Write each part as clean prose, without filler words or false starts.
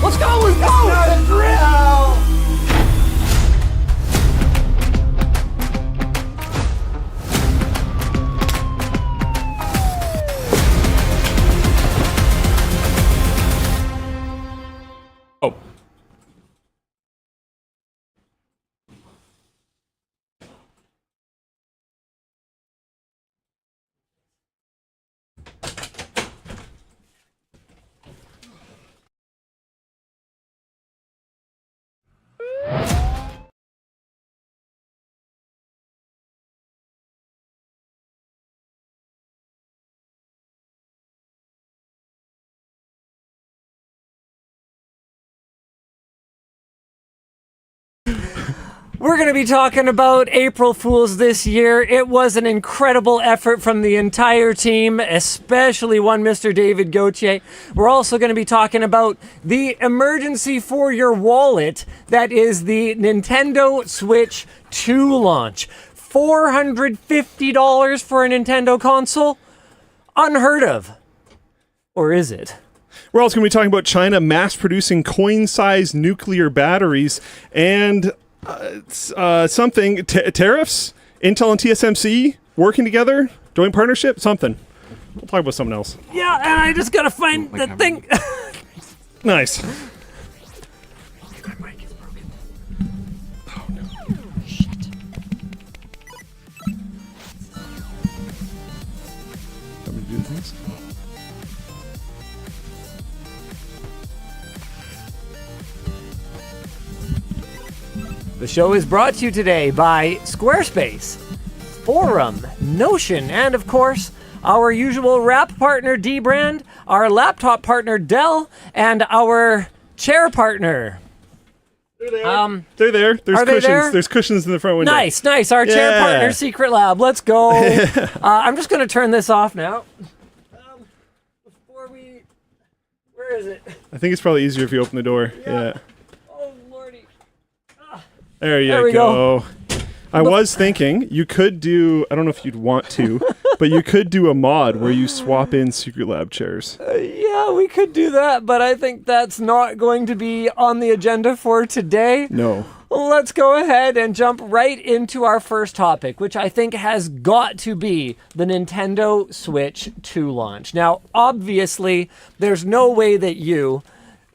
Let's go, let's go! Not a drill! Oh. We're going to be talking about April Fools this year. It was an incredible effort from the entire team, especially one Mr. David Gauthier. We're also going to be talking about the emergency for your wallet that is the Nintendo Switch 2 launch. $450 for a Nintendo console? Unheard of. Or is it? We're also going to be talking about China mass-producing coin-sized nuclear batteries and something. Tariffs? Intel and TSMC working together? Joint partnership? Something. We'll talk about something else. Yeah, and I just got to find the thing. Nice. My mic is broken. Oh, no. Shit. Want me to do things? The show is brought to you today by Squarespace, Thorum, Notion, and of course, our usual wrap partner D-Brand, our laptop partner Dell, and our chair partner. They're there. They're there. There's Are they cushions. there? There's cushions in the front window. Nice. Our chair Yeah. partner, Secret Lab. Let's go. I'm just going to turn this off now. Before we... Where is it? I think it's probably easier if you open the door. Yeah. Oh, lordy. There you There we go. I was thinking you could do, I don't know if you'd want to, but you could do a mod where you swap in Secret Lab chairs. Yeah, we could do that, but I think that's not going to be on the agenda for today. No. Let's go ahead and jump right into our first topic, which I think has got to be the Nintendo Switch 2 launch. Now, obviously, there's no way that you,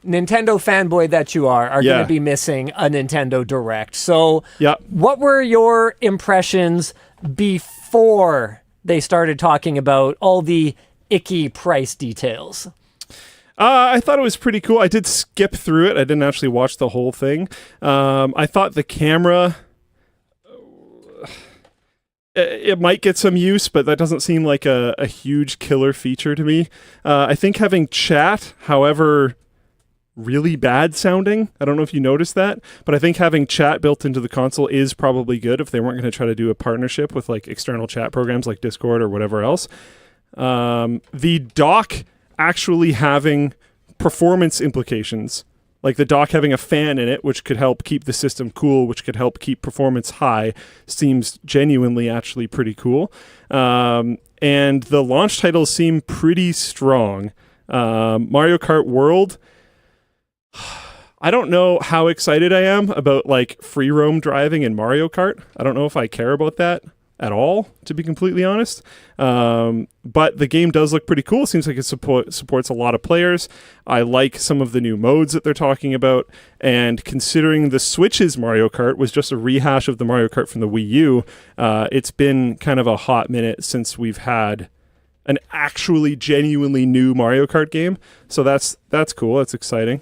Nintendo fanboy that you are going to be missing a Nintendo Direct. So, what were your impressions before they started talking about all the icky price details? I thought it was pretty cool. I did skip through it. I didn't actually watch the whole thing. I thought the camera, it might get some use, but that doesn't seem like a huge killer feature to me. I think having chat, however really bad sounding, I don't know if you noticed that, but I think having chat built into the console is probably good if they weren't going to try to do a partnership with like external chat programs like Discord or whatever else. The dock actually having performance implications, like the dock having a fan in it, which could help keep the system cool, which could help keep performance high, seems genuinely actually pretty cool. And the launch titles seem pretty strong. Mario Kart World, I don't know how excited I am about like free roam driving in Mario Kart. I don't know if I care about that at all, to be completely honest. But the game does look pretty cool. It seems like it supports a lot of players. I like some of the new modes that they're talking about. And considering the Switch's Mario Kart was just a rehash of the Mario Kart from the Wii U, it's been kind of a hot minute since we've had an actually genuinely new Mario Kart game. So that's cool. That's exciting.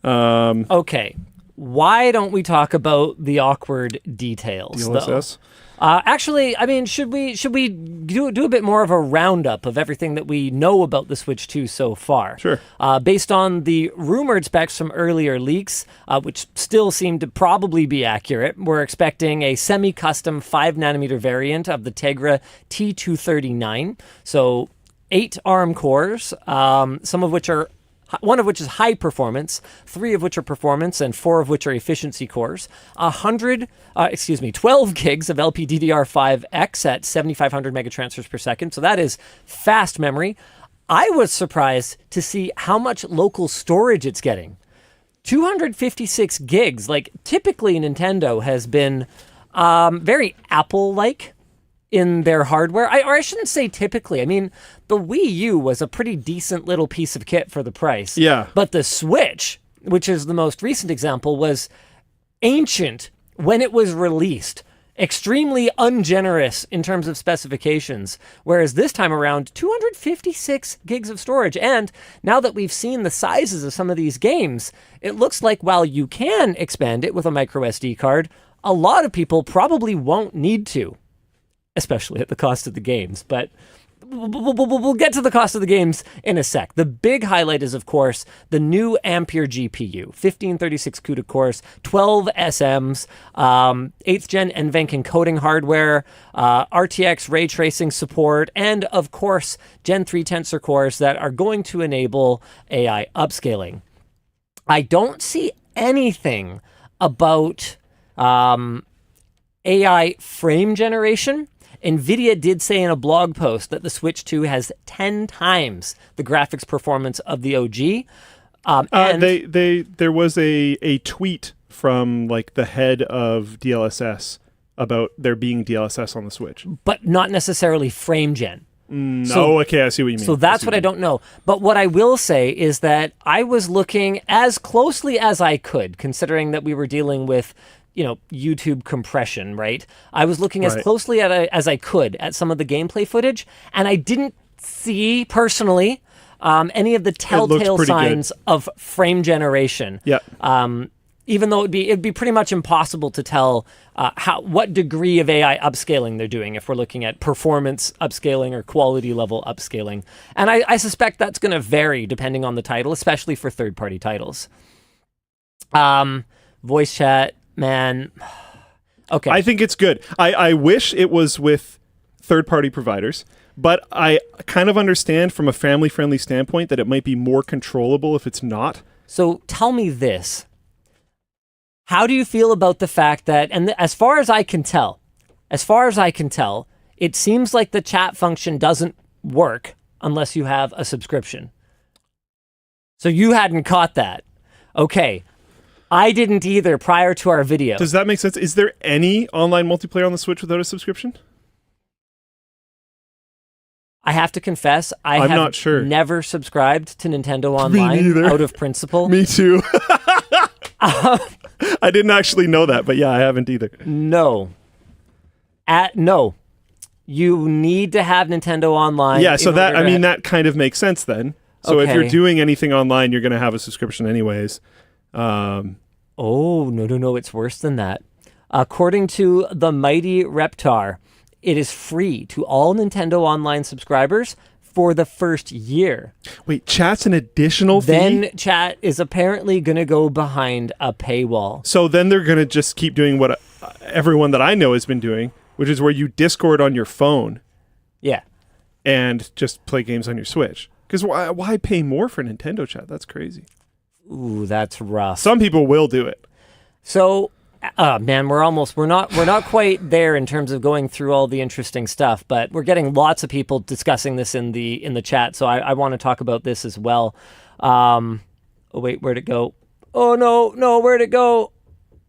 Okay. Why don't we talk about the awkward details, DLSS? though? Actually, I mean, should we do a bit more of a roundup of everything that we know about the Switch 2 so far? Sure. Based on the rumored specs from earlier leaks, which still seem to probably be accurate, we're expecting a semi-custom 5nm variant of the Tegra T239. So 8 ARM cores, one of which is high performance, 3 of which are performance, and 4 of which are efficiency cores. 12 gigs of LPDDR5X at 7,500 megatransfers per second. So that is fast memory. I was surprised to see how much local storage it's getting. 256 gigs. Like, typically Nintendo has been very Apple-like in their hardware. Or I shouldn't say typically. I mean, the Wii U was a pretty decent little piece of kit for the price. Yeah. But the Switch, which is the most recent example, was ancient when it was released. Extremely ungenerous in terms of specifications, whereas this time around, 256 gigs of storage. And now that we've seen the sizes of some of these games, it looks like while you can expand it with a micro SD card, a lot of people probably won't need to, especially at the cost of the games. But we'll get to the cost of the games in a sec. The big highlight is, of course, the new Ampere GPU, 1536 CUDA cores, 12 SMs, 8th gen NVENC encoding hardware, RTX ray tracing support, and of course, Gen 3 tensor cores that are going to enable AI upscaling. I don't see anything about AI frame generation. NVIDIA did say in a blog post that the Switch 2 has 10 times the graphics performance of the OG. There was a tweet from like the head of DLSS about there being DLSS on the Switch. But not necessarily frame gen. Okay, I see what you mean. So that's what I don't know. But what I will say is that I was looking as closely as I could, considering that we were dealing with YouTube compression, right? I was looking as closely as I could at some of the gameplay footage, and I didn't see, personally, any of the telltale signs of frame generation. Yeah. Even though it'd be pretty much impossible to tell what degree of AI upscaling they're doing if we're looking at performance upscaling or quality level upscaling. And I suspect that's going to vary depending on the title, especially for third-party titles. Voice chat. Man, okay. I think it's good. I wish it was with third-party providers, but I kind of understand from a family-friendly standpoint that it might be more controllable if it's not. So tell me this. How do you feel about the fact that, and as far as I can tell, it seems like the chat function doesn't work unless you have a subscription. So you hadn't caught that. Okay. I didn't either prior to our video. Does that make sense? Is there any online multiplayer on the Switch without a subscription? I have to confess, I'm not sure. Never subscribed to Nintendo Online out of principle. Me too. I didn't actually know that, but yeah, I haven't either. No. No. You need to have Nintendo Online. Yeah, so that kind of makes sense then. So if you're doing anything online, you're going to have a subscription anyways. No, it's worse than that. According to the mighty Reptar, it is free to all Nintendo Online subscribers for the first year. Wait, chat's an additional fee? Then chat is apparently going to go behind a paywall. So then they're going to just keep doing what everyone that I know has been doing, which is where you Discord on your phone. Yeah. And just play games on your Switch. Because why pay more for Nintendo chat? That's crazy. Ooh, that's rough. Some people will do it. So, man, we're not quite there in terms of going through all the interesting stuff, but we're getting lots of people discussing this in the chat. So I want to talk about this as well. Oh wait, where'd it go? Oh no, where'd it go?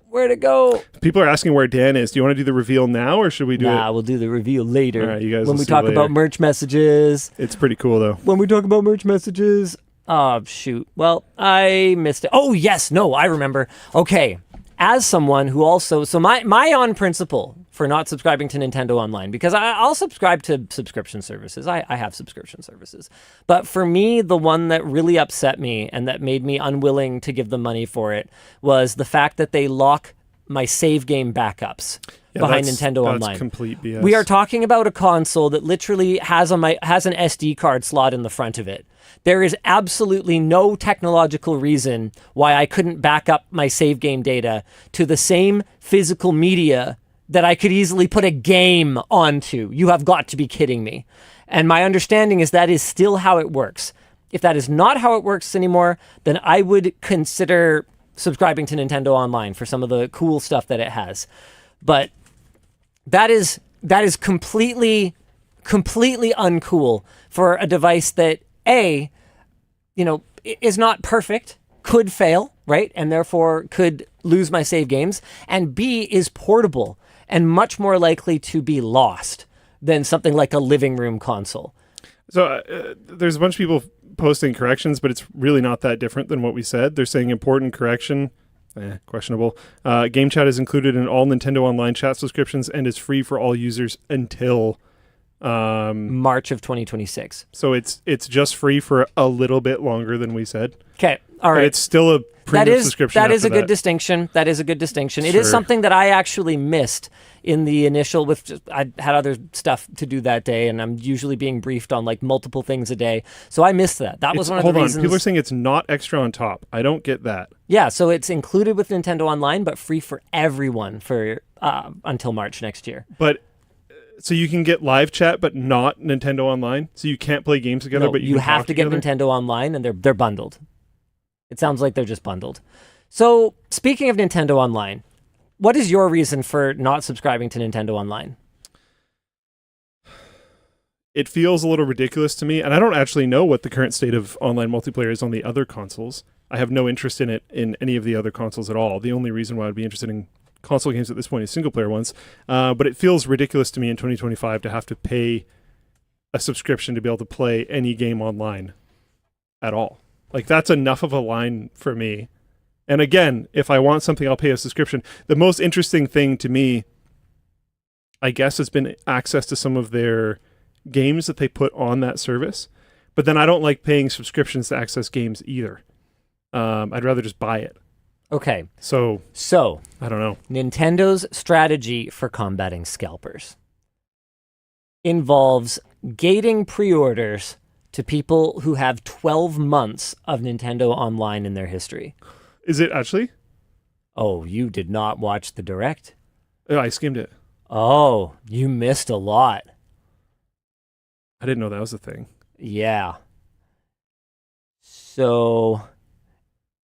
Where'd it go? People are asking where Dan is. Do you want to do the reveal now, or should we do it? Nah, we'll do the reveal later. All right, you guys when will we see talk later. about merch messages. It's pretty cool though. When we talk about merch messages. Oh, shoot. Well, I missed it. Oh, yes. No, I remember. Okay. As someone who also... So my on principle for not subscribing to Nintendo Online, because I'll subscribe to subscription services. I have subscription services. But for me, the one that really upset me and that made me unwilling to give them money for it was the fact that they lock my save game backups behind Nintendo Online. That's complete BS. We are talking about a console that literally has an SD card slot in the front of it. There is absolutely no technological reason why I couldn't back up my save game data to the same physical media that I could easily put a game onto. You have got to be kidding me. And my understanding is that is still how it works. If that is not how it works anymore, then I would consider subscribing to Nintendo Online for some of the cool stuff that it has. But that is completely uncool for a device that is not perfect, could fail, right? And therefore could lose my save games. And B, is portable and much more likely to be lost than something like a living room console. So there's a bunch of people posting corrections, but it's really not that different than what we said. They're saying important correction, questionable. Game chat is included in all Nintendo Online chat subscriptions and is free for all users until March of 2026. So it's just free for a little bit longer than we said. Okay, all right. But it's still a premium subscription. That is a after good distinction. That is a good distinction. It is Sure. something that I actually missed in the initial. I had other stuff to do that day, and I'm usually being briefed on like multiple things a day, so I missed that. That was one of the reasons. People are saying it's not extra on top. I don't get that. Yeah, so it's included with Nintendo Online, but free for everyone for until March next year. But so you can get live chat, but not Nintendo Online. So you can't play games together, No, but you can have talk to get together? Nintendo Online, and they're bundled. It sounds like they're just bundled. So speaking of Nintendo Online, what is your reason for not subscribing to Nintendo Online? It feels a little ridiculous to me, and I don't actually know what the current state of online multiplayer is on the other consoles. I have no interest in it in any of the other consoles at all. The only reason why I'd be interested in console games at this point is single-player ones. But it feels ridiculous to me in 2025 to have to pay a subscription to be able to play any game online at all. Like, that's enough of a line for me. And again, if I want something, I'll pay a subscription. The most interesting thing to me, I guess, has been access to some of their games that they put on that service. But then I don't like paying subscriptions to access games either. I'd rather just buy it. Okay. So I don't know. Nintendo's strategy for combating scalpers involves gating pre-orders to people who have 12 months of Nintendo Online in their history. Is it actually? Oh, you did not watch the Direct? Oh, I skimmed it. Oh, you missed a lot. I didn't know that was a thing. Yeah. So,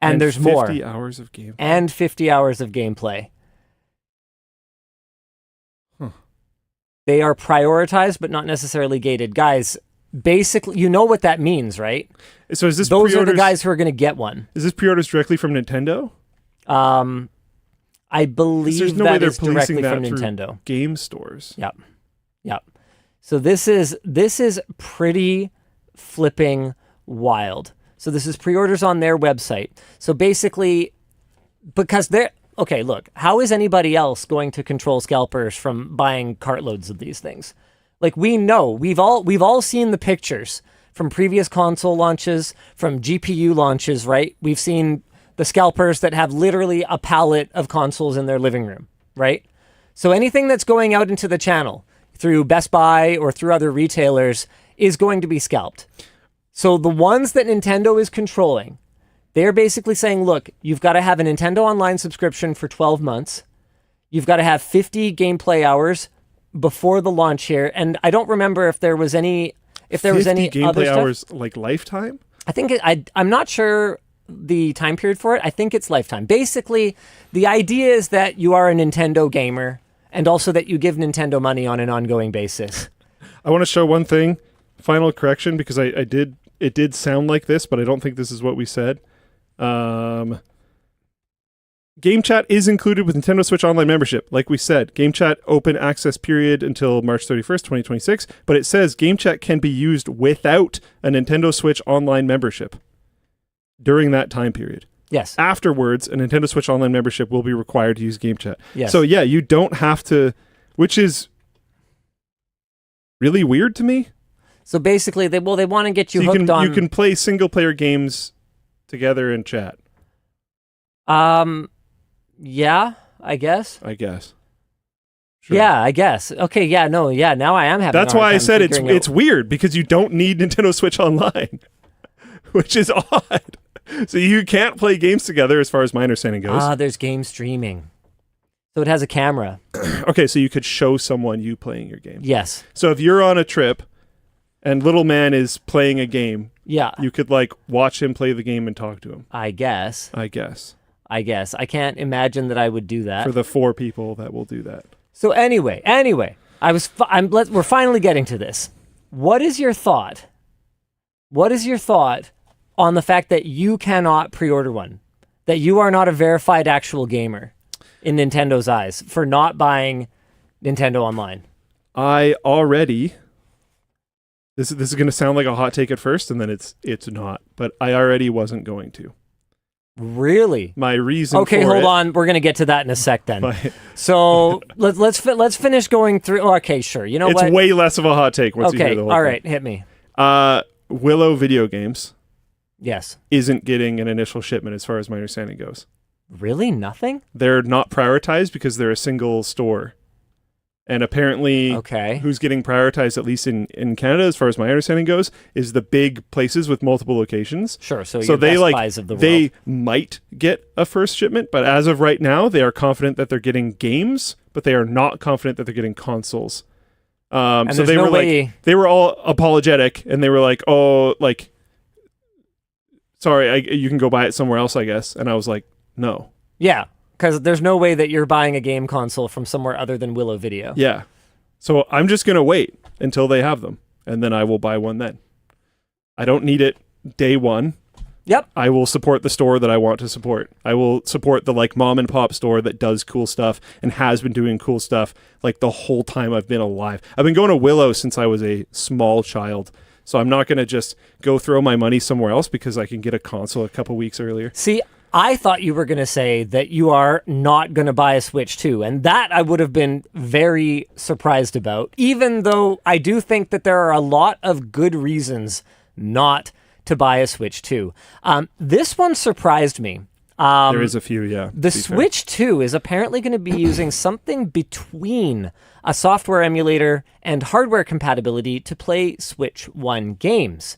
and there's 50 more. 50 hours of game. And 50 hours of gameplay. Huh. They are prioritized, but not necessarily gated. Guys, basically, you know what that means, right? So is this Those are the pre-orders- guys who are going to get one. Is this pre-orders directly from Nintendo? I believe There's no way that they're is directly policing that from through Nintendo. game stores. Yep. So this is pretty flipping wild. So this is pre-orders on their website. So basically, because they're okay, look, how is anybody else going to control scalpers from buying cartloads of these things? Like, we know, we've all seen the pictures from previous console launches, from GPU launches, right? We've seen the scalpers that have literally a pallet of consoles in their living room, right? So anything that's going out into the channel through Best Buy or through other retailers is going to be scalped. So the ones that Nintendo is controlling, they're basically saying, look, you've got to have a Nintendo Online subscription for 12 months. You've got to have 50 gameplay hours before the launch here. And I don't remember if there was any gameplay other stuff. hours like lifetime? I think I'm not sure the time period for it. I think it's lifetime. Basically, the idea is that you are a Nintendo gamer and also that you give Nintendo money on an ongoing basis. I want to show one thing. Final correction, because it did sound like this, but I don't think this is what we said. Game chat is included with Nintendo Switch Online membership. Like we said, game chat open access period until March 31st, 2026, but it says game chat can be used without a Nintendo Switch Online membership during that time period. Yes. Afterwards, a Nintendo Switch Online membership will be required to use game chat. Yes. So yeah, you don't have to, which is really weird to me. So basically, they want to get you So hooked on. you can play single player games together and chat. Yeah, I guess. Sure. Yeah, I guess. Okay, yeah, no, yeah. Now I am having. That's a hard why I time said figuring it's out- weird, because you don't need Nintendo Switch Online, which is odd. So you can't play games together, as far as my understanding goes. There's game streaming, so it has a camera. Okay, so you could show someone you playing your game. Yes. So if you're on a trip and little man is playing a game, Yeah. you could like watch him play the game and talk to him. I guess. I guess. I can't imagine that I would do that. For the 4 people that will do that. So anyway, we're finally getting to this. What is your thought? What is your thought on the fact that you cannot pre-order one? that you are not a verified actual gamer in Nintendo's eyes for not buying Nintendo Online? I already... This is going to sound like a hot take at first, and then it's not. But I already wasn't going to. Really? My reason Okay, for hold it, on. We're going to get to that in a sec then. So let's finish going through. Oh, okay, sure. You know it's what? way less of a hot take once you hear Okay, the whole all thing. right, hit me. Willow Video Games Yes. isn't getting an initial shipment as far as my understanding goes. Really? Nothing? They're not prioritized because they're a single store. And apparently, Okay. who's getting prioritized, at least in Canada, as far as my understanding goes, is the big places with multiple locations. Sure. So So your they Best Buys of the they world. might get a first shipment, but as of right now, they are confident that they're getting games, but they are not confident that they're getting consoles. So there's they no were way- like, they were all apologetic, and they were like, "Oh, like, sorry, you can go buy it somewhere else, I guess." And I was like, "No." Yeah, because there's no way that you're buying a game console from somewhere other than Willow Video. Yeah. So I'm just gonna wait until they have them, and then I will buy one then. I don't need it day one. Yep. I will support the store that I want to support. I will support the like mom and pop store that does cool stuff and has been doing cool stuff like the whole time I've been alive. I've been going to Willow since I was a small child. So I'm not going to just go throw my money somewhere else because I can get a console a couple weeks earlier. See, I thought you were going to say that you are not going to buy a Switch 2, and that I would have been very surprised about, even though I do think that there are a lot of good reasons not to buy a Switch 2. This one surprised me. There is a few, yeah. The Switch 2 is apparently going to be using something between a software emulator and hardware compatibility to play Switch 1 games.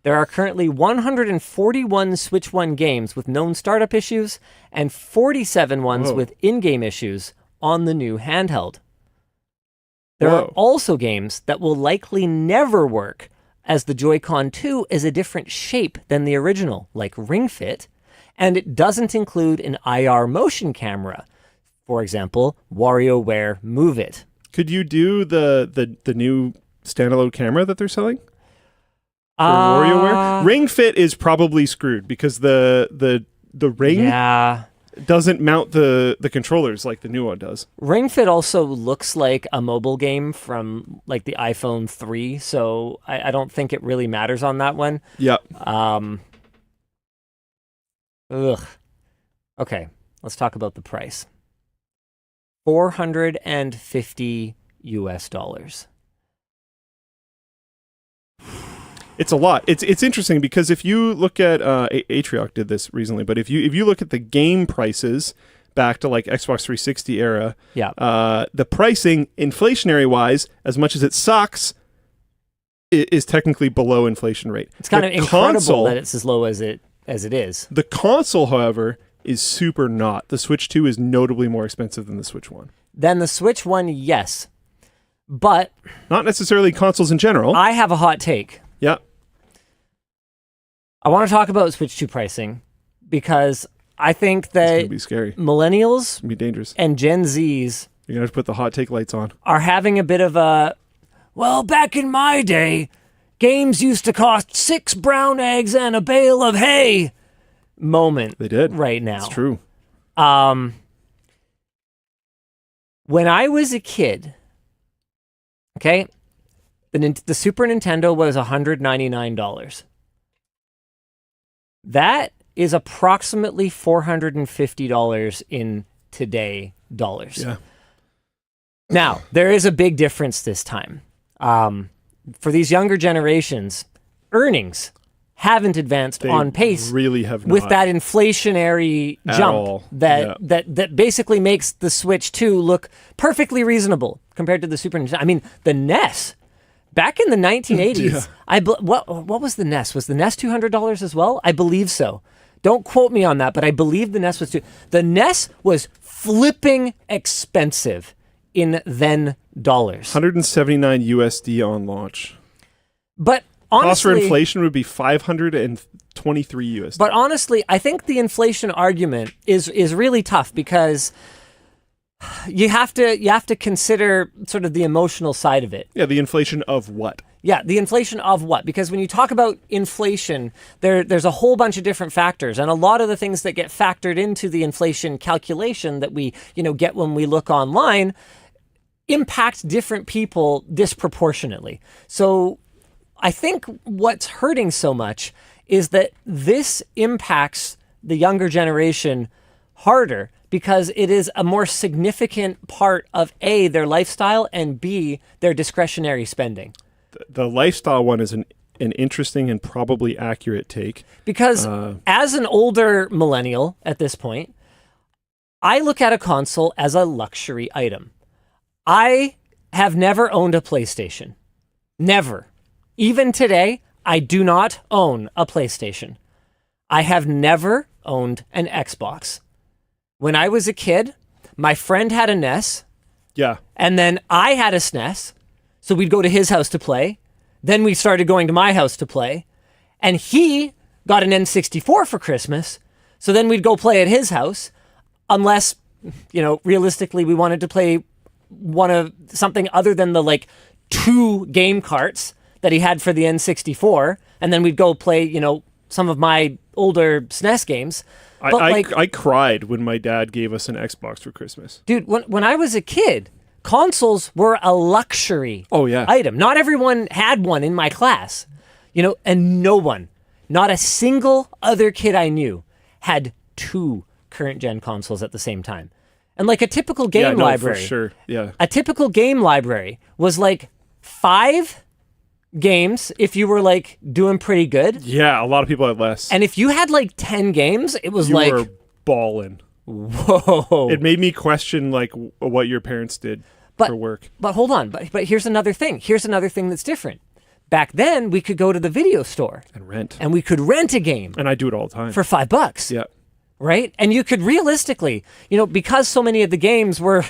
There are currently 141 Switch 1 games with known startup issues and 47 ones with in-game issues on the new handheld. There are also games that will likely never work, as the Joy-Con 2 is a different shape than the original, like Ring Fit, and it doesn't include an IR motion camera. For example, WarioWare Move It. Could you do the new standalone camera that they're selling? For WarioWare? Ring Fit is probably screwed because the ring doesn't mount the controllers like the new one does. Ring Fit also looks like a mobile game from like the iPhone 3, so I don't think it really matters on that one. Yep. Okay, let's talk about the price. $450 US. It's a lot. It's interesting because if you look at Atrioc did this recently, but if you look at the game prices back to like Xbox 360 era, the pricing inflationary wise, as much as it sucks, is technically below inflation rate. It's kind of incredible that it's as low as it is. The console, however, is super not. The Switch 2 is notably more expensive than the Switch 1. Then the Switch 1, yes. But not necessarily consoles in general. I have a hot take. Yeah. I want to talk about Switch 2 pricing because I think that it's gonna be scary. Millennials It's gonna be dangerous. and Gen Zs You're gonna have to put the hot take lights on. are having a bit of a, well, back in my day, games used to cost 6 brown eggs and a bale of hay moment. They did. Right now. It's true. When I was a kid, okay, the Super Nintendo was $199. That is approximately $450 in today dollars. Yeah. Now, there is a big difference this time. For these younger generations, earnings haven't advanced They on pace really have not. with that inflationary At jump all. that basically makes the Switch 2 look perfectly reasonable compared to the Super Nintendo. I mean, the NES back in the 1980s. What was the NES? Was the NES $200 as well? I believe so. Don't quote me on that, but I believe the NES was The NES was flipping expensive in then dollars. 179 USD on launch. But Cost for honestly, inflation would be 523 USD. but honestly, I think the inflation argument is really tough because you have to consider sort of the emotional side of it. yeah, the inflation of what? Yeah, the inflation of what? Because when you talk about inflation, there's a whole bunch of different factors, and a lot of the things that get factored into the inflation calculation that we, get when we look online impact different people disproportionately. So I think what's hurting so much is that this impacts the younger generation harder because it is a more significant part of A, their lifestyle, and B, their discretionary spending. The lifestyle one is an interesting and probably accurate take. Because as an older millennial at this point, I look at a console as a luxury item. I have never owned a PlayStation. Never. Even today, I do not own a PlayStation. I have never owned an Xbox. When I was a kid, my friend had a NES. Yeah. And then I had a SNES. So we'd go to his house to play. Then we started going to my house to play. And he got an N64 for Christmas. So then we'd go play at his house. Unless, realistically, we wanted to play something other than the 2 game carts that he had for the N64. And then we'd go play, some of my older SNES games. I cried when my dad gave us an Xbox for Christmas. Dude, when I was a kid, consoles were a luxury item. Not everyone had one in my class, and no one, not a single other kid I knew had 2 current gen consoles at the same time. And a typical game library. For sure. Yeah. A typical game library was 5 games if you were doing pretty good. Yeah, a lot of people had less. And if you had 10 games, it was you were balling. Whoa. It made me question what your parents did for work. But hold on. But here's another thing. Here's another thing that's different. Back then, we could go to the video store and rent. And we could rent a game. And I do it all the time. For $5. Yeah. Right? And you could realistically, because so many of the games were,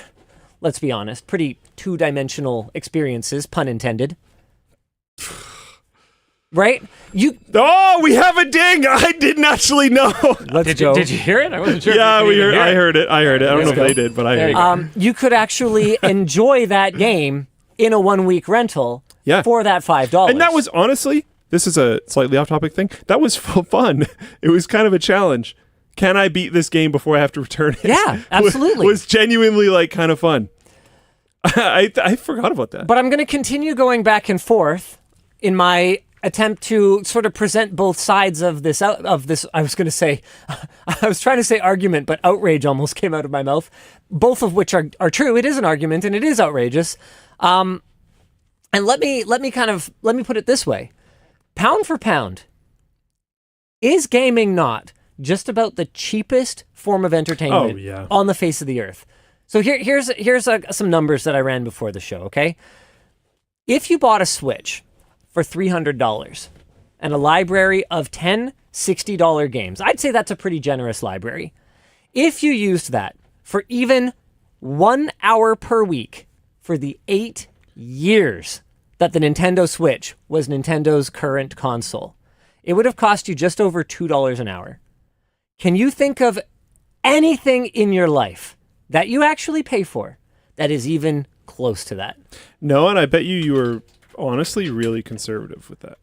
let's be honest, pretty 2-dimensional experiences, pun intended. Right? Oh, we have a ding! I didn't actually know. Let's go. Did you hear it? I wasn't sure. Yeah, I heard it. I don't know if they did, but I heard it. You could actually enjoy that game in a 1-week rental for that $5. And that was honestly, this is a slightly off-topic thing, that was fun. It was kind of a challenge. Can I beat this game before I have to return it? Yeah, absolutely. was genuinely kind of fun. I forgot about that. But I'm going to continue going back and forth in my attempt to sort of present both sides of this. I was going to say, I was trying to say argument, but outrage almost came out of my mouth. Both of which are true. It is an argument and it is outrageous. And let me put it this way: pound for pound, is gaming not just about the cheapest form of entertainment on the face of the earth? So here's some numbers that I ran before the show, okay? If you bought a Switch for $300 and a library of 10 $60 games, I'd say that's a pretty generous library. If you used that for even 1 hour per week for the 8 years that the Nintendo Switch was Nintendo's current console, it would have cost you just over $2 an hour. Can you think of anything in your life that you actually pay for that is even close to that? No, and I bet you were honestly really conservative with that.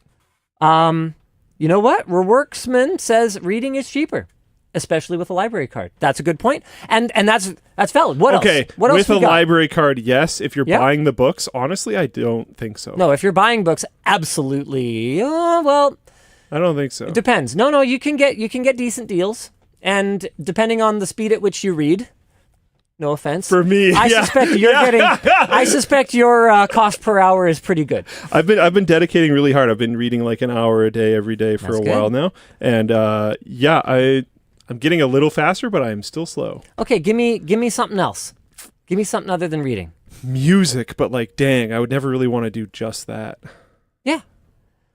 You know what? Reworksman says reading is cheaper, especially with a library card. That's a good point. And that's valid. What else? Okay, what else with a library card, yes. If you're buying the books, honestly, I don't think so. No, if you're buying books, absolutely. Well, I don't think so. It depends. No, you can get decent deals, and depending on the speed at which you read. No offense. For me, I suspect you're getting. I suspect your cost per hour is pretty good. I've been dedicating really hard. I've been reading like an hour a day every day for while now, and I'm getting a little faster, but I'm still slow. Okay, give me something else. Give me something other than reading. Music, but dang, I would never really want to do just that. Yeah.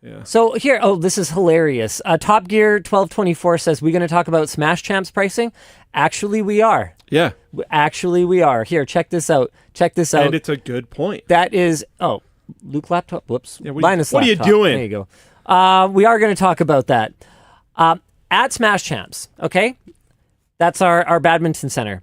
Yeah. So here, this is hilarious. Top Gear 1224 says, we're going to talk about Smash Champs pricing. Actually, we are. Yeah. Actually, we are. Here, check this out. And it's a good point. That is, Luke laptop. Whoops. Yeah, Linus what laptop. Are you doing? There you go. We are going to talk about that. At Smash Champs, okay? That's our badminton center.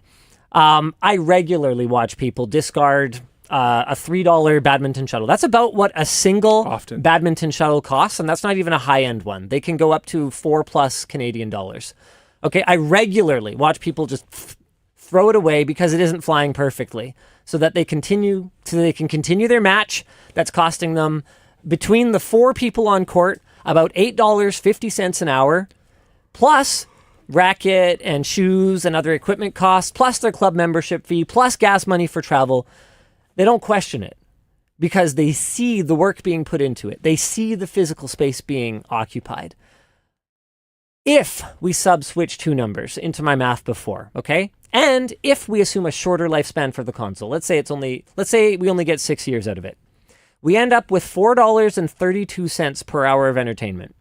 I regularly watch people discard a $3 badminton shuttle. That's about what a single Often. badminton shuttle costs, and that's not even a high-end one. They can go up to $4+ Canadian dollars. Okay, I regularly watch people just throw it away because it isn't flying perfectly, so that they can continue their match. That's costing them, between the 4 people on court, about $8.50 an hour, plus racket and shoes and other equipment costs, plus their club membership fee, plus gas money for travel. They don't question it because they see the work being put into it. They see the physical space being occupied. If we sub-switch 2 numbers into my math before, okay? And if we assume a shorter lifespan for the console, let's say we only get 6 years out of it, we end up with $4.32 per hour of entertainment.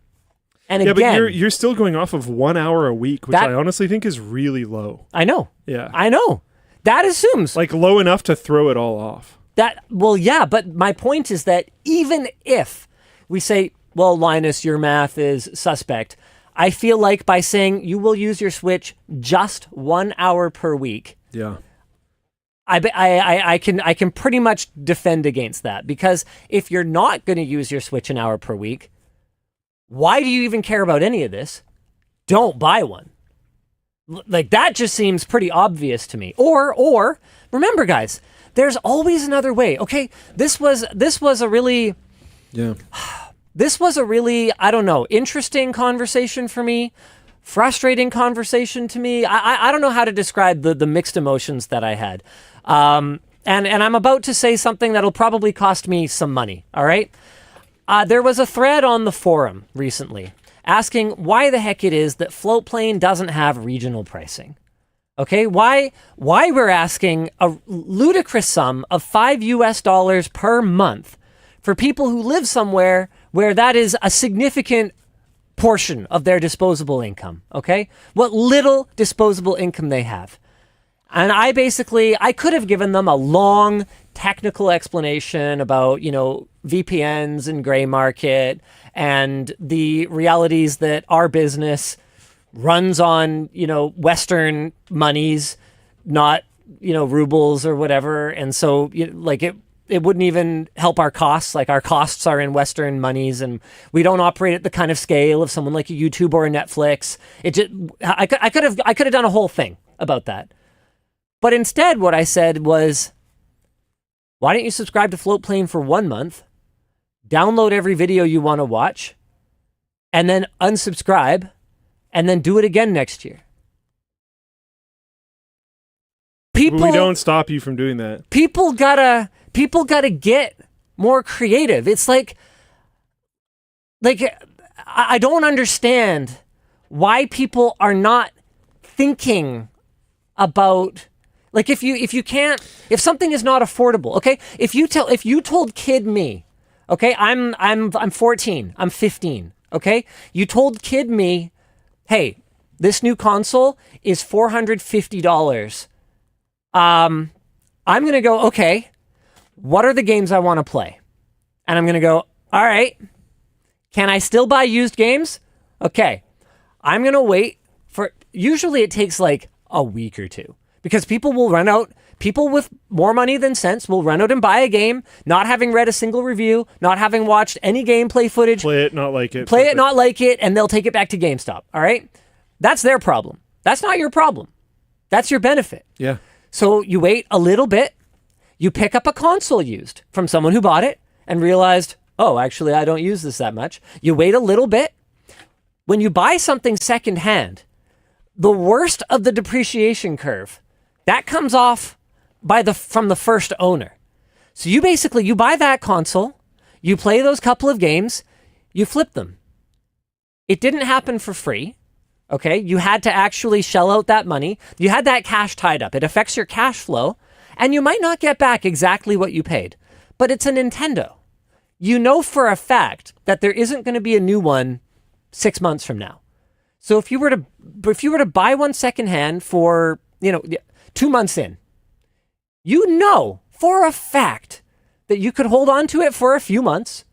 And yeah, again, but you're still going off of 1 hour a week, which I honestly think is really low. I know. Yeah. I know. That assumes Like low enough to throw it all off. well, yeah, but my point is that even if we say, well, Linus, your math is suspect, I feel like by saying you will use your Switch just 1 hour per week, Yeah. I can pretty much defend against that, because if you're not going to use your Switch an hour per week, why do you even care about any of this? Don't buy one. Like, that just seems pretty obvious to me. Or remember, guys, there's always another way. Okay, this was a really I don't know, interesting conversation for me, frustrating conversation to me. I don't know how to describe the mixed emotions that I had. And I'm about to say something that'll probably cost me some money, all right? There was a thread on the forum recently asking why the heck it is that Floatplane doesn't have regional pricing. Okay, why we're asking a ludicrous sum of $5 per month for people who live somewhere where that is a significant portion of their disposable income, okay? What little disposable income they have. And I could have given them a long technical explanation about, VPNs and gray market and the realities that our business runs on, Western monies, not, rubles or whatever. And so it wouldn't even help our costs. Like, our costs are in Western monies, and we don't operate at the kind of scale of someone like a YouTube or a Netflix. I could have done a whole thing about that. But instead, what I said was, why don't you subscribe to Floatplane for 1 month, download every video you want to watch, and then unsubscribe, and then do it again next year? We don't stop you from doing that. People gotta get more creative. It's like I don't understand why people are not thinking about, like, if something is not affordable, okay? If you told kid me, okay, I'm 14, I'm 15, okay? You told kid me, hey, this new console is $450. I'm going to go, okay, what are the games I want to play? And I'm going to go, all right, can I still buy used games? Okay, I'm going to wait for, usually it takes like a week or two, because people with more money than sense will run out and buy a game, not having read a single review, not having watched any gameplay footage. Play it, not like it. Not like it, and they'll take it back to GameStop, all right? That's their problem. That's not your problem. That's your benefit. Yeah. So you wait a little bit, you pick up a console used from someone who bought it and realized, oh, actually, I don't use this that much. You wait a little bit. When you buy something secondhand, the worst of the depreciation curve, that comes off from the first owner. So you buy that console, you play those couple of games, you flip them. It didn't happen for free. Okay, you had to actually shell out that money. You had that cash tied up. It affects your cash flow, and you might not get back exactly what you paid. But it's a Nintendo. You know for a fact that there isn't going to be a new one 6 months from now. So if you were to buy one secondhand for, 2 months in, you know for a fact that you could hold on to it for a few months,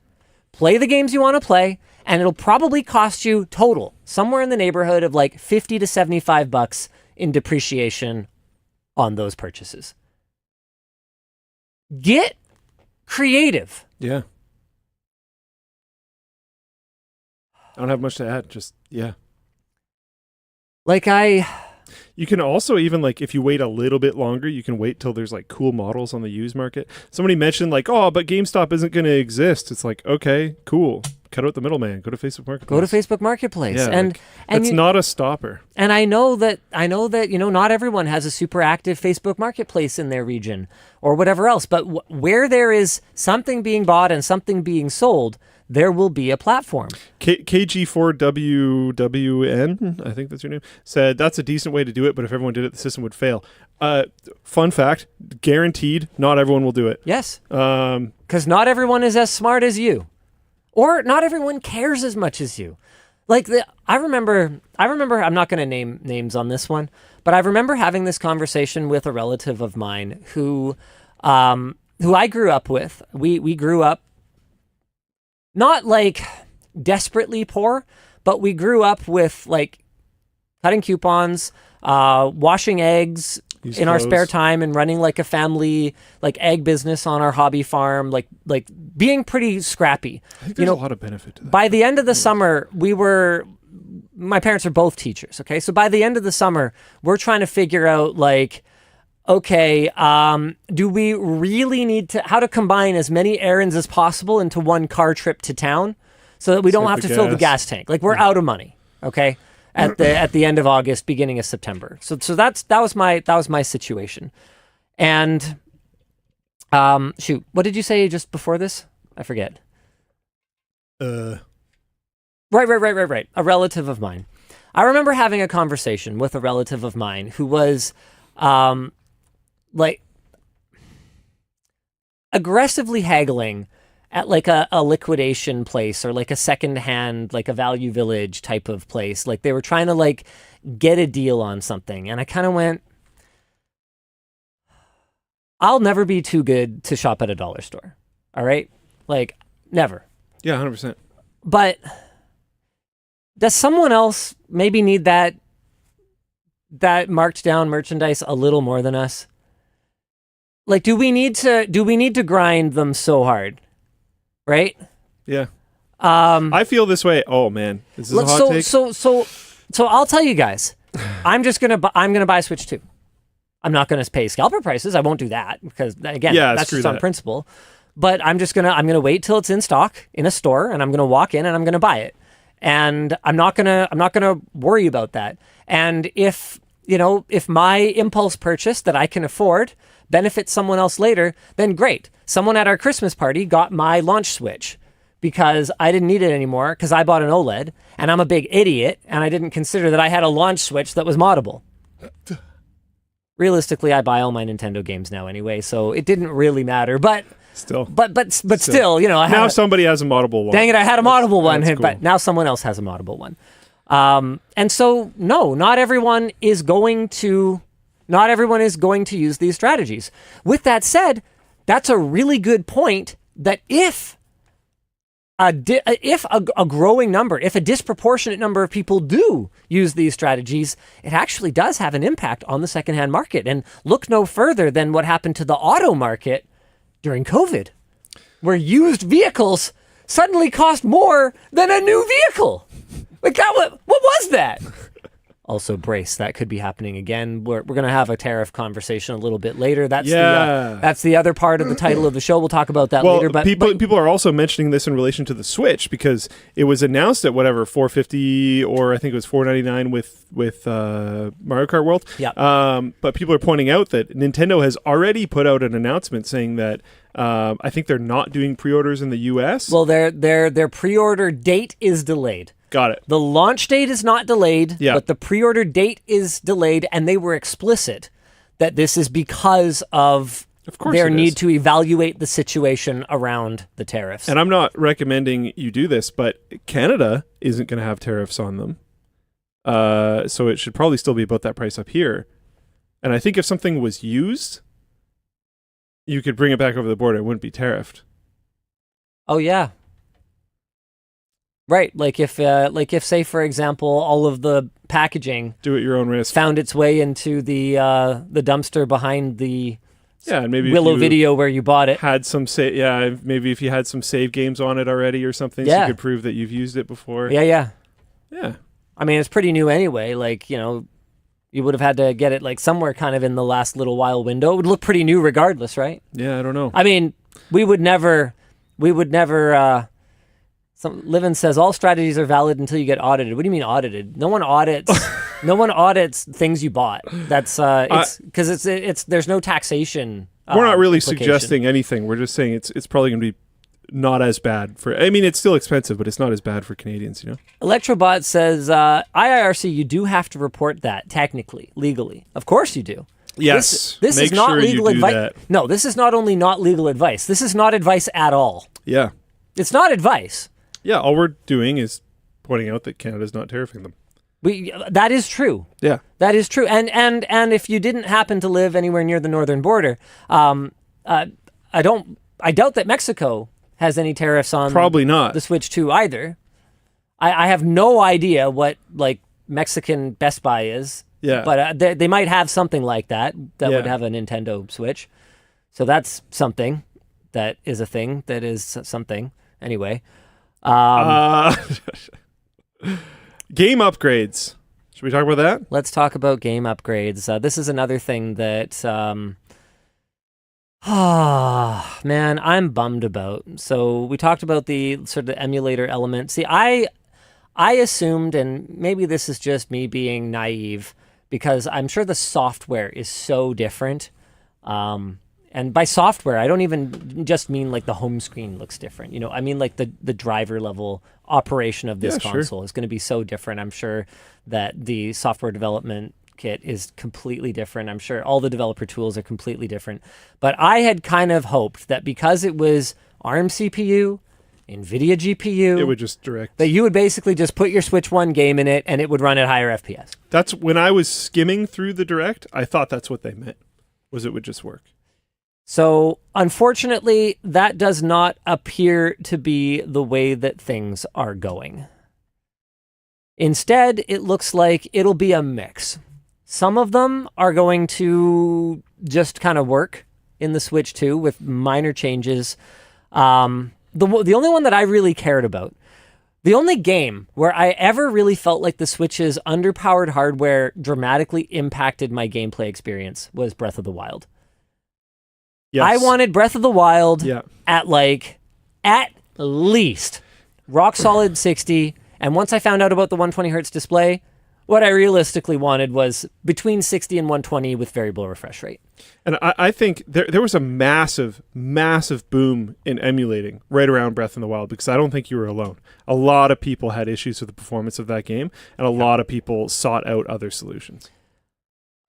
play the games you want to play, and it'll probably cost you total somewhere in the neighborhood of like $50 to $75 in depreciation on those purchases. get creative. Yeah. I don't have much to add. Just, yeah. Like You can also even, like, if you wait a little bit longer, you can wait till there's, like, cool models on the used market. Somebody mentioned, like, oh, but GameStop isn't going to exist. It's like, okay, cool. Cut out the middleman. Go to Facebook Marketplace. Go to Facebook Marketplace. Yeah, and it's not a stopper. And I know that, not everyone has a super active Facebook Marketplace in their region or whatever else. But where there is something being bought and something being sold, there will be a platform. KG4WWN, I think that's your name, said that's a decent way to do it, but if everyone did it, the system would fail. Fun fact, guaranteed, not everyone will do it. Yes. Because not everyone is as smart as you. Or not everyone cares as much as you. Like, I remember, I'm not going to name names on this one, but I remember having this conversation with a relative of mine who I grew up with. We grew up not like desperately poor, but we grew up with like cutting coupons, washing eggs in our spare time and running like a family like egg business on our hobby farm, like being pretty scrappy. I think there's a lot of benefit to that. By the end of the summer, my parents are both teachers, okay? So by the end of the summer, we're trying to figure out like, okay, do we really need how to combine as many errands as possible into one car trip to town so that we don't have to fill the gas tank? Like, we're out of money, okay? At the end of August, beginning of September. So that was my situation. And shoot, what did you say just before this? I forget. Right. A relative of mine. I remember having a conversation with a relative of mine who was like aggressively haggling at like a liquidation place or like a secondhand, like a Value Village type of place. Like they were trying to like get a deal on something. And I kind of went, I'll never be too good to shop at a dollar store. All right? Like, never. Yeah, 100%. But does someone else maybe need that marked down merchandise a little more than us? Like, do we need to grind them so hard? Right? Yeah. I feel this way. Oh man, is this a hot take? So I'll tell you guys. I'm gonna buy a Switch 2. I'm not gonna pay scalper prices. I won't do that because again, that's just on principle. But I'm gonna wait till it's in stock in a store, and I'm gonna walk in and I'm gonna buy it. And I'm not gonna worry about that. And if my impulse purchase that I can afford benefits someone else later, then great. Someone at our Christmas party got my launch Switch because I didn't need it anymore because I bought an OLED and I'm a big idiot and I didn't consider that I had a launch Switch that was moddable. Realistically, I buy all my Nintendo games now anyway, so it didn't really matter. But still, now somebody has a moddable one. Dang it, I had a moddable one, cool. But now someone else has a moddable one. And so, no, not everyone is going to use these strategies. With that said, that's a really good point that if a growing number, if a disproportionate number of people do use these strategies, it actually does have an impact on the secondhand market. And look no further than what happened to the auto market during COVID, where used vehicles suddenly cost more than a new vehicle. Like, what was that? Also, brace, that could be happening again. We're going to have a tariff conversation a little bit later. That's the other part of the title of the show. We'll talk about that later. But people are also mentioning this in relation to the Switch because it was announced at whatever $450 or I think it was $499 with Mario Kart World. Yeah. But people are pointing out that Nintendo has already put out an announcement saying that I think they're not doing pre-orders in the U.S. Well, their pre-order date is delayed. Got it. The launch date is not delayed, but the pre-order date is delayed, and they were explicit that this is because of their need to evaluate the situation around the tariffs. And I'm not recommending you do this, but Canada isn't going to have tariffs on them. So it should probably still be about that price up here. And I think if something was used, you could bring it back over the border. It wouldn't be tariffed. Oh, yeah. Right, like if say for example all of the packaging do at your own risk found its way into the dumpster behind the Yeah, and maybe if Willow you Video where you bought it. had some maybe if you had some save games on it already or something, so you could prove that you've used it before. Yeah. I mean, it's pretty new anyway. Like, you would have had to get it like somewhere kind of in the last little while window. It would look pretty new regardless, right? Yeah, I don't know. I mean, we would never. Livin says all strategies are valid until you get audited. What do you mean audited? No one audits. No one audits things you bought. That's it's because it's there's no taxation. We're not really implication. suggesting anything. We're just saying it's probably going to be not as bad for. I mean, it's still expensive, but it's not as bad for Canadians. Electrobot says IIRC. You do have to report that technically, legally. Of course you do. Yes. This Make is not sure legal you do advice. that. No, this is not only not legal advice. This is not advice at all. Yeah. It's not advice. Yeah. All we're doing is pointing out that Canada's not tariffing them. That is true. Yeah. That is true. And if you didn't happen to live anywhere near the northern border, I doubt that Mexico has any tariffs on Probably not. the Switch 2 either. I have no idea what like Mexican Best Buy is. Yeah. But they might have something like that would have a Nintendo Switch. So that's something that is a thing that is something. Anyway. Game upgrades. Should we talk about that? Let's talk about game upgrades. This is another thing that, man, I'm bummed about. So we talked about the sort of emulator element. See, I assumed, and maybe this is just me being naive, because I'm sure the software is so different. And by software, I don't even just mean like the home screen looks different. I mean like the driver level operation of this console is going to be so different. I'm sure that the software development kit is completely different. I'm sure all the developer tools are completely different. But I had kind of hoped that because it was ARM CPU, NVIDIA GPU, it would just direct. That you would basically just put your Switch 1 game in it and it would run at higher FPS. That's when I was skimming through the direct, I thought that's what they meant, was it would just work. So, unfortunately, that does not appear to be the way that things are going. Instead, it looks like it'll be a mix. Some of them are going to just kind of work in the Switch 2 with minor changes. The only one that I really cared about, the only game where I ever really felt like the Switch's underpowered hardware dramatically impacted my gameplay experience was Breath of the Wild. Yes. I wanted Breath of the Wild at least rock solid 60. And once I found out about the 120 hertz display, what I realistically wanted was between 60 and 120 with variable refresh rate. And I think there was a massive, massive boom in emulating right around Breath of the Wild, because I don't think you were alone. A lot of people had issues with the performance of that game, and a lot of people sought out other solutions.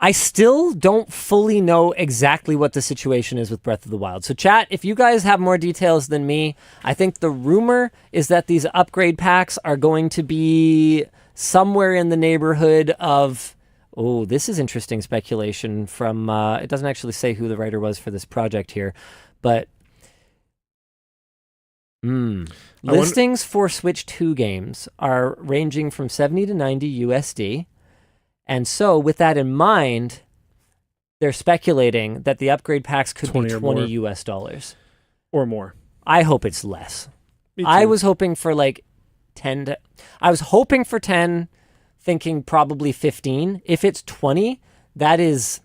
I still don't fully know exactly what the situation is with Breath of the Wild. So chat, if you guys have more details than me, I think the rumor is that these upgrade packs are going to be somewhere in the neighborhood of, this is interesting speculation from, it doesn't actually say who the writer was for this project here, but listings for Switch 2 games are ranging from 70 to 90 USD. And so, with that in mind, they're speculating that the upgrade packs could be 20 US dollars. Or more. I hope it's less. Me too. I was hoping for like 10 I was hoping for 10, thinking probably 15. If it's 20, that is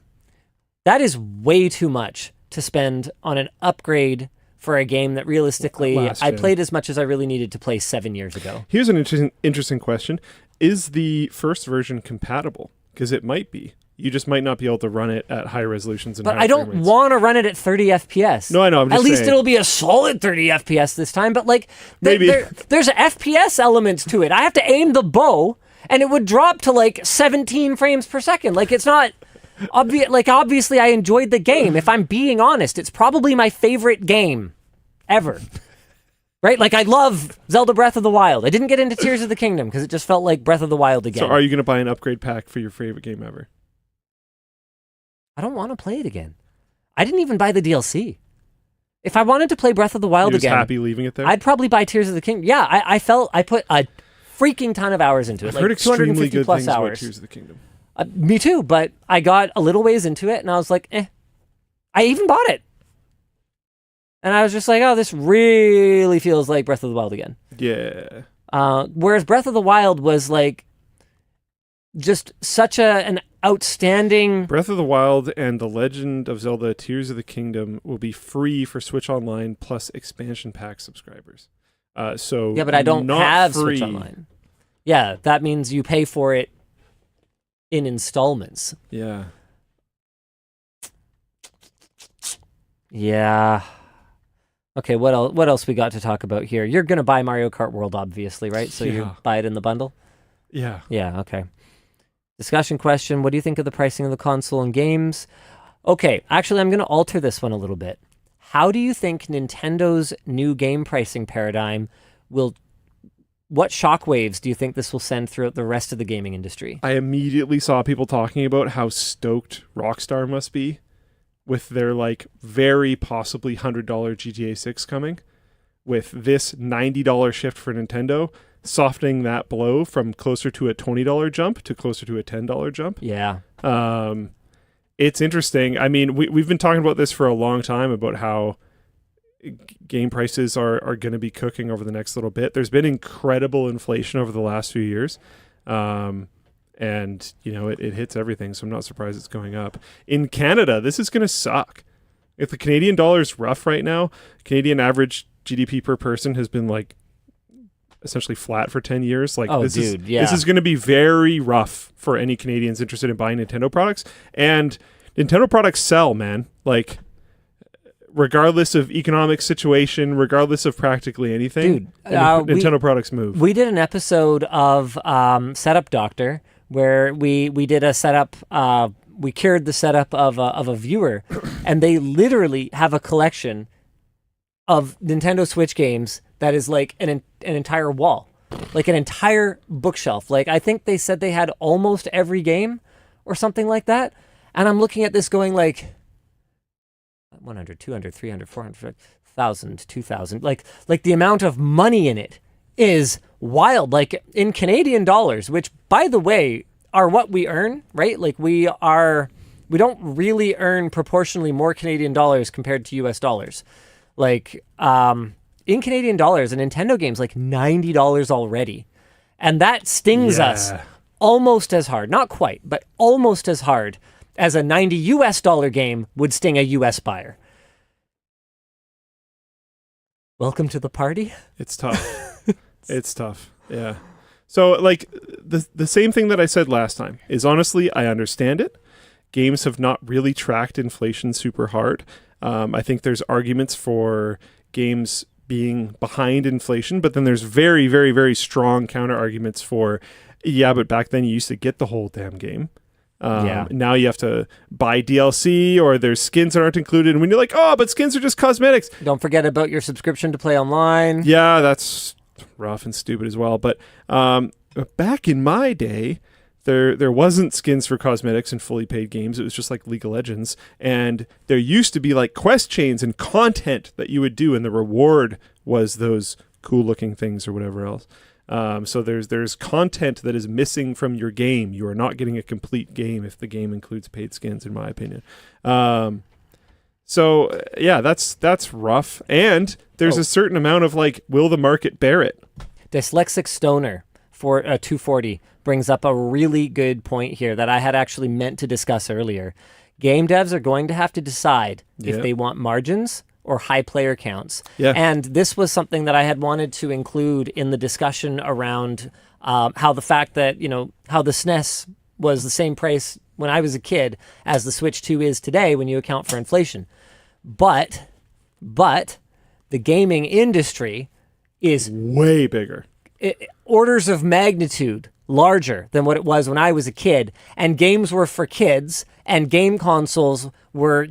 way too much to spend on an upgrade for a game that realistically I played as much as I really needed to play 7 years ago. Here's an interesting question. Is the first version compatible? Because it might be. You just might not be able to run it at high resolutions. But I don't want to run it at 30 FPS. No, I know. I'm just at least saying. It'll be a solid 30 FPS this time. But like, Maybe. there's FPS elements to it. I have to aim the bow, and it would drop to like 17 frames per second. Like, it's not obvious. Like, obviously, I enjoyed the game. If I'm being honest, it's probably my favorite game ever. Right? Like, I love Zelda Breath of the Wild. I didn't get into Tears of the Kingdom because it just felt like Breath of the Wild again. So are you going to buy an upgrade pack for your favorite game ever? I don't want to play it again. I didn't even buy the DLC. If I wanted to play Breath of the Wild You're just again, happy leaving it there? I'd probably buy Tears of the Kingdom. Yeah, I put a freaking ton of hours into it. I've like heard extremely 250 good plus things hours. about Tears of the Kingdom. Me too, but I got a little ways into it and I was like, I even bought it. And I was just like, oh, this really feels like Breath of the Wild again. Yeah. Whereas Breath of the Wild was like just such an outstanding... Breath of the Wild and The Legend of Zelda Tears of the Kingdom will be free for Switch Online plus expansion pack subscribers. So Yeah, but I don't not have free. Switch Online. Yeah, that means you pay for it in installments. Yeah. Yeah. Okay, what else we got to talk about here? You're going to buy Mario Kart World, obviously, right? So you buy it in the bundle? Yeah. Yeah, okay. Discussion question, what do you think of the pricing of the console and games? Okay, actually, I'm going to alter this one a little bit. How do you think Nintendo's new game pricing paradigm will... What shockwaves do you think this will send throughout the rest of the gaming industry? I immediately saw people talking about how stoked Rockstar must be with their like very possibly $100 GTA 6 coming, with this $90 shift for Nintendo, softening that blow from closer to a $20 jump to closer to a $10 jump. Yeah. It's interesting. I mean, we've been talking about this for a long time about how game prices are going to be cooking over the next little bit. There's been incredible inflation over the last few years. And, you know, it hits everything, so I'm not surprised it's going up. In Canada, this is going to suck. If the Canadian dollar is rough right now, Canadian average GDP per person has been, like, essentially flat for 10 years. Like, this is going to be very rough for any Canadians interested in buying Nintendo products. And Nintendo products sell, man. Like, regardless of economic situation, regardless of practically anything, Nintendo products move. We did an episode of Setup Doctor where we did a setup, we cured the setup of a viewer, and they literally have a collection of Nintendo Switch games that is like an entire wall, like an entire bookshelf. Like, I think they said they had almost every game or something like that. And I'm looking at this going like 100, 200, 300, 400, 1,000, 2,000. Like the amount of money in it is wild. Like in Canadian dollars, which by the way are what we earn, right? Like we don't really earn proportionally more Canadian dollars compared to US dollars. Like in Canadian dollars, a Nintendo game's like $90 already. And that stings us almost as hard, not quite, but almost as hard as a $90 US game would sting a US buyer. Welcome to the party. It's tough. It's tough. Yeah. So like the same thing that I said last time is, honestly, I understand it. Games have not really tracked inflation super hard. I think there's arguments for games being behind inflation, but then there's very, very, very strong counter arguments for, yeah, but back then you used to get the whole damn game. Now you have to buy DLC, or there's skins that aren't included. And when you're like, oh, but skins are just cosmetics. Don't forget about your subscription to play online. Yeah, that's rough and stupid as well. But back in my day, there wasn't skins for cosmetics in fully paid games. It was just like League of Legends. And there used to be like quest chains and content that you would do, and the reward was those cool looking things or whatever else. So there's content that is missing from your game. You are not getting a complete game if the game includes paid skins, in my opinion. So yeah, that's rough. And there's a certain amount of like, will the market bear it? Dyslexic Stoner for 240 brings up a really good point here that I had actually meant to discuss earlier. Game devs are going to have to decide if they want margins or high player counts. Yeah. And this was something that I had wanted to include in the discussion around how the fact that, how the SNES was the same price when I was a kid as the Switch 2 is today when you account for inflation. But the gaming industry is way bigger. Orders of magnitude larger than what it was when I was a kid. And games were for kids, and game consoles were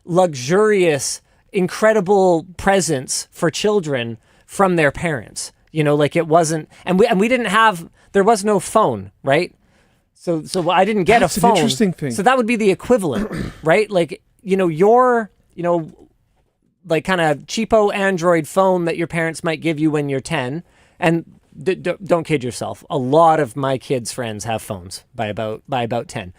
luxurious, incredible presents for children from their parents. Like it wasn't, and we didn't have, there was no phone, right? So I didn't get a phone. That's an interesting thing. So that would be the equivalent, right? Like, your, like kind of cheapo Android phone that your parents might give you when you're 10. And don't kid yourself. A lot of my kids' friends have phones by about 10.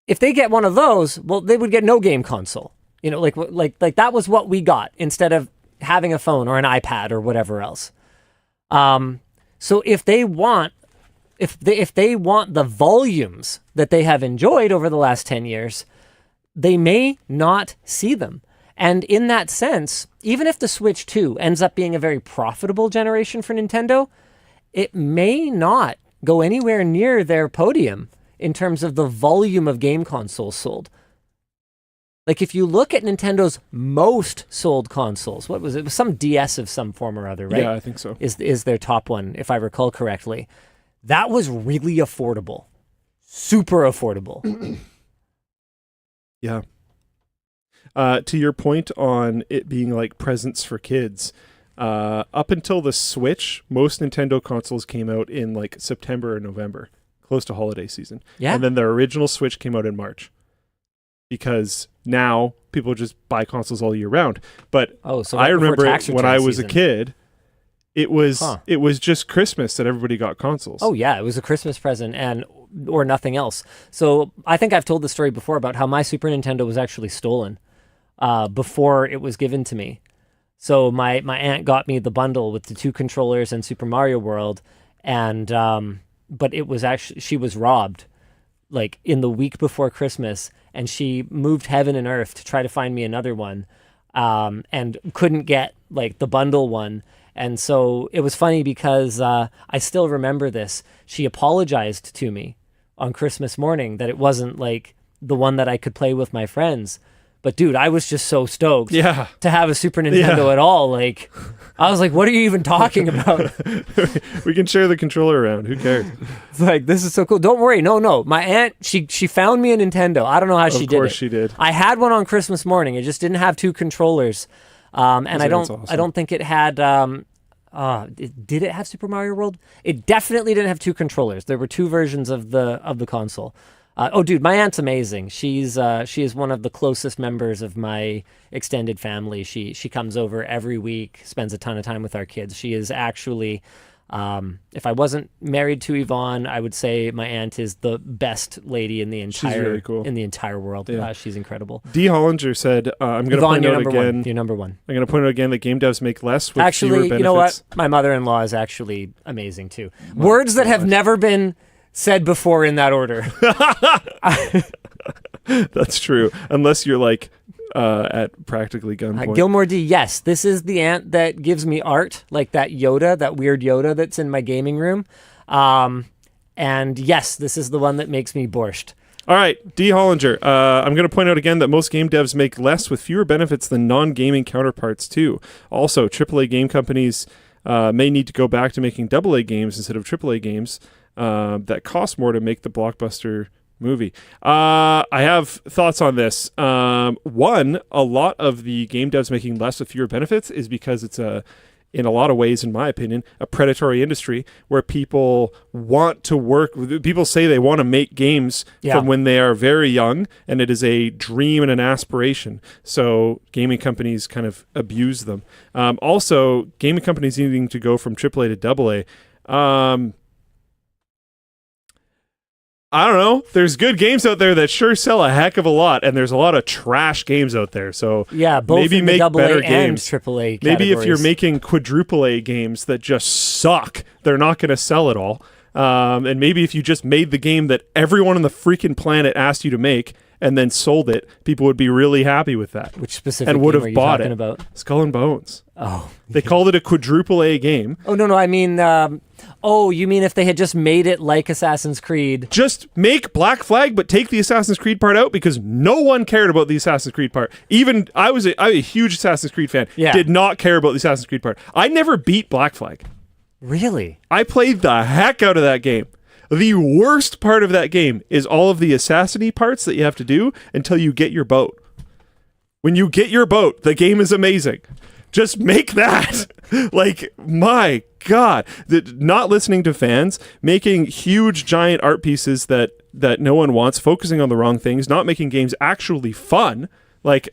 if they get one of those, well, they would get no game console. You know, like that was what we got instead of having a phone or an iPad or whatever else. So if they want the volumes that they have enjoyed over the last 10 years, they may not see them. And in that sense, even if the Switch 2 ends up being a very profitable generation for Nintendo, it may not go anywhere near their podium in terms of the volume of game consoles sold. Like, if you look at Nintendo's most sold consoles, what was it? It was some DS of some form or other, right? Yeah, I think so. Is their top one, if I recall correctly. That was really affordable. Super affordable. Yeah. To your point on it being like presents for kids, up until the Switch, most Nintendo consoles came out in like September or November, close to holiday season. Yeah. And then the original Switch came out in March. Because now people just buy consoles all year round. But so I right before remember tax when return I was season. a kid, it was just Christmas that everybody got consoles. Oh yeah, it was a Christmas present or nothing else. So I think I've told the story before about how my Super Nintendo was actually stolen before it was given to me. So my aunt got me the bundle with the 2 controllers and Super Mario World, and but it was actually, she was robbed like in the week before Christmas, and she moved heaven and earth to try to find me another one, and couldn't get like the bundle one. And so it was funny because I still remember this. She apologized to me on Christmas morning that it wasn't like the one that I could play with my friends. But dude, I was just so stoked to have a Super Nintendo at all. Like, I was like, what are you even talking about? We can share the controller around. Who cares? It's like, this is so cool. Don't worry. No. My aunt, she found me a Nintendo. I don't know how she did it. Of course she did. I had one on Christmas morning. It just didn't have 2 controllers. And I don't think it had, did it have Super Mario World? It definitely didn't have 2 controllers. There were 2 versions of the console. Dude, my aunt's amazing. She is one of the closest members of my extended family. She comes over every week, spends a ton of time with our kids. She is actually, if I wasn't married to Yvonne, I would say my aunt is the best lady in the entire really cool. in the entire world. Yeah. She's incredible. D. Hollinger said, I'm going to point out again. You're number one. I'm going to point out again that game devs make less with fewer Actually, benefits. you know what? My mother-in-law is actually amazing too. Words that have never been said before in that order. That's true. Unless you're like at practically gunpoint. Gilmore D, yes. This is the aunt that gives me art, like that Yoda, that weird Yoda that's in my gaming room. And yes, this is the one that makes me borscht. All right, D. Hollinger. I'm going to point out again that most game devs make less with fewer benefits than non-gaming counterparts too. Also, AAA game companies may need to go back to making AA games instead of AAA games that cost more to make the blockbuster movie. I have thoughts on this. One, a lot of the game devs making less with fewer benefits is because it's in a lot of ways, in my opinion, a predatory industry where people want to work. People say they want to make games from when they are very young, and it is a dream and an aspiration. So gaming companies kind of abuse them. Also, gaming companies needing to go from AAA to AA. I don't know. There's good games out there that sure sell a heck of a lot, and there's a lot of trash games out there. So yeah, both maybe in make the better AA games. and AAA categories. Maybe if you're making quadruple A games that just suck, they're not going to sell at all. And maybe if you just made the game that everyone on the freaking planet asked you to make and then sold it, people would be really happy with that. Which specific and would game have are you bought talking it. About? Skull and Bones. Oh, they called it a quadruple A game. Oh no, I mean, you mean if they had just made it like Assassin's Creed? Just make Black Flag, but take the Assassin's Creed part out because no one cared about the Assassin's Creed part. Even I was a huge Assassin's Creed fan. Yeah. Did not care about the Assassin's Creed part. I never beat Black Flag. Really? I played the heck out of that game. The worst part of that game is all of the assassin-y parts that you have to do until you get your boat. When you get your boat, the game is amazing. Just make that. Like, my God. Not listening to fans, making huge, giant art pieces that no one wants, focusing on the wrong things, not making games actually fun. Like,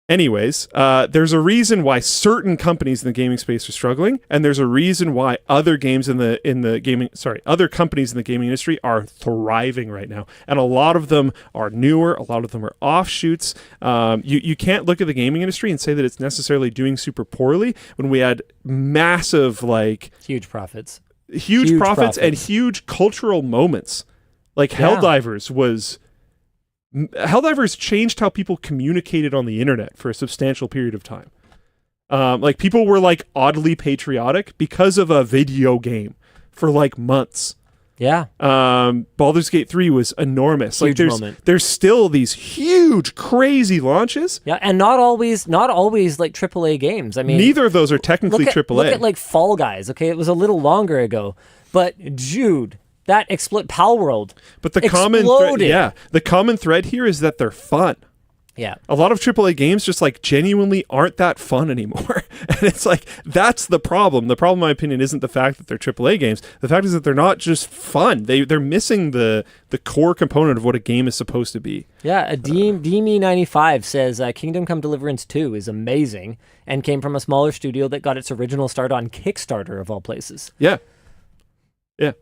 Anyways, there's a reason why certain companies in the gaming space are struggling, and there's a reason why other companies in the gaming industry are thriving right now. And a lot of them are newer, a lot of them are offshoots. You can't look at the gaming industry and say that it's necessarily doing super poorly when we had massive, huge profits. Huge profits and huge cultural moments. Like Helldivers changed how people communicated on the internet for a substantial period of time. People were oddly patriotic because of a video game for months. Yeah. Baldur's Gate 3 was enormous. Huge moment. There's still these huge, crazy launches. Yeah, and not always AAA games. I mean, neither of those are technically AAA. Look at Fall Guys. Okay, it was a little longer ago, but Jude. That Palworld. But the common thread here is that they're fun. Yeah. A lot of AAA games just genuinely aren't that fun anymore. And it's that's the problem. The problem, in my opinion, isn't the fact that they're AAA games. The fact is that they're not just fun. They're missing the core component of what a game is supposed to be. Yeah, DME95 says Kingdom Come Deliverance 2 is amazing and came from a smaller studio that got its original start on Kickstarter of all places. Yeah. Yeah.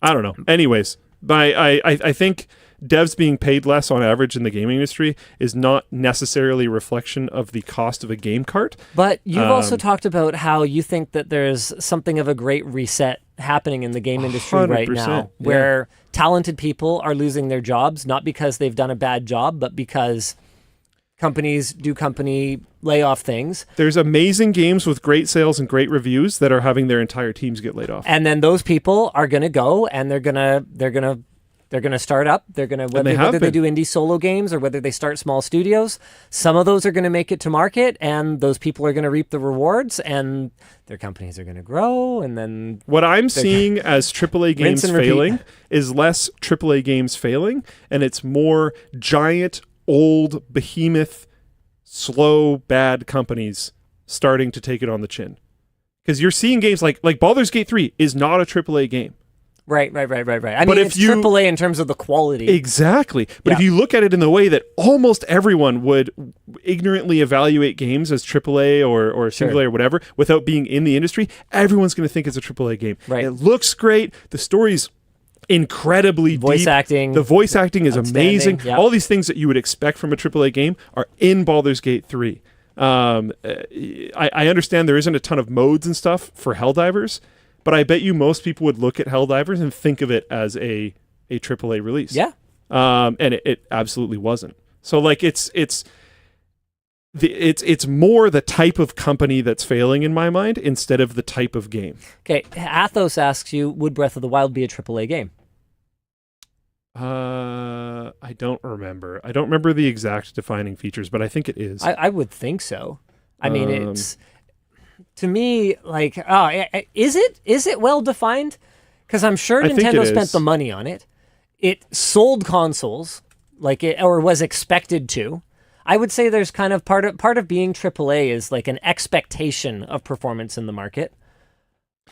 I don't know. Anyways, I think devs being paid less on average in the gaming industry is not necessarily a reflection of the cost of a game cart. But you've also talked about how you think that there's something of a great reset happening in the game industry right now, where talented people are losing their jobs, not because they've done a bad job, but because companies do company layoff things. There's amazing games with great sales and great reviews that are having their entire teams get laid off. And then those people are going to go and they're going to start up. They're going to whether they do indie solo games or whether they start small studios. Some of those are going to make it to market, and those people are going to reap the rewards, and their companies are going to grow. And then what I'm seeing as AAA games failing is less AAA games failing, and it's more giant, old, behemoth, slow, bad companies starting to take it on the chin. Because you're seeing games like Baldur's Gate 3 is not a AAA game. Right. I mean, it's AAA in terms of the quality. Exactly. But if you look at it in the way that almost everyone would ignorantly evaluate games as AAA or single A or whatever, without being in the industry, everyone's going to think it's a AAA game. Right. It looks great. The story's incredibly voice deep. acting. The voice acting is amazing. Yep. All these things that you would expect from a AAA game are in Baldur's Gate 3. I understand there isn't a ton of modes and stuff for Helldivers, but I bet you most people would look at Helldivers and think of it as a AAA release. Yeah. And it absolutely wasn't. So it's more the type of company that's failing in my mind instead of the type of game. Okay, Athos asks you, would Breath of the Wild be a AAA game? I don't remember. I don't remember the exact defining features, but I think it is. I would think so. I mean, it's to me is it well defined? Because I'm sure Nintendo spent the money on it. It sold consoles or was expected to. I would say there's kind of part of being AAA is an expectation of performance in the market.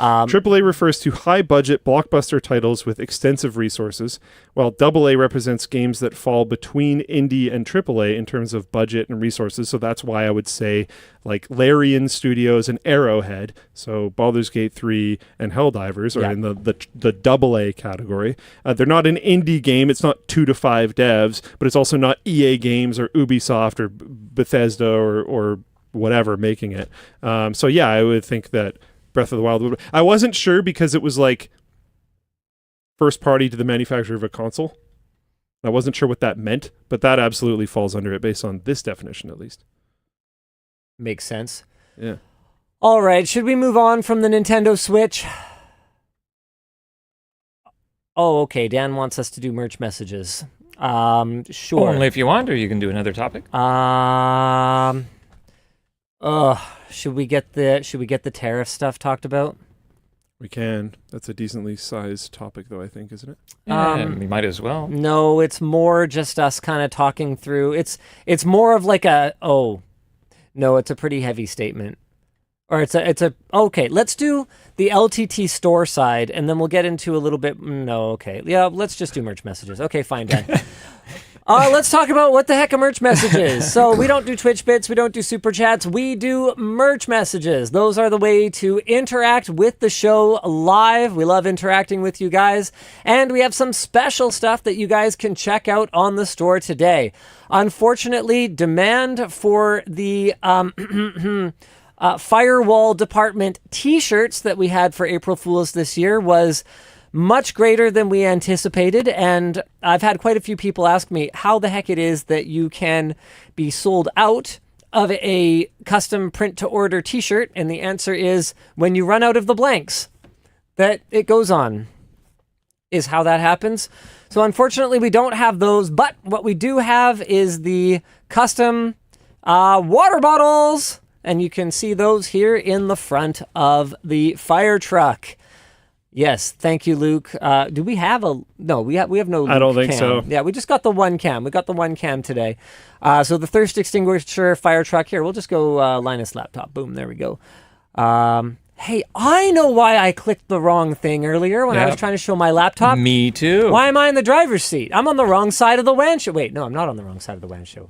AAA refers to high-budget blockbuster titles with extensive resources, while AA represents games that fall between indie and AAA in terms of budget and resources. So that's why I would say Larian Studios and Arrowhead, so Baldur's Gate 3 and Helldivers are in the AA category. They're not an indie game. It's not 2 to 5 devs, but it's also not EA Games or Ubisoft or Bethesda or whatever making it. So yeah, I would think that Breath of the Wild. I wasn't sure because it was first party to the manufacturer of a console. I wasn't sure what that meant, but that absolutely falls under it based on this definition, at least. Makes sense. Yeah. All right. Should we move on from the Nintendo Switch? Oh, okay. Dan wants us to do merch messages. Sure. Only if you want, or you can do another topic. Should we get the tariff stuff talked about? We can. That's a decently sized topic, though, I think, isn't it? We might as well. No, it's more just us kind of talking through. It's more of it's a pretty heavy statement. Or okay, let's do the LTTStore side, and then we'll get into a little bit. No, okay. Yeah, let's just do merch messages. Okay, fine, Dan. Let's talk about what the heck a merch message is. So we don't do Twitch bits, we don't do super chats, we do merch messages. Those are the way to interact with the show live. We love interacting with you guys, and we have some special stuff that you guys can check out on the store today. Unfortunately, demand for the firewall department t-shirts that we had for April Fools this year was much greater than we anticipated, and I've had quite a few people ask me how the heck it is that you can be sold out of a custom print-to-order t-shirt, and the answer is when you run out of the blanks that it goes on is how that happens. So unfortunately, we don't have those, but what we do have is the custom water bottles, and you can see those here in the front of the fire truck. Yes, thank you, Luke. Do we have a... No, we have no Luke I don't think cam. so. Yeah, we just got the one cam. We got the one cam today. So the thirst extinguisher fire truck here. We'll just go Linus laptop. Boom, there we go. Hey, I know why I clicked the wrong thing earlier when I was trying to show my laptop. Me too. Why am I in the driver's seat? I'm on the wrong side of the WAN show. Wait, no, I'm not on the wrong side of the WAN show.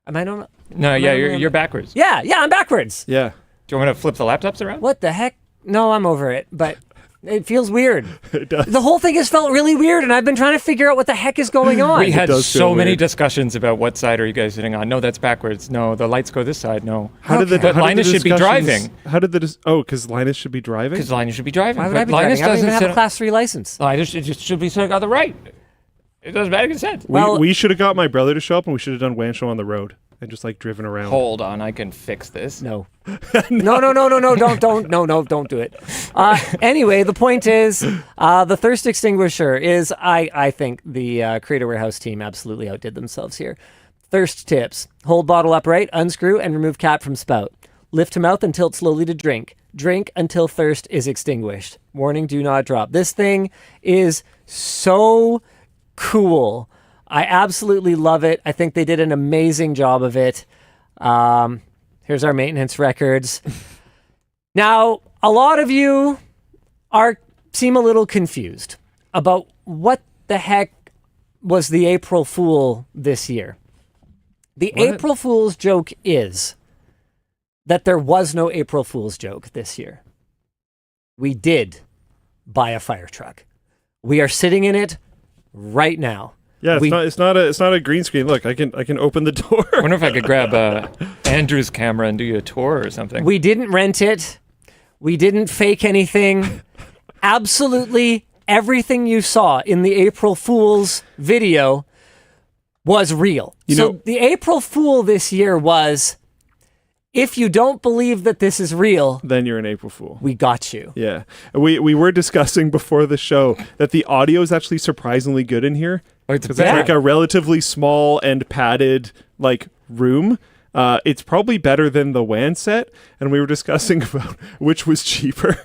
Am I not? No, yeah, you're backwards. Yeah, I'm backwards. Yeah. Do you want me to flip the laptops around? What the heck? No, I'm over it, but it feels weird. It does. The whole thing has felt really weird, and I've been trying to figure out what the heck is going on. We had does so feel many weird. discussions about what side are you guys sitting on. No, that's backwards. No, the lights go this side. No. But Linus should be driving. How did the... because Linus should be driving? Because Linus should be driving. Why would but I be Linus driving? I don't even doesn't have a Class 3 license. Linus should be sitting on the right. It doesn't make any sense. Well- we should have got my brother to show up, and we should have done WAN Show on the road and just like driven around. Hold on, I can fix this. No. No, don't do it. Anyway, the point is, the thirst extinguisher is, I think the Creator Warehouse team absolutely outdid themselves here. Thirst tips. Hold bottle upright, unscrew, and remove cap from spout. Lift to mouth and tilt slowly to drink. Drink until thirst is extinguished. Warning, do not drop. This thing is so cool. I absolutely love it. I think they did an amazing job of it. Here's our maintenance records. Now, a lot of you seem a little confused about what the heck was the April Fool this year. The What? April Fool's joke is that there was no April Fool's joke this year. We did buy a fire truck. We are sitting in it right now. Yeah, it's not a green screen. Look, I can open the door. I wonder if I could grab Andrew's camera and do you a tour or something. We didn't rent it. We didn't fake anything. Absolutely everything you saw in the April Fool's video was real. So the April Fool this year was, if you don't believe that this is real, Then you're an April Fool. we got you. Yeah. We were discussing before the show that the audio is actually surprisingly good in here. Oh, it's Because bad. it's like a relatively small and padded like room. It's probably better than the WAN set, and we were discussing about which was cheaper.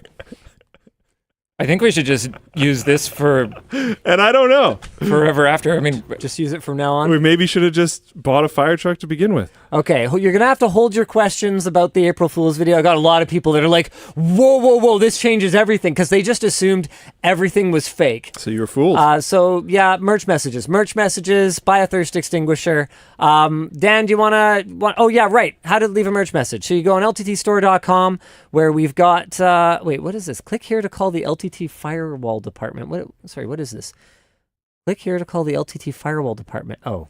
I think we should just use this for And I don't know. forever after. I mean, Just use it from now on. We maybe should have just bought a fire truck to begin with. Okay, you're going to have to hold your questions about the April Fool's video. I got a lot of people that are like, whoa, this changes everything, because they just assumed everything was fake. So you were fooled. So yeah, merch messages, buy a thirst extinguisher. Dan, do you oh yeah, right. How to leave a merch message. So you go on LTTStore.com where we've got, wait, what is this? Click here to call the LTT firewall department. What is this? Click here to call the LTT firewall department. Oh.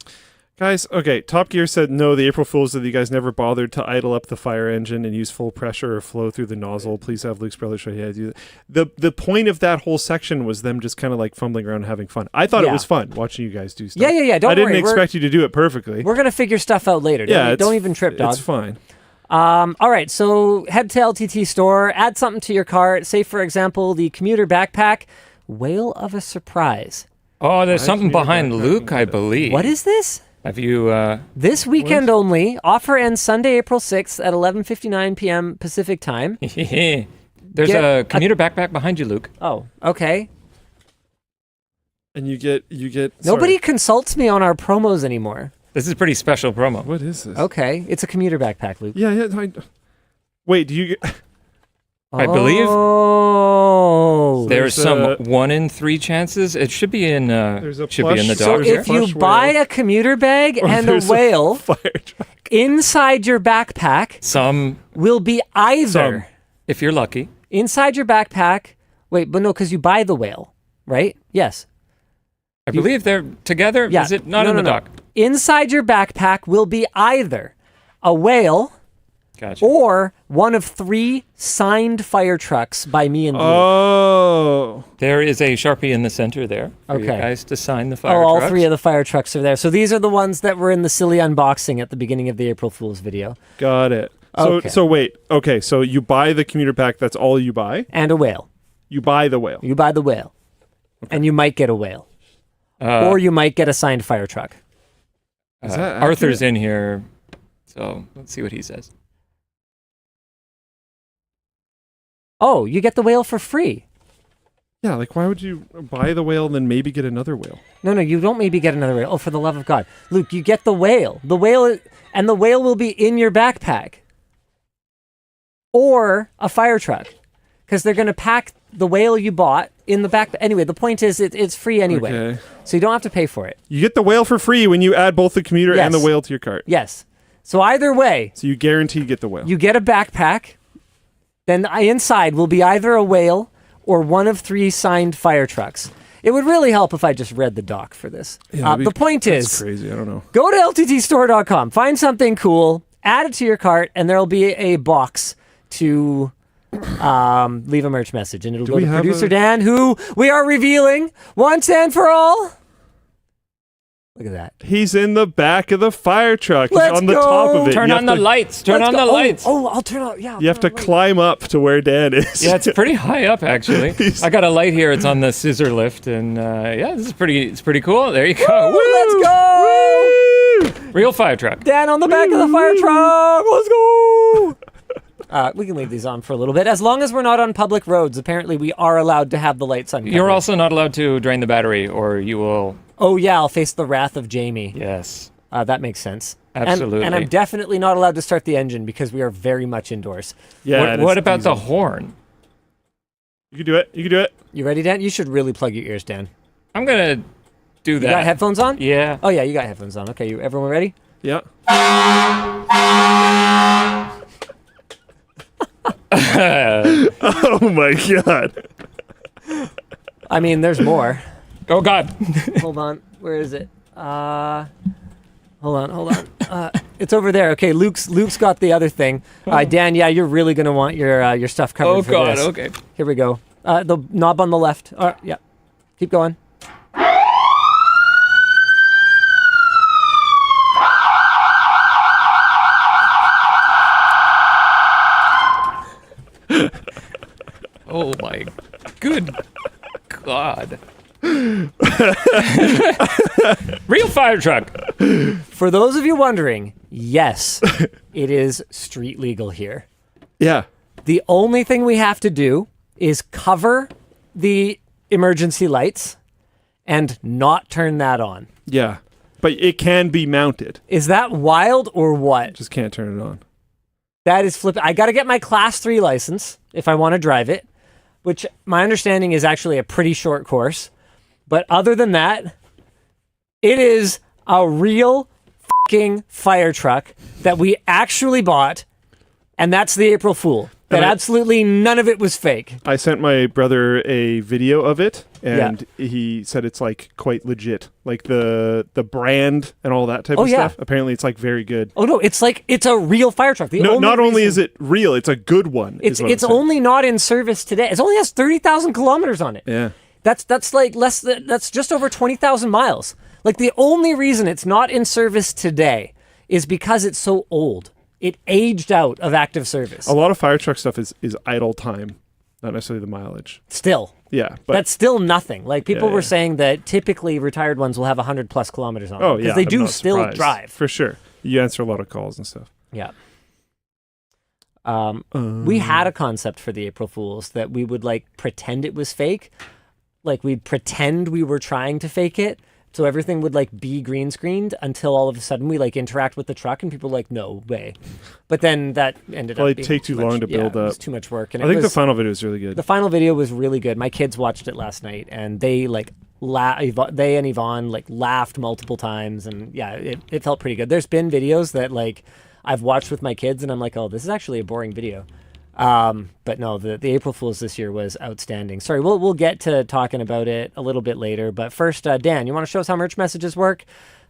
Guys, okay, Top Gear said, no, the April Fools that you guys never bothered to idle up the fire engine and use full pressure or flow through the nozzle. Please have Luke's brother show you how to do that. The point of that whole section was them just kind of like fumbling around and having fun. I thought it was fun watching you guys do stuff. Yeah. Don't I didn't worry. expect you to do it perfectly. We're going to figure stuff out later. Don't even trip, dog. It's fine. All right, so head to LTT Store, add something to your cart. Say, for example, the commuter backpack, Whale of a Surprise. oh, there's something computer behind backpack. Luke, I believe. What is this? Have you? This weekend only. Offer ends Sunday, April 6th at 11:59 p.m. Pacific time. There's Get a commuter backpack behind you, Luke. Oh, okay. And you get. Nobody sorry. consults me on our promos anymore. This is a pretty special promo. What is this? Okay, it's a commuter backpack, Luke. Yeah. Wait, do you get. I believe. Oh, Oh. There's There's some a- 1 in 3 chances. It should be in. There's a should be in the plush- So dog. There's a if you plush buy whale. a commuter bag and a There's whale fire truck. inside your backpack Some, will be either Some. if you're lucky. inside your backpack. Wait, but no, because you buy the whale, right? Yes. I believe they're together. Yeah. Is it not No, in no, the no. dock? Inside your backpack will be either a whale Gotcha. or one of 3 signed fire trucks by me and Luke. Oh. There is a Sharpie in the center there for you Okay. guys to sign the fire All trucks. 3 of the fire trucks are there. So these are the ones that were in the silly unboxing at the beginning of the April Fool's video. Got it. So Okay. so wait. Okay, so you buy the commuter pack. That's all you buy. And a whale. You buy the whale. You buy the whale. And you might get a whale. Or you might get a signed fire truck. Is that Arthur's in here, so let's see what he says. Oh, you get the whale for free. Yeah, like why would you buy the whale and then maybe get another whale? No, you don't maybe get another whale. Oh, for the love of God. Luke, you get the whale. The whale will be in your backpack. Or a fire truck. Because they're going to pack the whale you bought in the backpack. Anyway, the point is it's free anyway. Okay. So you don't have to pay for it. You get the whale for free when you add both the commuter and the Yes. whale to your cart. Yes. So either way, So you guarantee you get the whale. you get a backpack. Then inside will be either a whale or one of 3 signed fire trucks. It would really help if I just read the doc for this. The point That's is, crazy. I don't know. go to LTTStore.com, find something cool, add it to your cart, and there'll be a box to leave a merch message. And it'll go we to have producer a- Dan, who we are revealing once and for all. Look at that. He's in the back of the fire truck. He's Let's on the go. top of it. Turn You on have the to- lights. Turn Let's on go. the lights. Oh, I'll turn on. Yeah. You have to climb up to where Dan is. Yeah, it's pretty high up actually. I got a light here. It's on the scissor lift, and yeah, this is pretty. It's pretty cool. There you go. Let's go. Woo! Real fire truck. Dan on the back of the fire truck. Let's go. We can leave these on for a little bit. As long as we're not on public roads, apparently we are allowed to have the lights on. You're also not allowed to drain the battery, or you will. Oh, yeah, I'll face the wrath of Jamie. Yes. That makes sense. Absolutely. And I'm definitely not allowed to start the engine because we are very much indoors. Yeah. What about the horn? You can do it. You can do it. You ready, Dan? You should really plug your ears, Dan. I'm gonna do You that. got headphones on? Yeah. Oh, yeah, you got headphones on. Okay, everyone ready? Yeah. Oh my god. I mean, there's more. Oh God. Hold on. Where is it? Hold on. It's over there. Okay, Luke's got the other thing. Dan, yeah, you're really gonna want your stuff covered Oh for God. this. Okay. Here we go. The knob on the left. Yeah. Keep going. Oh my good God. Real fire truck. For those of you wondering, yes, it is street legal here. Yeah. The only thing we have to do is cover the emergency lights and not turn that on. Yeah. But it can be mounted. Is that wild or what? Just can't turn it on. That is flipping. I got to get my class 3 license if I want to drive it, which my understanding is actually a pretty short course. But other than that, it is a real fucking fire truck that we actually bought, and that's the April Fool. That absolutely none of it was fake. I sent my brother a video of it, and he said it's like quite legit, like the brand and all that type of yeah. stuff. Apparently, it's like very good. Oh no, it's a real fire truck. Not only is it real, it's a good one. It's only not in service today. It only has 30,000 kilometers on it. Yeah. That's like that's just over 20,000 miles. Like the only reason it's not in service today is because it's so old. It aged out of active service. A lot of fire truck stuff is idle time, not necessarily the mileage. Still. Yeah, but That's still nothing. Like people Yeah, were yeah. saying that typically retired ones will have 100 plus kilometers on them. yeah, Because they I'm do not still surprised. drive. For sure. You answer a lot of calls and stuff. Yeah. We had a concept for the April Fools that we would like pretend it was fake. Like we'd pretend we were trying to fake it So everything would like be green screened until all of a sudden we like interact with the truck and people were like, no way. But then that ended Probably up being take too long to build It was up. too much work. And I think the final video is really good. the final video was really good. My kids watched it last night and they like they and Yvonne like laughed multiple times, and yeah, it felt pretty good. There's been videos that like I've watched with my kids and I'm like, oh, this is actually a boring video. But no, the April Fool's this year was outstanding. Sorry, we'll get to talking about it a little bit later. But first, Dan, you want to show us how merch messages work?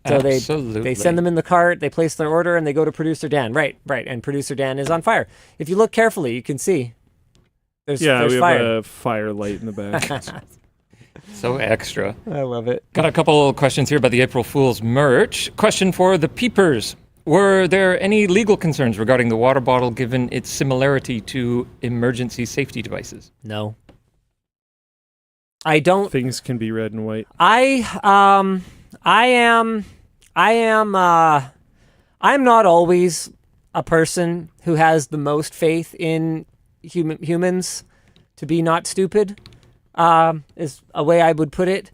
So Absolutely. they send them in the cart, they place their order, and they go to producer Dan. Right. And producer Dan is on fire. If you look carefully, you can see there's we have fire. a fire light in the back. So extra. I love it. Got a couple questions here about the April Fool's merch. Question for the peepers. Were there any legal concerns regarding the water bottle given its similarity to emergency safety devices? No. I don't. Things can be red and white. I'm not always a person who has the most faith in humans to be not stupid, is a way I would put it.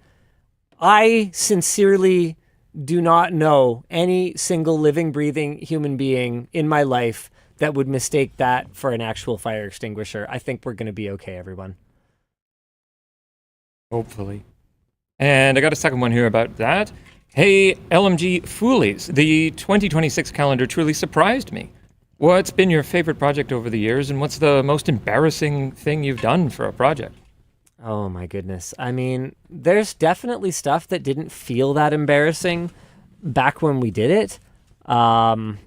I sincerely do not know any single living, breathing human being in my life that would mistake that for an actual fire extinguisher. I think we're going to be okay, everyone. Hopefully. And I got a second one here about that. Hey, LMG Foolies, the 2026 calendar truly surprised me. What's been your favorite project over the years, and what's the most embarrassing thing you've done for a project? Oh my goodness. I mean, there's definitely stuff that didn't feel that embarrassing back when we did it. But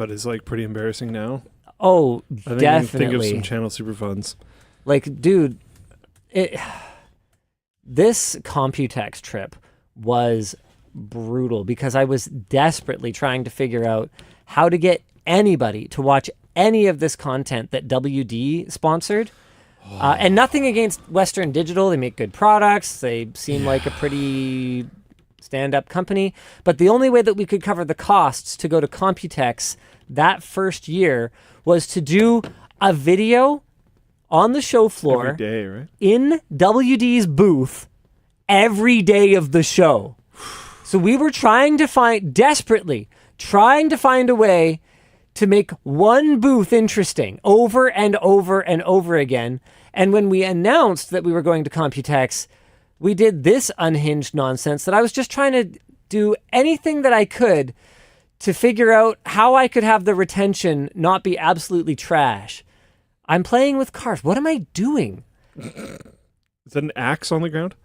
it's like pretty embarrassing now. Oh, I think definitely. Think of some channel super funds. Like, dude, this Computex trip was brutal because I was desperately trying to figure out how to get anybody to watch any of this content that WD sponsored. And nothing against Western Digital. They make good products. They seem like a pretty stand-up company. But the only way that we could cover the costs to go to Computex that first year was to do a video on the show floor Every day, right? in WD's booth every day of the show. So we were desperately trying to find a way to make one booth interesting over and over and over again. And when we announced that we were going to Computex, we did this unhinged nonsense that I was just trying to do anything that I could to figure out how I could have the retention not be absolutely trash. I'm playing with cars. What am I doing? Is that an axe on the ground?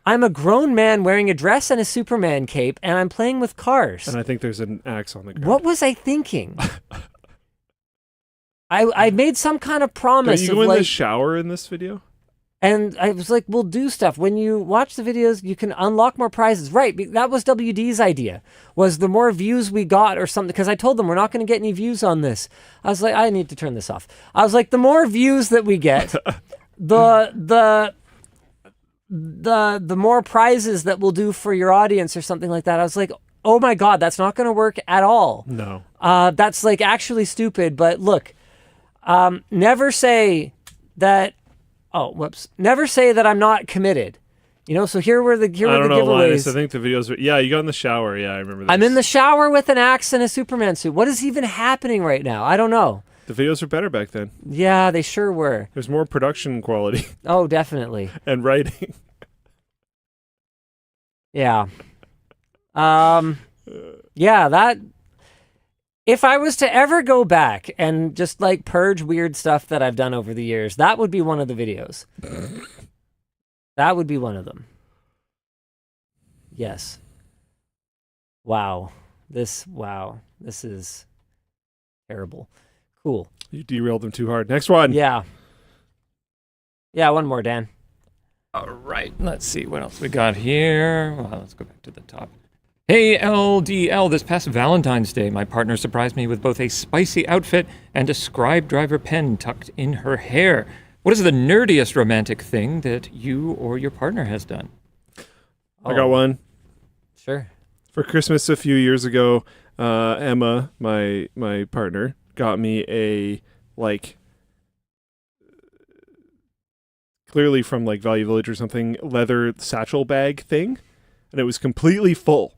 I'm a grown man wearing a dress and a Superman cape, and I'm playing with cars. And I think there's an axe on the ground. What was I thinking? I made some kind of promise. Don't you go in the shower in this video? And I was like, we'll do stuff. When you watch the videos, you can unlock more prizes. Right, that was WD's idea, was the more views we got or something, because I told them we're not going to get any views on this. I was like, I need to turn this off. I was like, the more views that we get, the more prizes that we'll do for your audience or something like that. I was like, oh my God, that's not going to work at all. No. That's like actually stupid. But look, never say that. Oh, whoops! Never say that I'm not committed. You know. So here were the I don't know, giveaways. Linus, I think the videos were. Yeah, you got in the shower. Yeah, I remember. I'm in the shower with an axe and a Superman suit. What is even happening right now? I don't know. The videos were better back then. Yeah, they sure were. There's more production quality. Oh, definitely. And writing. Yeah. Yeah, that. If I was to ever go back and just like purge weird stuff that I've done over the years, that would be one of the videos. That would be one of them. Yes. Wow. This is terrible. Cool. You derailed them too hard. Next one. Yeah. Yeah, one more, Dan. All right, let's see what else we got here. Well, let's go back to the top. Hey, LDL, this past Valentine's Day, my partner surprised me with both a spicy outfit and a scribe driver pen tucked in her hair. What is the nerdiest romantic thing that you or your partner has done? I got one. Sure. For Christmas a few years ago, Emma, my partner, got me a, like, clearly from like Value Village or something, leather satchel bag thing. and it was completely full.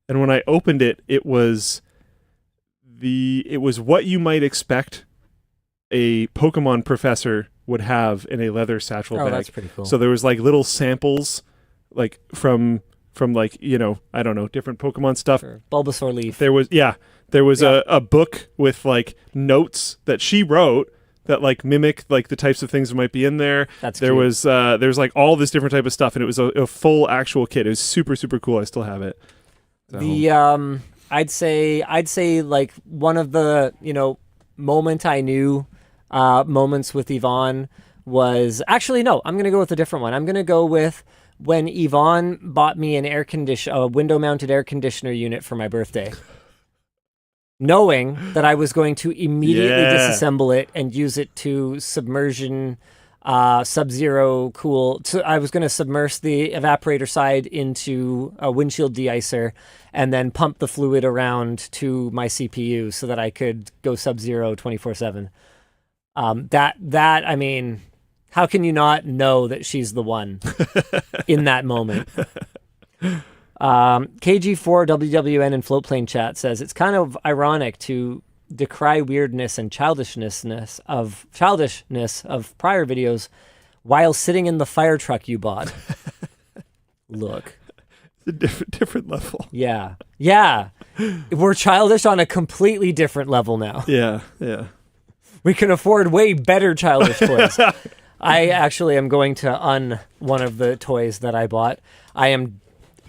And when I opened it, it was what you might expect a Pokemon professor would have in a leather satchel bag. That's pretty cool. So there was like little samples, like from like, you know, I don't know, different Pokemon stuff. Sure. Bulbasaur leaf. There was a book with like notes that she wrote that like mimic like the types of things that might be in there. There was like all this different type of stuff, and it was a full actual kit. It was super, super cool. I still have it. So. I'd say like one of the, you know, moments with Yvonne was actually, no, I'm going to go with a different one. I'm going to go with when Yvonne bought me a window mounted air conditioner unit for my birthday, knowing that I was going to immediately disassemble it and use it to submersion sub-zero cool. So I was going to submerge the evaporator side into a windshield deicer and then pump the fluid around to my CPU so that I could go sub-zero 24/7. I mean, how can you not know that she's the one in that moment? KG4WWN in Floatplane chat says it's kind of ironic to decry weirdness and childishness of prior videos while sitting in the firetruck you bought. Look. It's a different level. Yeah. We're childish on a completely different level now. Yeah. We can afford way better childish toys. I actually am going to one of the toys that I bought. I am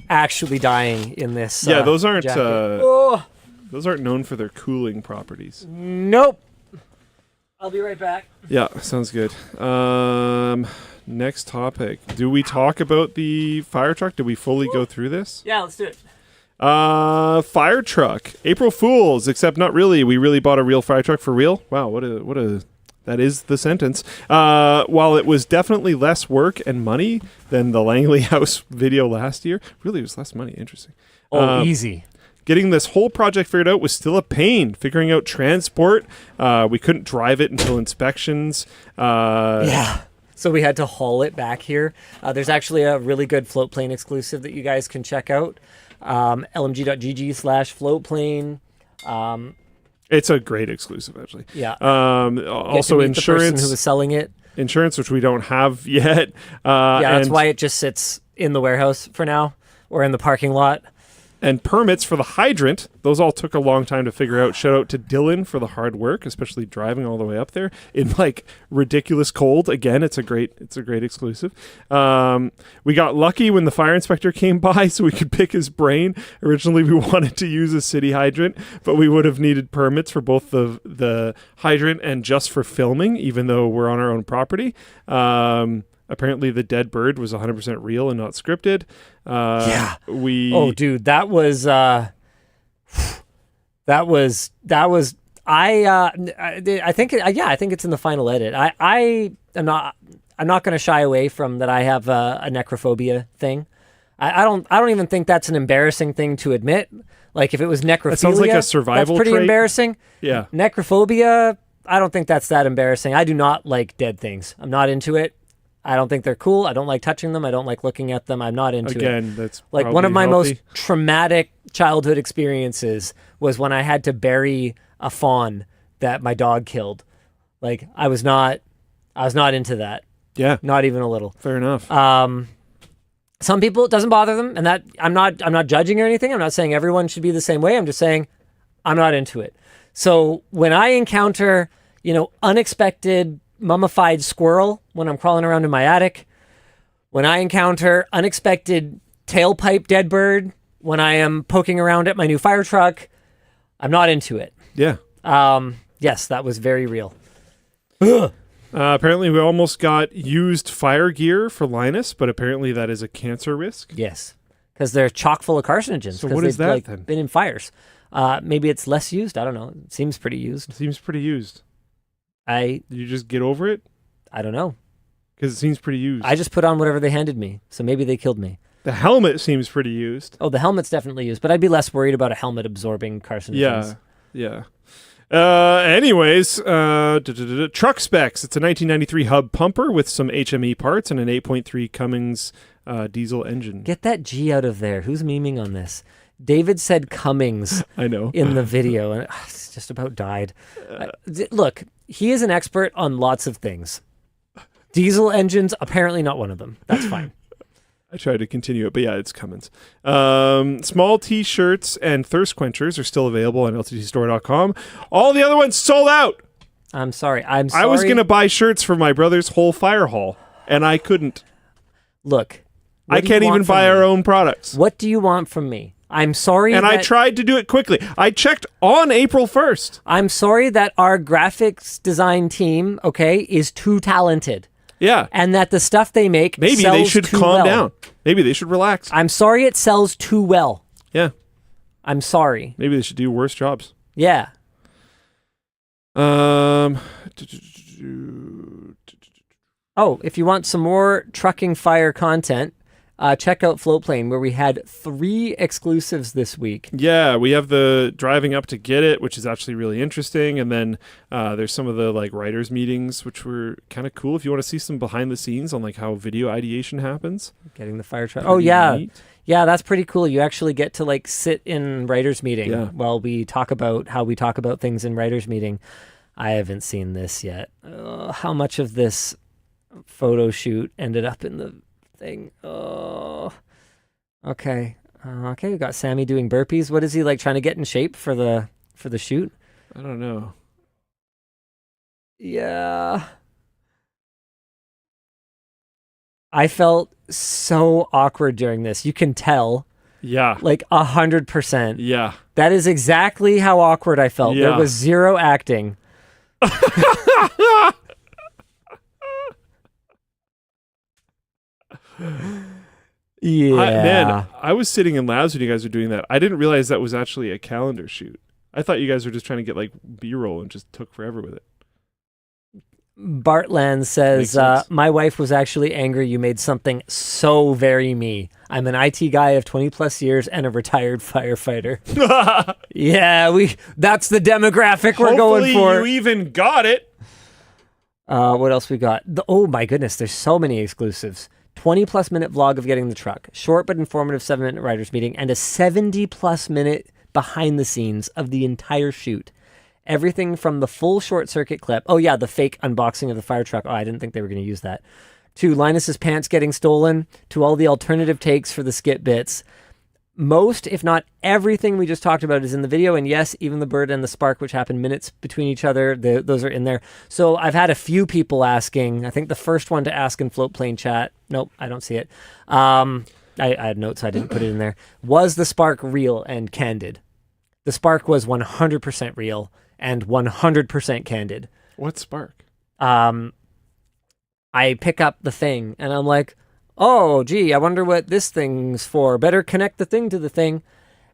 actually dying in this. Yeah, those aren't Those aren't known for their cooling properties. Nope. I'll be right back. Yeah, sounds good. Next topic. Do we talk about the fire truck? Did we fully go through this? Yeah, let's do it. Fire truck. April Fools, except not really. We really bought a real fire truck for real. Wow, what a that is the sentence. While it was definitely less work and money than the Langley House video last year, really it was less money. Interesting. Easy. Getting this whole project figured out was still a pain. Figuring out transport, we couldn't drive it until inspections. Yeah. So we had to haul it back here. There's actually a really good Floatplane exclusive that you guys can check out. lmg.gg/Floatplane. It's a great exclusive, actually. Yeah. Also, insurance. The person who was selling it. Insurance, which we don't have yet. That's why it just sits in the warehouse for now, or in the parking lot. And permits for the hydrant. Those all took a long time to figure out. Shout out to Dylan for the hard work, especially driving all the way up there in like ridiculous cold. Again, it's a great exclusive. We got lucky when the fire inspector came by, so we could pick his brain. Originally, we wanted to use a city hydrant, but we would have needed permits for both the hydrant and just for filming, even though we're on our own property. Apparently, the dead bird was 100% real and not scripted. Oh, dude, that was. I think it's in the final edit. I'm not going to shy away from that. I have a necrophobia thing. I don't even think that's an embarrassing thing to admit. Like if it was necrophilia, it sounds like a survival that's pretty trait. Embarrassing. Yeah. Necrophobia, I don't think that's that embarrassing. I do not like dead things. I'm not into it. I don't think they're cool. I don't like touching them. I don't like looking at them. I'm not into it. Again, that's like one of my healthy. most traumatic childhood experiences was when I had to bury a fawn that my dog killed. Like I was not into that. Yeah. Not even a little. Fair enough. Some people it doesn't bother them, and that I'm not judging or anything. I'm not saying everyone should be the same way. I'm just saying I'm not into it. So when I encounter, unexpected mummified squirrel when I'm crawling around in my attic, when I encounter unexpected tailpipe dead bird when I am poking around at my new fire truck, I'm not into it. Yeah. Yes, that was very real. Apparently we almost got used fire gear for Linus, but apparently that is a cancer risk. Yes, because they're chock full of carcinogens. So what is that then? Been in fires. Maybe it's less used. I don't know. It seems pretty used. You just get over it? I don't know. Because it seems pretty used. I just put on whatever they handed me, so maybe they killed me. The helmet seems pretty used. Oh, the helmet's definitely used, but I'd be less worried about a helmet absorbing carcinogens. Yeah. Anyways, truck specs. It's a 1993 hub pumper with some HME parts and an 8.3 Cummins diesel engine. Get that G out of there. Who's memeing on this? David said Cummings I know. in the video, and it's just about died. Look, he is an expert on lots of things. Diesel engines, apparently not one of them. That's fine. I tried to continue it, but yeah, it's Cummins. Small T-shirts and thirst quenchers are still available on LTTStore.com. All the other ones sold out. I'm sorry. I was going to buy shirts for my brother's whole fire hall, and I couldn't. Look. I can't even buy our own products. What do you want from me? I'm sorry. And I tried to do it quickly. I checked on April 1st. I'm sorry that our graphics design team, is too talented. Yeah. And that the stuff they make maybe sells they should too calm well. down. Maybe they should relax. I'm sorry it sells too well. Yeah. I'm sorry. Maybe they should do worse jobs. Yeah. Oh, if you want some more trucking fire content, check out Floatplane, where we had 3 exclusives this week. yeah, we have the driving up to get it, which is actually really interesting, and then there's some of the writers meetings, which were kind of cool. If you want to see some behind the scenes on how video ideation happens, Getting the fire truck. Pretty Oh yeah, neat. yeah, that's pretty cool. You actually get to sit in writers meeting while we talk about how we talk about things in writers meeting. I haven't seen this yet. How much of this photo shoot ended up in the thing? Oh, okay. Okay, we got Sammy doing burpees. What is he trying to get in shape for the shoot? I don't know. Yeah. I felt so awkward during this. You can tell. Yeah. 100%. Yeah. That is exactly how awkward I felt. Yeah. There was zero acting. Yeah. I was sitting in labs when you guys were doing that. I didn't realize that was actually a calendar shoot. I thought you guys were just trying to get B-roll and just took forever with it. Bartland says, my wife was actually angry you made something so very me. I'm an IT guy of 20 plus years and a retired firefighter. Yeah, that's the demographic we're going for. Hopefully you even got it. What else we got? Oh my goodness, there's so many exclusives. 20 plus minute vlog of getting the truck, short but informative 7-minute writers meeting, and a 70 plus minute behind the scenes of the entire shoot. Everything from the full short circuit clip. Oh yeah, the fake unboxing of the fire truck. Oh, I didn't think they were going to use that. To Linus's pants getting stolen, to all the alternative takes for the skit bits. Most, if not everything we just talked about is in the video. And yes, even the bird and the spark, which happened minutes between each other, those are in there. So I've had a few people asking. I think the first one to ask in Floatplane chat. Nope, I don't see it. I had notes, so I didn't put it in there. Was the spark real and candid? The spark was 100% real and 100% candid. What spark? I pick up the thing and I'm like, oh, gee, I wonder what this thing's for. Better connect the thing to the thing.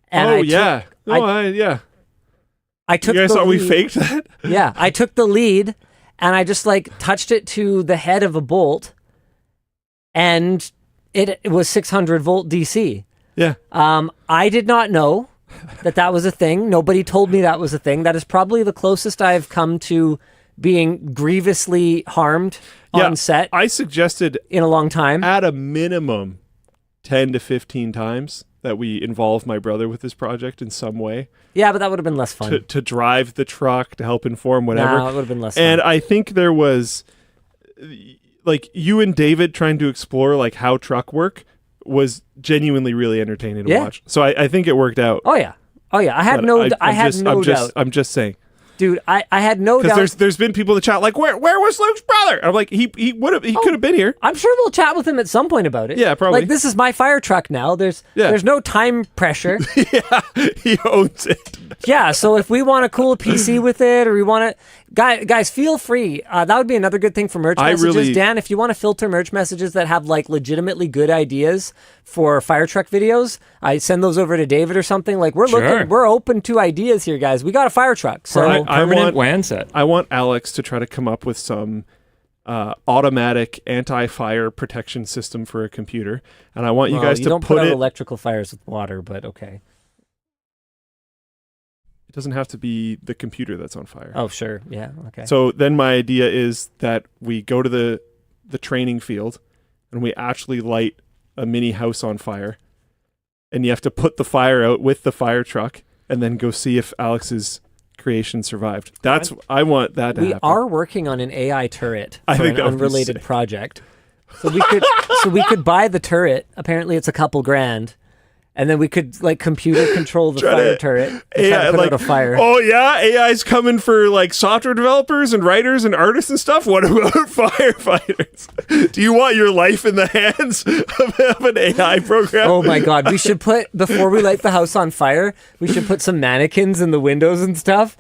And yeah. I took you guys the thought we lead. faked that? Yeah, I took the lead and I just touched it to the head of a bolt and it was 600 volt DC. Yeah. I did not know that was a thing. Nobody told me that was a thing. That is probably the closest I've come to being grievously harmed on set. I suggested in a long time. At a minimum 10 to 15 times that we involve my brother with this project in some way. Yeah, but that would have been less fun. To drive the truck, to help inform, whatever. No, it would have been less fun. And I think there was, you and David trying to explore, how truck work was genuinely really entertaining to watch. So I think it worked out. Oh, yeah. I had no doubt. I'm just saying. Dude, I had no doubt. Because there's been people in the chat where was Luke's brother? I'm like, he could have been here. I'm sure we'll chat with him at some point about it. Yeah, probably. This is my fire truck now. There's no time pressure. Yeah, he owns it. Yeah, so if we want a cool PC with it, or we want to, guys, feel free. That would be another good thing for merch messages. Dan, if you want to filter merch messages that have legitimately good ideas for fire truck videos, I send those over to David or something. We're open to ideas here, guys. We got a fire truck, so permanent WAN set. I want Alex to try to come up with some automatic anti-fire protection system for a computer, and I want you guys to don't put out it. electrical fires with water, but okay. It doesn't have to be the computer that's on fire. Oh, sure. Yeah. Okay. So then my idea is that we go to the training field and we actually light a mini house on fire, and you have to put the fire out with the fire truck, and then go see if Alex's creation survived. I want that to happen. We are working on an AI turret I for think an that would be unrelated sick. project. So we could buy the turret. Apparently, it's a couple grand. And then we could like computer control the fire turret and try to put out a fire. Oh yeah, AI's coming for like software developers and writers and artists and stuff. What about firefighters? Do you want your life in the hands of an AI program? Oh my God, we should put, before we light the house on fire, we should put some mannequins in the windows and stuff.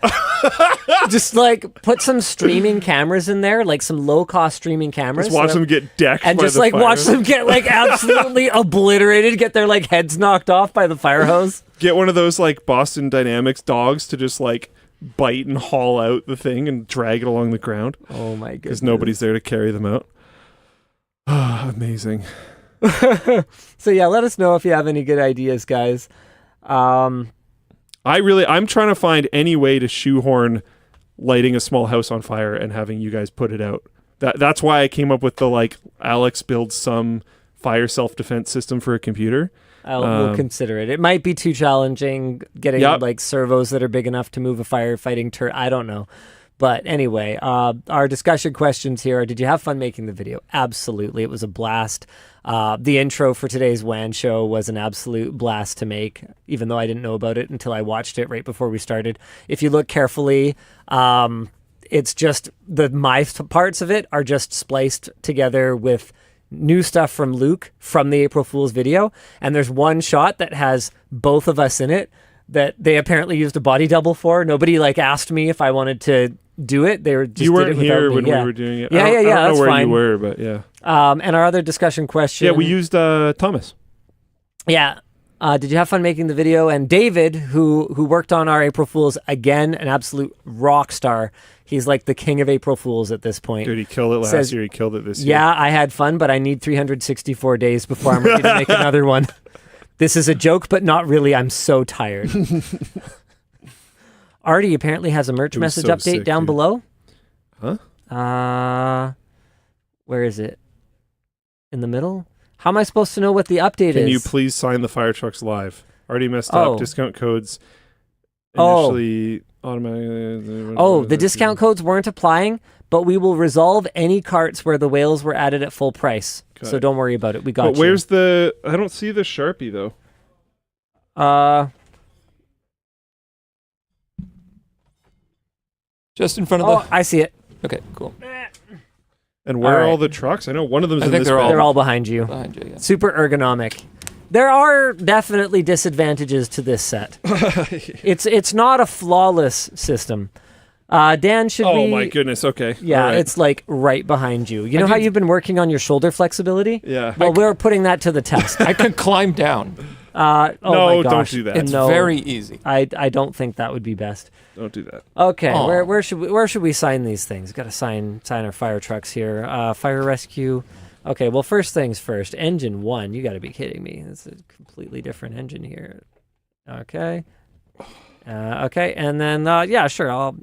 Just like put some streaming cameras in there, like some low-cost streaming cameras. Just watch them get decked and by just the like fire. watch them get like absolutely obliterated, get their like heads knocked off by the fire hose. Get one of those like Boston Dynamics dogs to just like bite and haul out the thing and drag it along the ground. Oh my goodness. Because nobody's there to carry them out. Amazing. So yeah, let us know if you have any good ideas, guys. I'm trying to find any way to shoehorn lighting a small house on fire and having you guys put it out. That's why I came up with the like Alex builds some fire self-defense system for a computer. We'll consider it. It might be too challenging getting like servos that are big enough to move a firefighting turret. I don't know. But anyway, our discussion questions here are, did you have fun making the video? Absolutely. It was a blast. The intro for today's WAN show was an absolute blast to make, even though I didn't know about it until I watched it right before we started. If you look carefully, it's just my parts of it are just spliced together with new stuff from Luke from the April Fool's video. And there's one shot that has both of us in it that they apparently used a body double for. Nobody like asked me if I wanted to do it. They were just You weren't did it here me. when Yeah. we were doing it. Yeah, I don't that's know where fine. you were, but yeah. And our other discussion question. Yeah, we used Thomas. Yeah. Did you have fun making the video? And David, who worked on our April Fools, again, an absolute rock star. He's like the king of April Fools at this point. Dude, he killed it last Says, year. He killed it this year. Yeah, I had fun, but I need 364 days before I'm ready to make another one. This is a joke, but not really. I'm so tired. Artie apparently has a merch It was message so update sick, down dude. below. Huh? Where is it? In the middle? How am I supposed to know what the update is? Can you please sign the fire trucks live? Already messed Oh. up. Discount codes Oh. initially automatically. Oh, the discount codes weren't applying, but we will resolve any carts where the whales were added at full price. Got So it. don't worry about it. We got But you. where's the? I don't see the Sharpie though. Just in front of Oh, I see it. the. Okay, cool. And where All are right. all the trucks? I know one of them's I in think this. they're all- bag. They're all behind you. Behind you, yeah. Super ergonomic. There are definitely disadvantages to this set. It's not a flawless system. Dan, should we? Oh my goodness. Okay. Yeah, All right. it's like right behind you. You know how did- you've been working on your shoulder flexibility? Yeah. Well, we're putting that to the test. I could climb down. Oh No, my don't gosh. do that. It's No, very easy. I don't think that would be best. Don't do that. Okay, Aw. where should we sign these things? Got to sign our fire trucks here. Fire rescue. Okay, well, first things first. Engine 1. You got to be kidding me. It's a completely different engine here. Okay. Okay, and then yeah, sure. I'll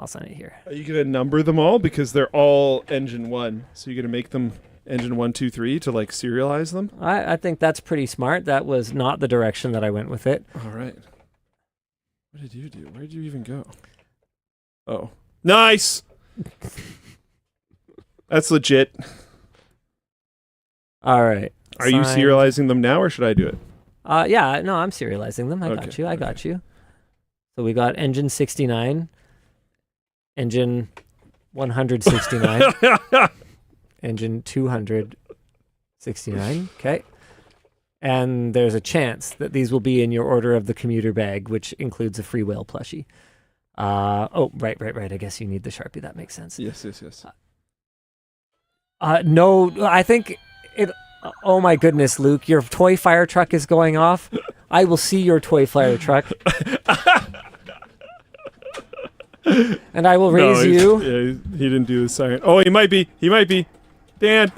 sign it here. Are you gonna number them all because they're all engine 1? So you're gonna make them engine 1, 2, 3 to like serialize them? I think that's pretty smart. That was not the direction that I went with it. All right. What did you do? Where did you even go? Oh, nice. That's legit. All right. Are you Signed. serializing them now, or should I do it? Yeah, no, I'm serializing them. I got Okay, you. I got you. So we got engine 69, engine 169, engine 269. Okay. And there's a chance that these will be in your order of the commuter bag, which includes a free whale plushie. Oh, right. I guess you need the Sharpie. That makes sense. Yes. No, I think it. Oh my goodness, Luke, your toy fire truck is going off. I will see your toy fire truck. And I will raise you. Yeah, he didn't do the siren. Oh, he might be. Dan.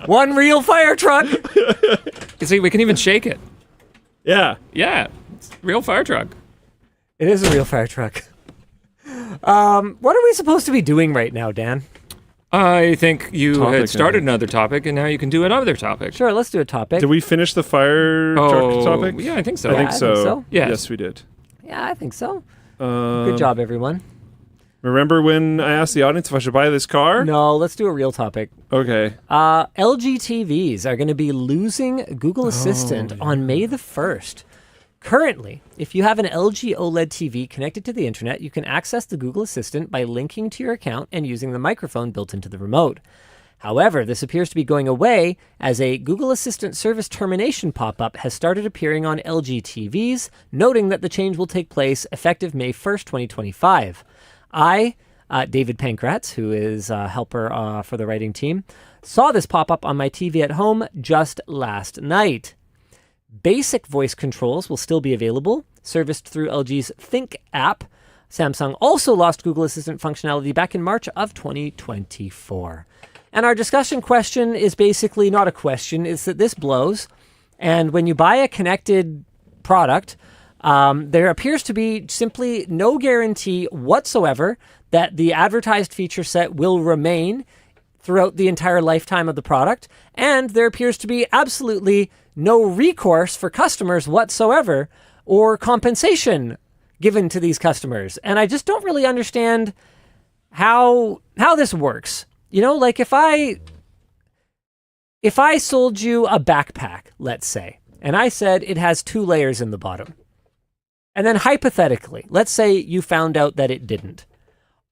One real fire truck. You see, we can even shake it. Yeah. Yeah, it's a real fire truck. It is a real fire truck. What are we supposed to be doing right now, Dan? I think you Topic, had I started think. another topic, and now you can do another topic. Sure, let's do a topic. Did we finish the fire truck topic? Yeah, I think so. I think I so. think so. Yes. Yes, we did. Yeah, I think so. Good job, everyone. Remember when I asked the audience if I should buy this car? No, let's do a real topic. Okay. LG TVs are going to be losing Google Assistant on May the 1st. Currently, if you have an LG OLED TV connected to the internet, you can access the Google Assistant by linking to your account and using the microphone built into the remote. However, this appears to be going away as a Google Assistant service termination pop-up has started appearing on LG TVs, noting that the change will take place effective May 1st, 2025. David Pankratz, who is a helper for the writing team, saw this pop up on my TV at home just last night. Basic voice controls will still be available, serviced through LG's Think app. Samsung also lost Google Assistant functionality back in March of 2024. And our discussion question is basically not a question, it's that this blows. And when you buy a connected product, there appears to be simply no guarantee whatsoever that the advertised feature set will remain throughout the entire lifetime of the product. And there appears to be absolutely no recourse for customers whatsoever or compensation given to these customers. And I just don't really understand how this works. You know, like if I sold you a backpack, let's say, and I said it has 2 layers in the bottom, and then hypothetically, let's say you found out that it didn't.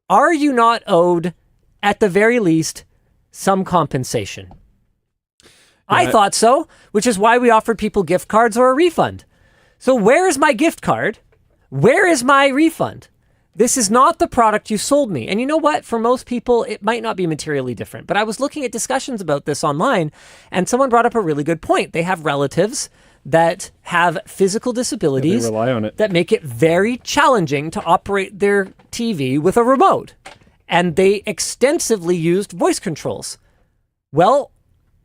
Are you not owed, at the very least, some compensation? I thought so, which is why we offered people gift cards or a refund. So where is my gift card? Where is my refund? This is not the product you sold me. And you know what? For most people, it might not be materially different. But I was looking at discussions about this online, and someone brought up a really good point. They have relatives that have physical disabilities they rely on it. that make it very challenging to operate their TV with a remote. And they extensively used voice controls. Well,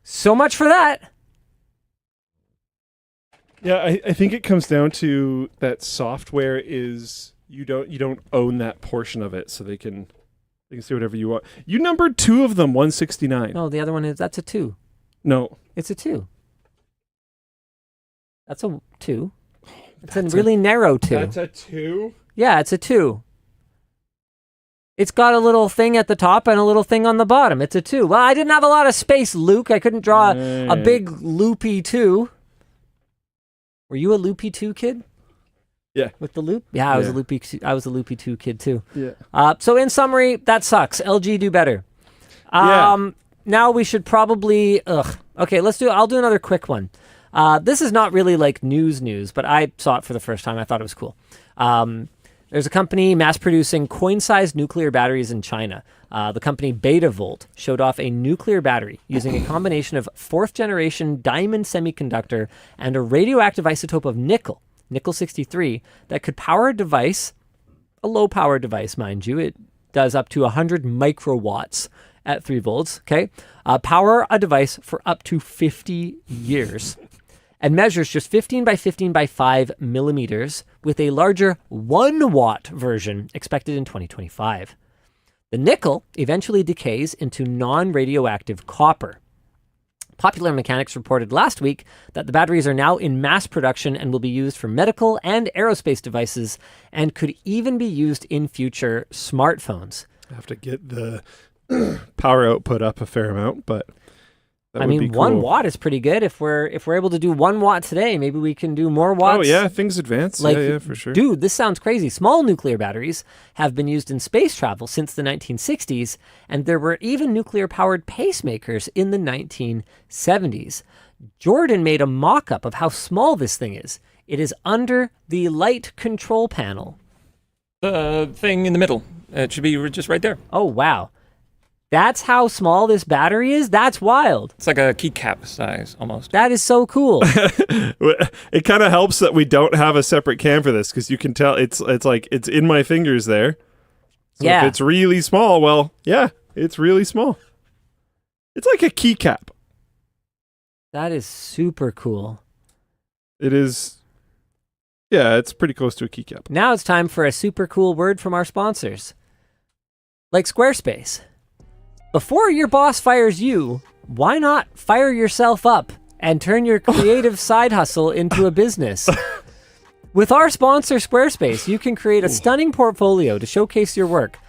so much for that. Yeah, I think it comes down to that software is you don't own that portion of it, so they can say whatever you want. You numbered 2 of them 169. No, the other one that's a 2. No. It's a 2. That's a 2. It's a really narrow 2. That's a 2? Yeah, it's a 2. It's got a little thing at the top and a little thing on the bottom. It's a 2. Well, I didn't have a lot of space, Luke. I couldn't draw a big loopy 2. Were you a loopy 2 kid? Yeah. With the loop? Yeah, I was Yeah. a loopy 2 kid too. Yeah. So in summary, that sucks. LG, do better. Yeah. Now we should probably okay, I'll do another quick one. This is not really like news, but I saw it for the first time. I thought it was cool. There's a company mass-producing coin-sized nuclear batteries in China. The company Betavolt showed off a nuclear battery using a combination of 4th-generation diamond semiconductor and a radioactive isotope of nickel-63, that could power a device, a low-power device, mind you. It does up to 100 microwatts at 3 volts, okay? Power a device for up to 50 years. And measures just 15 by 15 by 5 millimeters with a larger 1-watt version expected in 2025. The nickel eventually decays into non-radioactive copper. Popular Mechanics reported last week that the batteries are now in mass production and will be used for medical and aerospace devices and could even be used in future smartphones. I have to get the power output up a fair amount, but that I would mean, be cool. 1 watt is pretty good. If we're able to do 1 watt today, maybe we can do more watts. Oh yeah, things advance. Like, yeah, for sure. Dude, this sounds crazy. Small nuclear batteries have been used in space travel since the 1960s, and there were even nuclear-powered pacemakers in the 1970s. Jordan made a mock-up of how small this thing is. It is under the light control panel. The thing in the middle. It should be just right there. Oh, wow. That's how small this battery is? That's wild. It's like a keycap size, almost. That is so cool. It kind of helps that we don't have a separate cam for this, because you can tell it's like it's in my fingers there. So Yeah. if it's really small, well, yeah, it's really small. It's like a keycap. That is super cool. It is. Yeah, it's pretty close to a keycap. Now it's time for a super cool word from our sponsors. Like Squarespace. before your boss fires you, why not fire yourself up and turn your creative side hustle into a business? With our sponsor, Squarespace, you can create a stunning portfolio to showcase your work,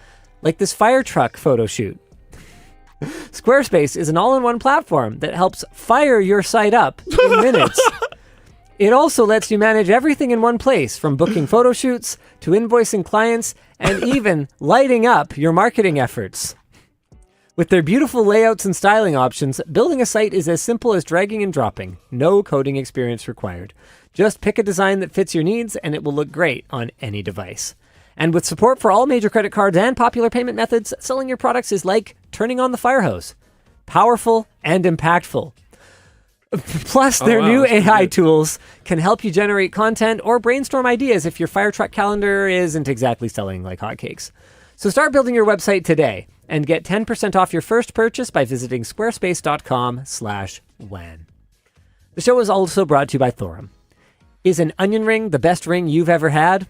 like this firetruck photo shoot. Squarespace is an all-in-one platform that helps fire your site up in minutes. It also lets you manage everything in one place, from booking photo shoots to invoicing clients and even lighting up your marketing efforts. With their beautiful layouts and styling options, building a site is as simple as dragging and dropping. No coding experience required. Just pick a design that fits your needs and it will look great on any device. And with support for all major credit cards and popular payment methods, selling your products is like turning on the fire hose. Powerful and impactful. Plus, their new AI tools can help you generate content or brainstorm ideas if your firetruck calendar isn't exactly selling like hotcakes. So start building your website today and get 10% off your first purchase by visiting squarespace.com/WAN. The show is also brought to you by Thorum. Is an onion ring the best ring you've ever had?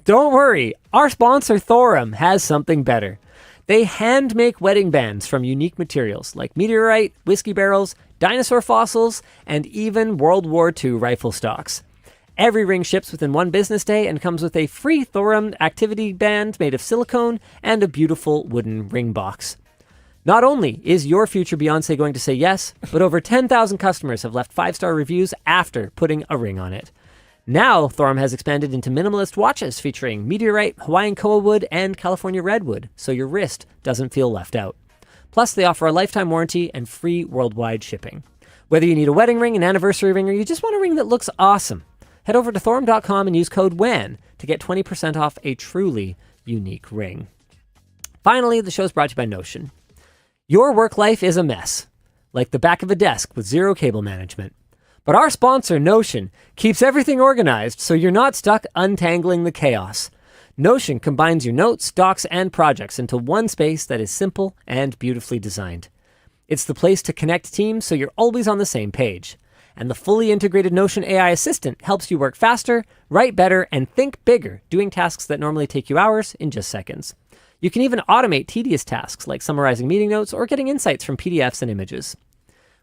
Don't worry, our sponsor Thorum has something better. They hand make wedding bands from unique materials like meteorite, whiskey barrels, dinosaur fossils, and even World War II rifle stocks. Every ring ships within one business day and comes with a free Thorum activity band made of silicone and a beautiful wooden ring box. Not only is your future Beyoncé going to say yes, but over 10,000 customers have left 5-star reviews after putting a ring on it. Now, Thorum has expanded into minimalist watches featuring meteorite, Hawaiian koa wood, and California redwood, so your wrist doesn't feel left out. Plus, they offer a lifetime warranty and free worldwide shipping. Whether you need a wedding ring, an anniversary ring, or you just want a ring that looks awesome, head over to Thorum.com and use code WAN to get 20% off a truly unique ring. Finally, the show's brought to you by Notion. Your work life is a mess, like the back of a desk with zero cable management. But our sponsor, Notion, keeps everything organized so you're not stuck untangling the chaos. Notion combines your notes, docs, and projects into one space that is simple and beautifully designed. It's the place to connect teams so you're always on the same page. And the fully integrated Notion AI Assistant helps you work faster, write better, and think bigger, doing tasks that normally take you hours in just seconds. You can even automate tedious tasks like summarizing meeting notes or getting insights from PDFs and images.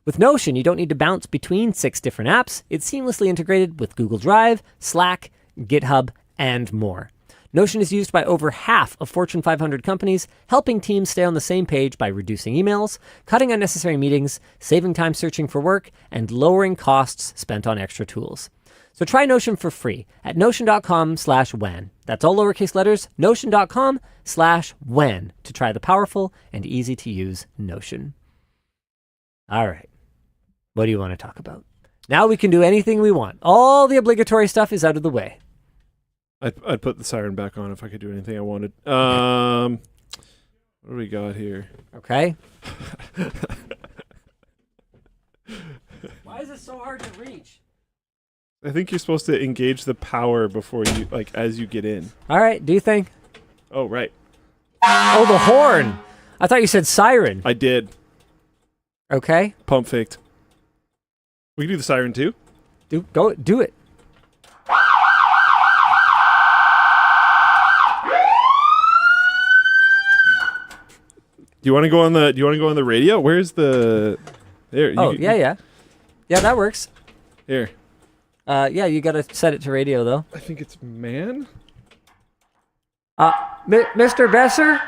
With Notion, you don't need to bounce between 6 different apps. It's seamlessly integrated with Google Drive, Slack, GitHub, and more. Notion is used by over half of Fortune 500 companies, helping teams stay on the same page by reducing emails, cutting unnecessary meetings, saving time searching for work, and lowering costs spent on extra tools. So try Notion for free at notion.com/WAN. That's all lowercase letters, notion.com/WAN to try the powerful and easy to use Notion. All right. What do you want to talk about? Now we can do anything we want. All the obligatory stuff is out of the way. I'd put the siren back on if I could do anything I wanted. What do we got here? Okay. Why is it so hard to reach? I think you're supposed to engage the power before you, as you get in. All right. Do you think? Oh, right. Oh, the horn. I thought you said siren. I did. Okay. Pump faked. We can do the siren too. Do it. Do you want to go on the radio? Where's the there? Yeah, that works. Here. Yeah, you got to set it to radio though. I think it's man. Mr. Besser?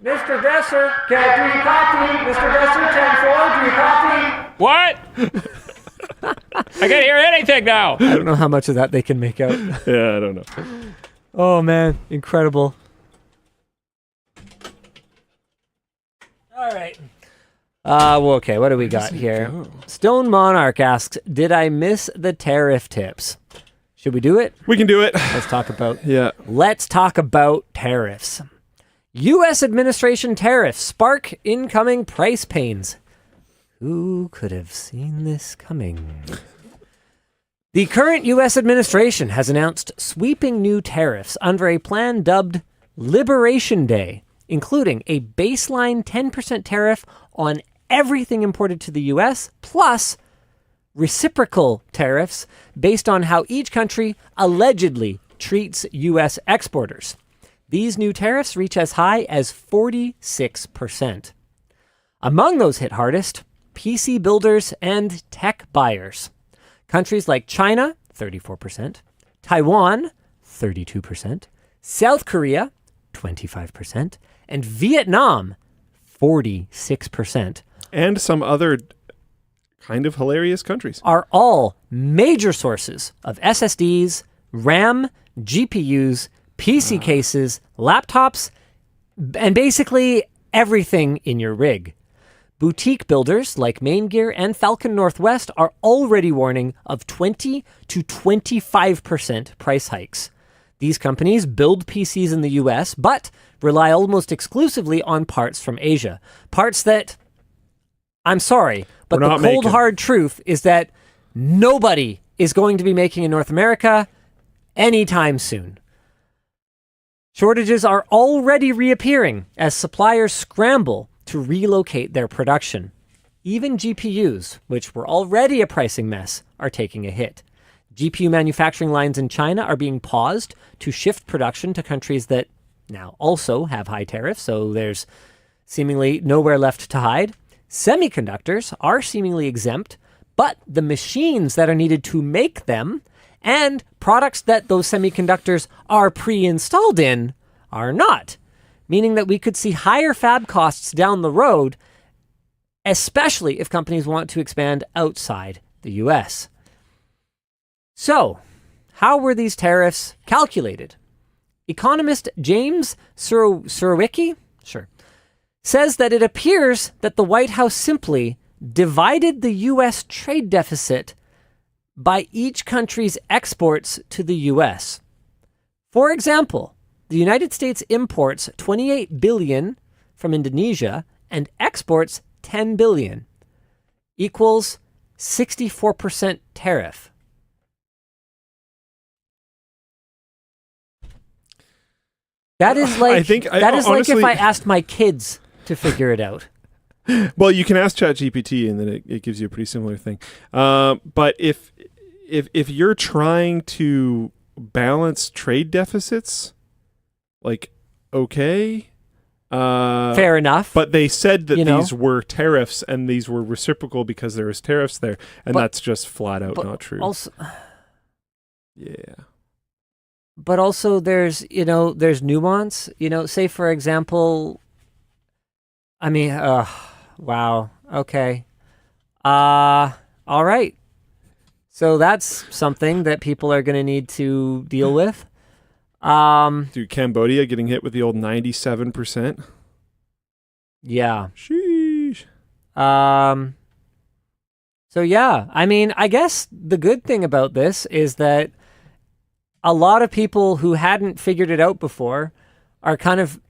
Mr. Besser, do you copy? Mr. Besser, 10-4, do you copy? What? I can't hear anything now. I don't know how much of that they can make out. Yeah, I don't know. Oh, man. Incredible. All right. Well, okay, what do we got here? Stone Monarch asks, did I miss the tariff tips? Should we do it? We can do it. Let's talk about tariffs. U.S. administration tariffs spark incoming price pains. Who could have seen this coming? The current U.S. administration has announced sweeping new tariffs under a plan dubbed Liberation Day, including a baseline 10% tariff on everything imported to the U.S., plus reciprocal tariffs based on how each country allegedly treats U.S. exporters. These new tariffs reach as high as 46%. Among those hit hardest, PC builders and tech buyers. Countries like China, 34%, Taiwan, 32%, South Korea, 25%, and Vietnam, 46%. And some other kind of hilarious countries. Are all major sources of SSDs, RAM, GPUs, PC cases, laptops, and basically everything in your rig. Boutique builders like Maingear and Falcon Northwest are already warning of 20 to 25% price hikes. These companies build PCs in the US, but rely almost exclusively on parts from Asia. Parts that, I'm sorry, but the cold hard truth is that nobody is going to be making in North America anytime soon. Shortages are already reappearing as suppliers scramble to relocate their production. Even GPUs, which were already a pricing mess, are taking a hit. GPU manufacturing lines in China are being paused to shift production to countries that now also have high tariffs, so there's seemingly nowhere left to hide. Semiconductors are seemingly exempt, but the machines that are needed to make them and products that those semiconductors are pre-installed in are not, meaning that we could see higher fab costs down the road, especially if companies want to expand outside the US. So, how were these tariffs calculated? Economist James Surowiecki says that it appears that the White House simply divided the US trade deficit by each country's exports to the US. For example, the United States imports $28 billion from Indonesia and exports $10 billion, equals 64% tariff. That is like honestly, like if I asked my kids to figure it out. Well, you can ask ChatGPT, and then it gives you a pretty similar thing. But if you're trying to balance trade deficits, like, okay, fair enough. But they said that these were tariffs, and these were reciprocal because there was tariffs there, and that's just flat out not true. Also, yeah. But also, there's nuance. Say for example, I mean, wow, okay, all right. So that's something that people are going to need to deal with. Dude, Cambodia getting hit with the old 97%. Yeah. Sheesh. So yeah, I mean, I guess the good thing about this is that a lot of people who hadn't figured it out before are kind of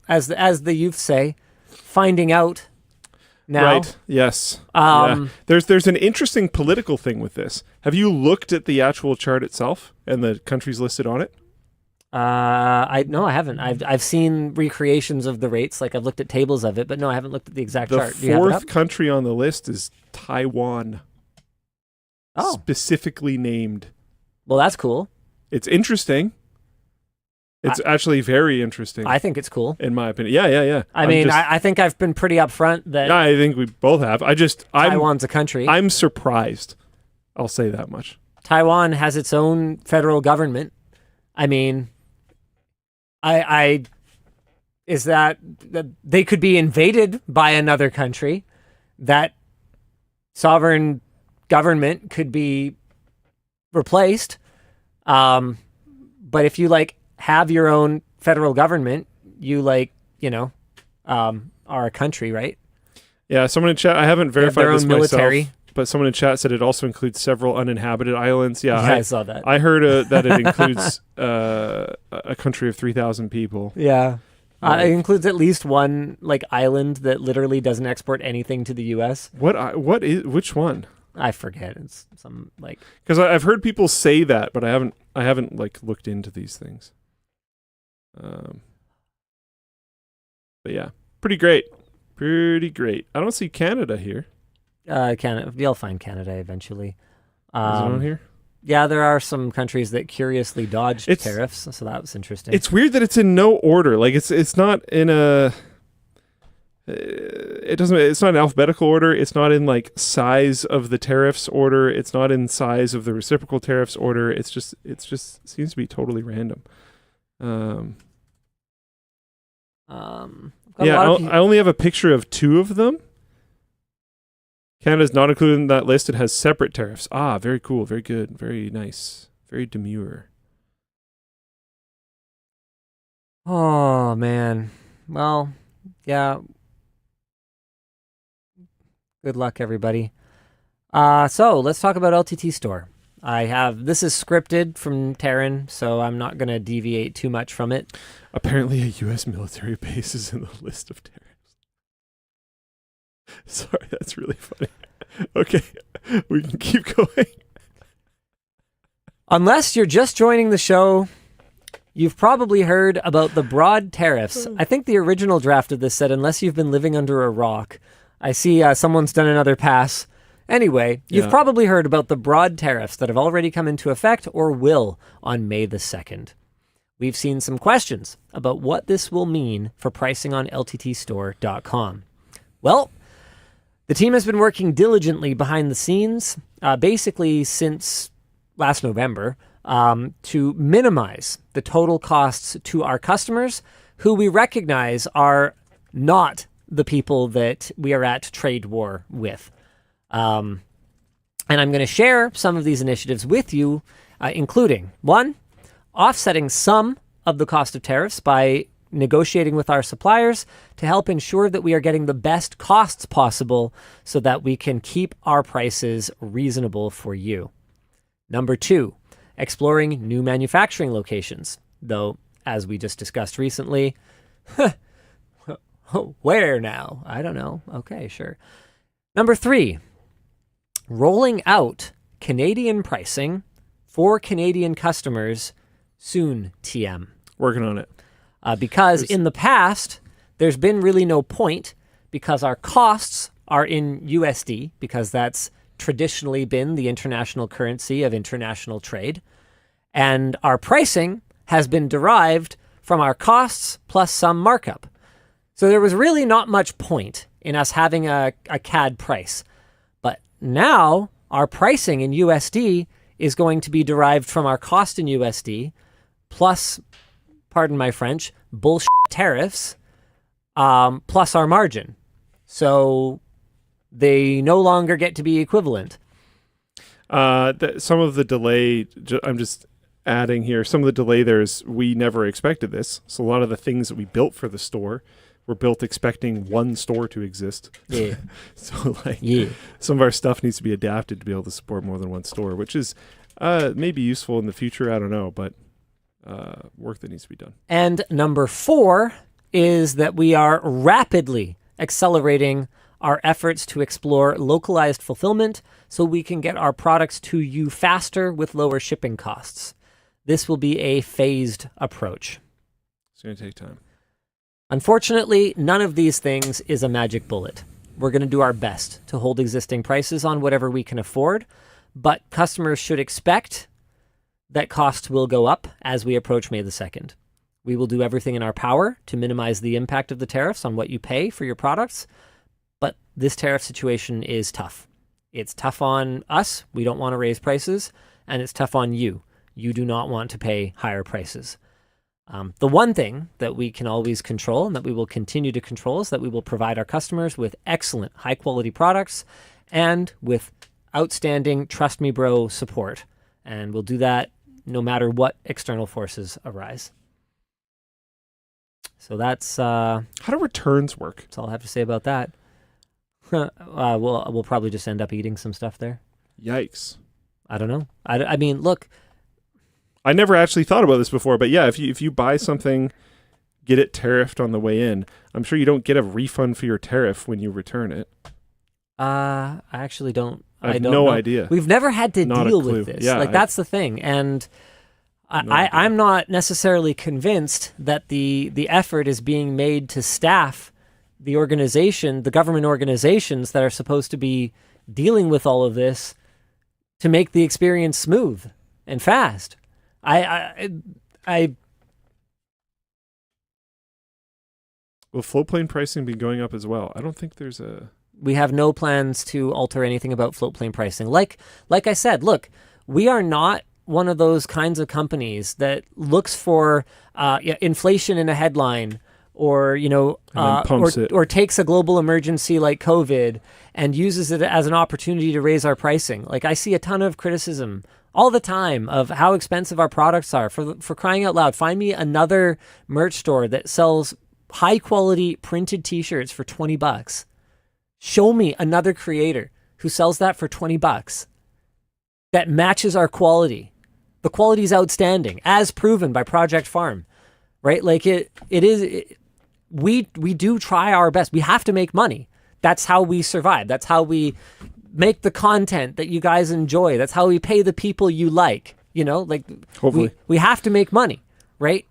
as the youth say, finding out now. Right. Yes. Yeah. There's an interesting political thing with this. Have you looked at the actual chart itself and the countries listed on it? I haven't. I've seen recreations of the rates, like I've looked at tables of it, but no, I haven't looked at the exact chart. The fourth country on the list is Taiwan. Oh. Specifically named. Well, that's cool. It's interesting. It's actually very interesting. I think it's cool. In my opinion. Yeah. I think I've been pretty upfront that... Yeah, I think we both have. Taiwan's a country. I'm surprised. I'll say that much. Taiwan has its own federal government. I mean, is that they could be invaded by another country. That sovereign government could be replaced. But if you have your own federal government, you are a country, right? Yeah, someone in chat, I haven't verified this military. Myself, but someone in chat said it also includes several uninhabited islands. Yeah, I saw that. I heard that it includes a country of 3,000 people. Yeah. It includes at least one island that literally doesn't export anything to the U.S. Which one? I forget. It's some because I've heard people say that, but I haven't looked into these things. But yeah, pretty great. I don't see Canada here. Canada. You'll find Canada eventually. Is it on here? Yeah, there are some countries that curiously dodged tariffs, so that was interesting. It's weird that it's in no order. Like it's not in a. It's not in alphabetical order. It's not in like size of the tariffs order. It's not in size of the reciprocal tariffs order. It's just seems to be totally random. I only have a picture of 2 of them. Canada's not included in that list. It has separate tariffs. Ah, very cool. Very good. Very nice. Very demure. Oh, man. Well, yeah. Good luck, everybody. So let's talk about LTTStore. This is scripted from Terren, so I'm not going to deviate too much from it. Apparently a U.S. military base is in the list of tariffs. Sorry, that's really funny. Okay, we can keep going. Unless you're just joining the show, you've probably heard about the broad tariffs. I think the original draft of this said, unless you've been living under a rock. I see someone's done another pass. Anyway, you've probably heard about the broad tariffs that have already come into effect or will on May the 2nd. We've seen some questions about what this will mean for pricing on LTTStore.com. Well, the team has been working diligently behind the scenes, basically since last November, to minimize the total costs to our customers, who we recognize are not the people that we are at trade war with. And I'm going to share some of these initiatives with you, including 1, offsetting some of the cost of tariffs by negotiating with our suppliers to help ensure that we are getting the best costs possible so that we can keep our prices reasonable for you. Number 2, exploring new manufacturing locations, though, as we just discussed recently, where now? I don't know. Okay, sure. Number 3, rolling out Canadian pricing for Canadian customers soon, TM. Working on it. Because in the past, there's been really no point because our costs are in USD, because that's traditionally been the international currency of international trade. And our pricing has been derived from our costs plus some markup. So there was really not much point in us having a CAD price. But now our pricing in USD is going to be derived from our cost in USD plus, pardon my French, bullshit tariffs, plus our margin. So they no longer get to be equivalent. Some of the delay, I'm just adding here, some of the delay there is we never expected this. So a lot of the things that we built for the store were built expecting one store to exist. Yeah. So some of our stuff needs to be adapted to be able to support more than one store, which is maybe useful in the future. I don't know, but work that needs to be done. And number 4 is that we are rapidly accelerating our efforts to explore localized fulfillment so we can get our products to you faster with lower shipping costs. This will be a phased approach. It's going to take time. Unfortunately, none of these things is a magic bullet. We're going to do our best to hold existing prices on whatever we can afford, but customers should expect that costs will go up as we approach May the 2nd. We will do everything in our power to minimize the impact of the tariffs on what you pay for your products, but this tariff situation is tough. It's tough on us. We don't want to raise prices, and it's tough on you. You do not want to pay higher prices. The one thing that we can always control and that we will continue to control is that we will provide our customers with excellent, high-quality products and with outstanding Trust Me Bro support. And we'll do that no matter what external forces arise. So that's... How do returns work? That's all I have to say about that. We'll probably just end up eating some stuff there. Yikes. I don't know. I mean, look... I never actually thought about this before, but yeah, if you buy something, get it tariffed on the way in, I'm sure you don't get a refund for your tariff when you return it. I actually don't. I have don't no know. idea. We've never had to Not a deal clue. with this. Yeah, that's the thing. And I'm not necessarily convinced that the effort is being made to staff the organization, the government organizations that are supposed to be dealing with all of this to make the experience smooth and fast. Will Floatplane pricing be going up as well? I don't think there's a... We have no plans to alter anything about Floatplane pricing. Like I said, look, we are not one of those kinds of companies that looks for inflation in a headline, or or takes a global emergency like COVID and uses it as an opportunity to raise our pricing. Like, I see a ton of criticism all the time of how expensive our products are. For crying out loud, find me another merch store that sells high quality printed t-shirts for $20. Show me another creator who sells that for $20 that matches our quality. The quality is outstanding, as proven by Project Farm, right? Like we do try our best. We have to make money. That's how we survive. That's how we make the content that you guys enjoy. That's how we pay the people you like, like hopefully we have to make money, right?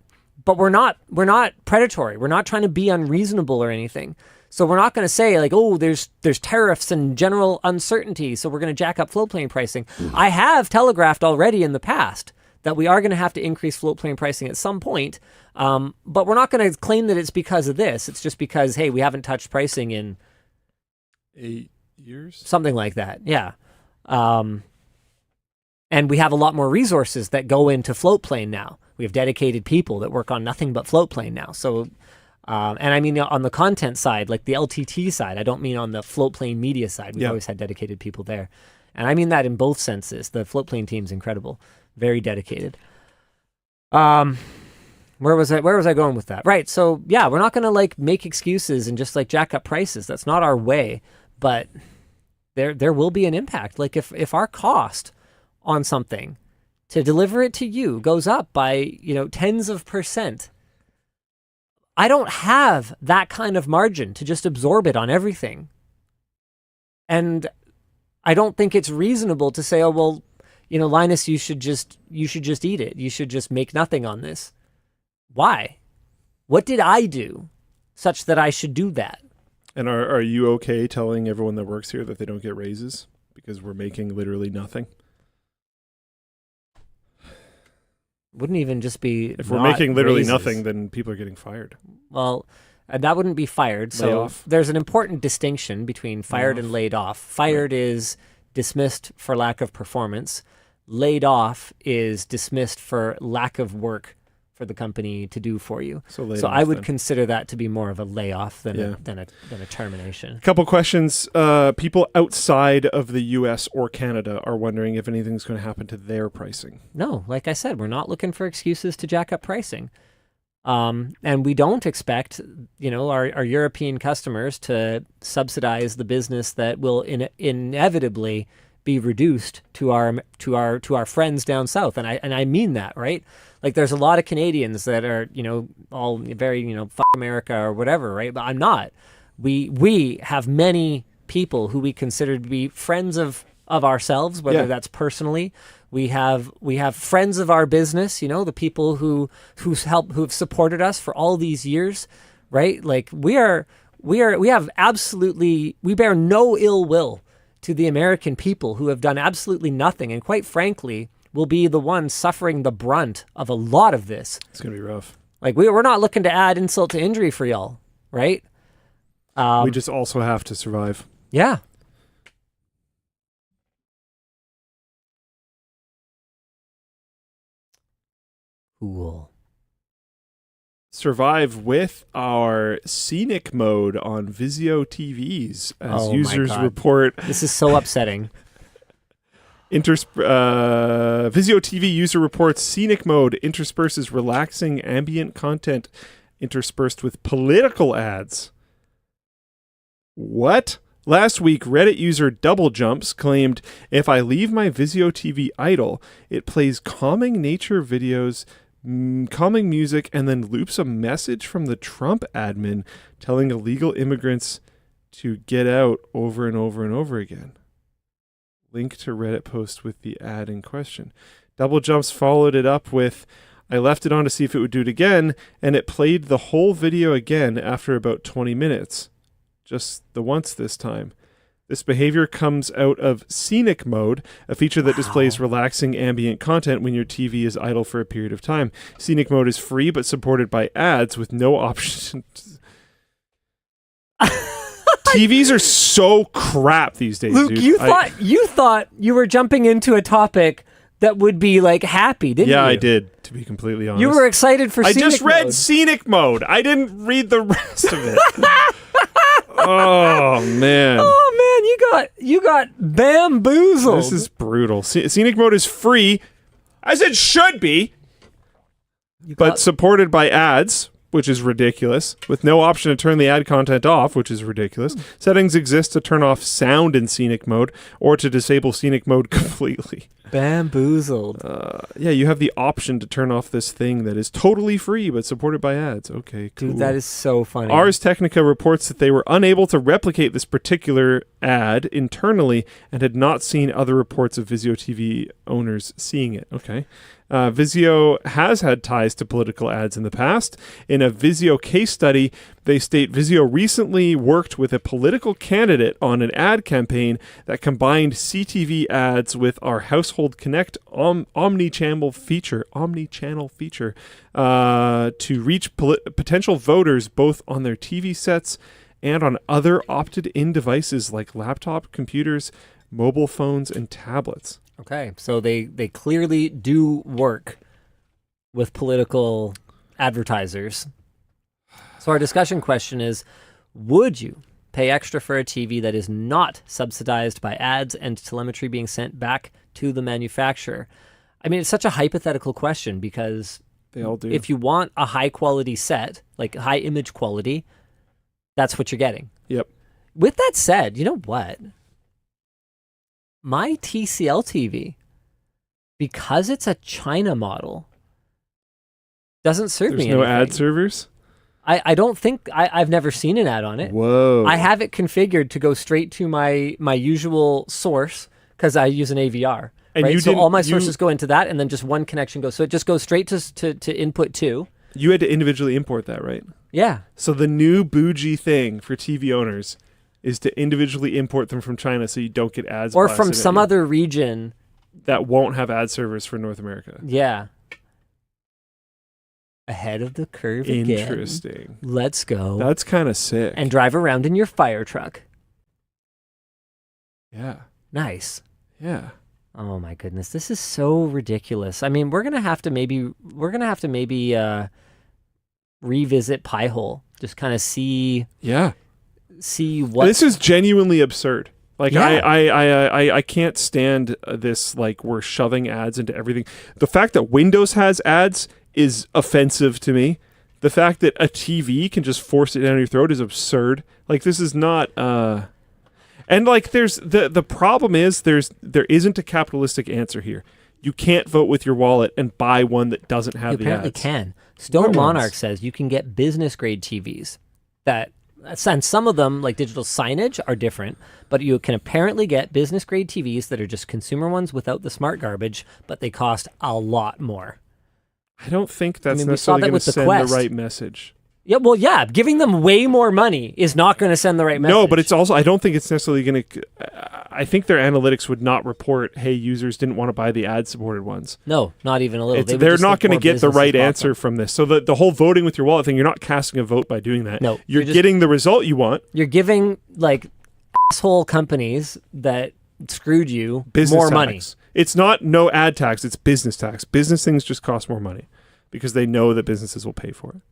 But we're not predatory. We're not trying to be unreasonable or anything. So we're not going to say like, oh, there's tariffs and general uncertainty, so we're going to jack up Floatplane pricing. I have telegraphed already in the past that we are going to have to increase Floatplane pricing at some point, but we're not going to claim that it's because of this. It's just because, hey, we haven't touched pricing in 8 years? Something like that, yeah. And we have a lot more resources that go into Floatplane now. We have dedicated people that work on nothing but Floatplane now. So, and I mean on the content side, like the LTT side, I don't mean on the Floatplane media side. We've always had dedicated people there. And I mean that in both senses. The Floatplane team's incredible. Very dedicated. Where was I going with that? Right. So yeah, we're not going to like make excuses and just like jack up prices. That's not our way. But there will be an impact. Like if our cost on something to deliver it to you goes up by, tens of %, I don't have that kind of margin to just absorb it on everything. And I don't think it's reasonable to say, oh, well, Linus, you should just eat it. You should just make nothing on this. Why? What did I do such that I should do that? And are you okay telling everyone that works here that they don't get raises because we're making literally nothing? Wouldn't even just be if we're making literally raises. Nothing, then people are getting fired. Well, that wouldn't be fired. So there's an important distinction between fired and laid off. Fired is dismissed for lack of performance. Laid off is dismissed for lack of work for the company to do for you. So I would consider that to be more of a layoff than a termination. A couple questions. People outside of the US or Canada are wondering if anything's going to happen to their pricing. No, like I said, we're not looking for excuses to jack up pricing. And we don't expect, our European customers to subsidize the business that will inevitably be reduced to our friends down south. And I mean that, right? Like there's a lot of Canadians that are, all very, fuck America or whatever, right? But I'm not. We have many people who we consider to be friends of ourselves, whether that's personally. We have friends of our business, the people who've supported us for all these years, right? Like we bear no ill will to the American people who have done absolutely nothing, and quite frankly will be the ones suffering the brunt of a lot of this. It's gonna be rough. Like we're not looking to add insult to injury for y'all, right? We just also have to survive. Yeah. Cool. Survive with our Scenic mode on Vizio TVs as users report. This is so upsetting. Vizio TV user reports Scenic mode intersperses relaxing ambient content interspersed with political ads. What? Last week, Reddit user Double Jumps claimed, if I leave my Vizio TV idle, it plays calming nature videos, calming music, and then loops a message from the Trump admin telling illegal immigrants to get out over and over and over again. Link to Reddit post with the ad in question. Double Jumps followed it up with, I left it on to see if it would do it again, and it played the whole video again after about 20 minutes. Just the once this time. This behavior comes out of Scenic mode, a feature that displays relaxing ambient content when your TV is idle for a period of time. Scenic mode is free but supported by ads with no option. TVs are so crap these days, Luke, dude. you thought you were jumping into a topic that would be like happy, didn't you? Yeah, I did, to be completely honest. You were excited for I Scenic just read mode. Scenic mode. I didn't read the rest of it. Oh man. Oh man, you got bamboozled. This is brutal. Scenic mode is free, as it should be, but supported by ads, which is ridiculous, with no option to turn the ad content off, which is ridiculous. Settings exist to turn off sound in Scenic mode or to disable Scenic mode completely. Bamboozled. Yeah, you have the option to turn off this thing that is totally free but supported by ads. Okay, cool. Dude, that is so funny. Ars Technica reports that they were unable to replicate this particular ad internally and had not seen other reports of Vizio TV owners seeing it. Okay. Vizio has had ties to political ads in the past. In a Vizio case study, they state Vizio recently worked with a political candidate on an ad campaign that combined CTV ads with our Household Connect omni-channel feature to reach potential voters both on their TV sets and on other opted-in devices like laptop, computers, mobile phones, and tablets. Okay, so they clearly do work with political advertisers. So our discussion question is, would you pay extra for a TV that is not subsidized by ads and telemetry being sent back to the manufacturer? I mean, it's such a hypothetical question because they all do. If you want a high quality set, like high image quality, that's what you're getting. Yep. With that said, you know what? My TCL TV, because it's a China model, doesn't serve me anything. There's no ad servers? I don't think, I've never seen an ad on it. Whoa. I have it configured to go straight to my usual source because I use an AVR. And right? you so didn't- all my sources go into that and then just one connection goes. So it just goes straight to input 2. You had to individually import that, right? Yeah. So the new bougie thing for TV owners is to individually import them from China so you don't get ads. Or from blasted at some you other region. that won't have ad servers for North America. Yeah. Ahead of the curve again. Interesting. Let's go. That's kind of sick. And drive around in your fire truck. Yeah. Nice. Yeah. Oh my goodness, this is so ridiculous. I mean, we're gonna have to maybe revisit Pi-hole, just kind of see what This is genuinely absurd. Like Yeah. I can't stand this. Like we're shoving ads into everything. The fact that Windows has ads is offensive to me. The fact that a TV can just force it down your throat is absurd. Like this is not. And like there's the problem is there isn't a capitalistic answer here. You can't vote with your wallet and buy one that doesn't have you the apparently ads. can. Stone What Monarch ones? says you can get business grade TVs that, and some of them like digital signage are different, but you can apparently get business grade TVs that are just consumer ones without the smart garbage, but they cost a lot more. I don't think that's we saw necessarily that going with to the send Quest. the right message. Yeah, well, yeah, giving them way more money is not going to send the right message. No, but it's also, I don't think it's necessarily going to, I think their analytics would not report, hey, users didn't want to buy the ad-supported ones. No, not even a little. They would They're just not think going to more get the businesses right bought answer them. from this. So the whole voting with your wallet thing, you're not casting a vote by doing that. No, You're just- getting the result you want. You're giving like asshole companies that screwed you Business more tax. money. It's not no ad tax, it's business tax. Business things just cost more money because they know that businesses will pay for it.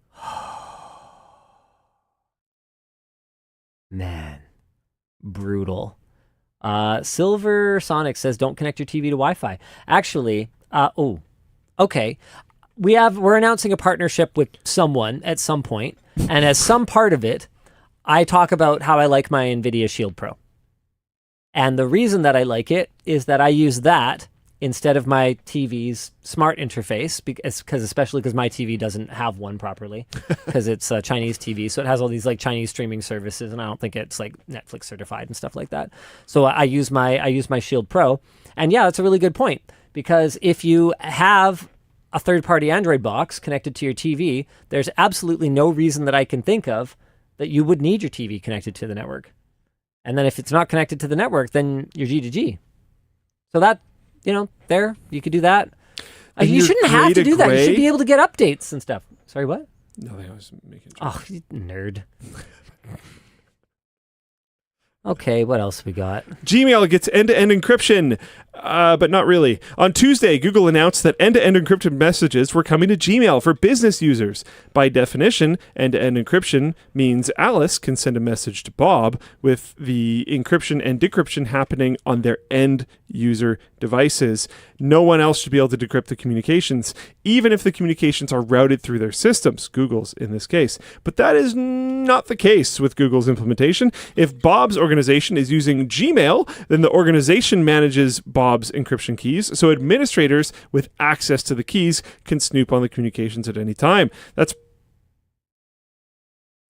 Man, brutal. Silver Sonic says don't connect your TV to Wi-Fi. Actually, okay. We're announcing a partnership with someone at some point, and as some part of it, I talk about how I like my NVIDIA Shield Pro. And the reason that I like it is that I use that instead of my TV's smart interface, especially because my TV doesn't have one properly, because it's a Chinese TV, so it has all these like Chinese streaming services, and I don't think it's like Netflix certified and stuff like that. So I use my Shield Pro, and yeah, that's a really good point, because if you have a third-party Android box connected to your TV, there's absolutely no reason that I can think of that you would need your TV connected to the network. And then if it's not connected to the network, then you're G to G. So that, there, you could do that. You shouldn't have to do that. You should be able to get updates and stuff. Sorry, what? No, I was making a joke. Oh, you nerd. Okay, what else we got? Gmail gets end-to-end encryption, but not really. On Tuesday, Google announced that end-to-end encrypted messages were coming to Gmail for business users. By definition, end-to-end encryption means Alice can send a message to Bob with the encryption and decryption happening on their end user devices. No one else should be able to decrypt the communications, even if the communications are routed through their systems, Google's in this case. But that is not the case with Google's implementation. If Bob's organization is using Gmail, then the organization manages Bob's encryption keys, so administrators with access to the keys can snoop on the communications at any time. That's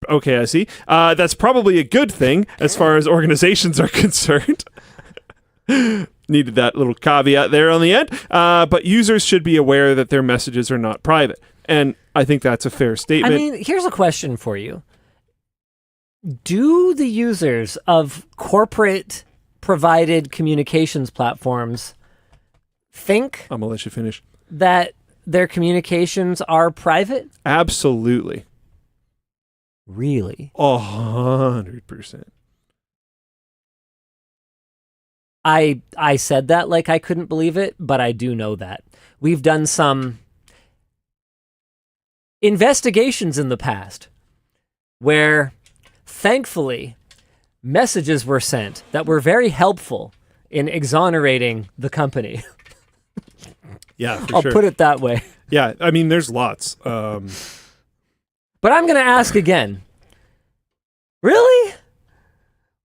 okay, I see. That's probably a good thing as far as organizations are concerned. Needed that little caveat there on the end. But users should be aware that their messages are not private. And I think that's a fair statement. I mean, here's a question for you. Do the users of corporate provided communications platforms think I'm going to let you finish. that their communications are private? Absolutely. Really? 100%. I said that like I couldn't believe it, but I do know that. We've done some investigations in the past where, thankfully, messages were sent that were very helpful in exonerating the company. Yeah, for I'll sure. put it that way. Yeah, I mean, there's lots. But I'm going to ask again. Really?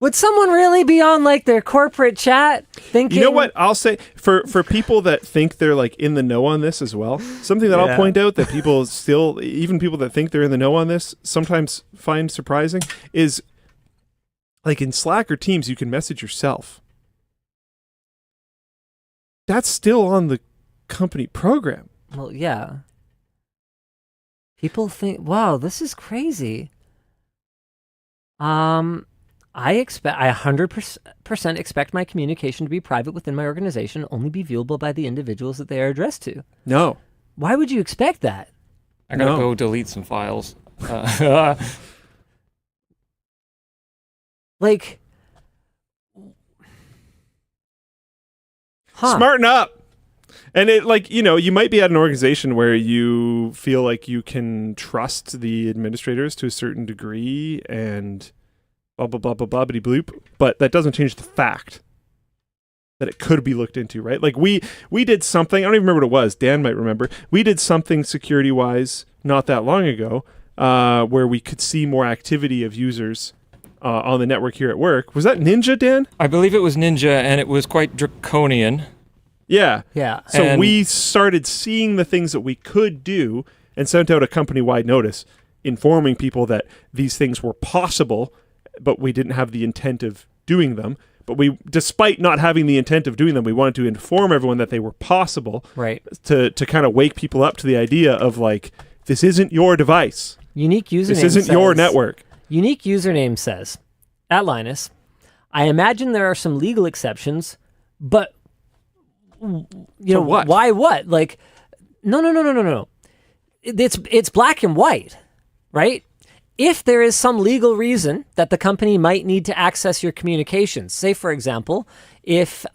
Would someone really be on like their corporate chat thinking? You know what? I'll say for people that think they're like in the know on this as well, something that I'll point out that people still, even people that think they're in the know on this, sometimes find surprising is like in Slack or Teams, you can message yourself. That's still on the company program. Well, yeah. People think, wow, this is crazy. I 100% expect my communication to be private within my organization, only be viewable by the individuals that they are addressed to. No. Why would you expect that? I gotta go delete some files. Like, Smarten up. And it like, you might be at an organization where you feel like you can trust the administrators to a certain degree and blah, blah, blah, blah, blah, bitty bloop. But that doesn't change the fact that it could be looked into, right? Like we did something, I don't even remember what it was. Dan might remember. We did something security-wise not that long ago where we could see more activity of users on the network here at work. Was that Ninja, Dan? I believe it was Ninja, and it was quite draconian. Yeah. yeah. So And- we started seeing the things that we could do and sent out a company-wide notice informing people that these things were possible, but we didn't have the intent of doing them. But we, despite not having the intent of doing them, we wanted to inform everyone that they were possible. Right. To kind of wake people up to the idea of like, this isn't your device. Unique username This isn't your network. Unique username says, at Linus, I imagine there are some legal exceptions, but what? Why what? Like, no. It's black and white, right? If there is some legal reason that the company might need to access your communications, say, for example, if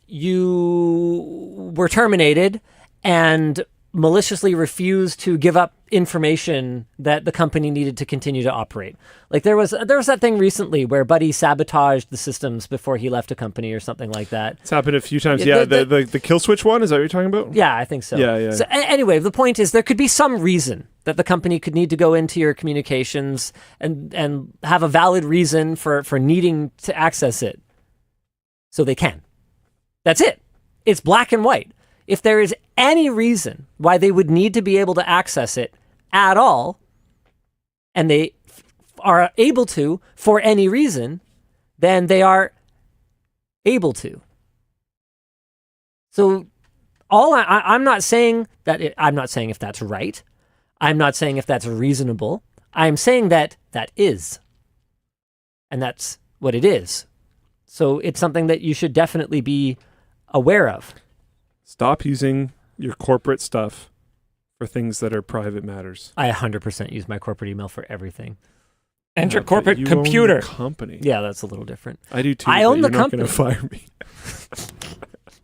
you were terminated and maliciously refused to give up information that the company needed to continue to operate. Like there was that thing recently where Buddy sabotaged the systems before he left a company or something like that. It's happened a few times. Yeah, the kill switch one, is that what you're talking about? Yeah, I think so. Yeah. So anyway, the point is there could be some reason that the company could need to go into your communications and have a valid reason for needing to access it. So they can. That's it. It's black and white. If there is any reason why they would need to be able to access it at all, and they are able to for any reason, then they are able to. So I'm not saying that I'm not saying if that's right. I'm not saying if that's reasonable. I'm saying that is. And that's what it is. So it's something that you should definitely be aware of. Stop using your corporate stuff for things that are private matters. I 100% use my corporate email for everything. And your But corporate you computer. own the company. Yeah, that's a little different. I do too. I but own the you're not going to company. fire me.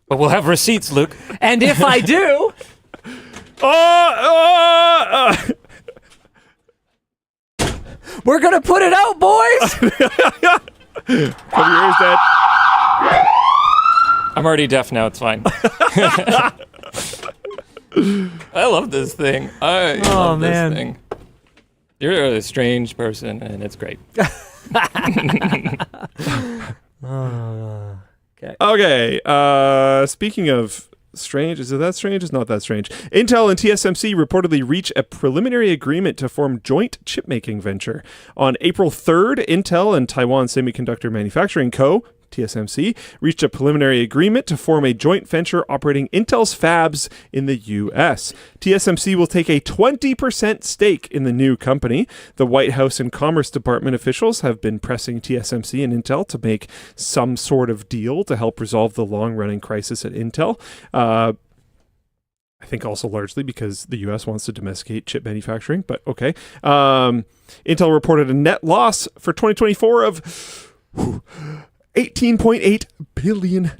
But we'll have receipts, Luke. And if I do, we're going to put it out, boys. Cover your ears, Dad. I'm already deaf now. It's fine. I love this thing. I love man. this thing. You're a strange person, and it's great. Okay. Speaking of strange, is it that strange? It's not that strange. Intel and TSMC reportedly reach a preliminary agreement to form joint chipmaking venture. On April 3rd, Intel and Taiwan Semiconductor Manufacturing Co., TSMC, reached a preliminary agreement to form a joint venture operating Intel's fabs in the U.S. TSMC will take a 20% stake in the new company. The White House and Commerce Department officials have been pressing TSMC and Intel to make some sort of deal to help resolve the long-running crisis at Intel. I think also largely because the U.S. wants to domesticate chip manufacturing, but okay. Intel reported a net loss for 2024 of $18.8 billion.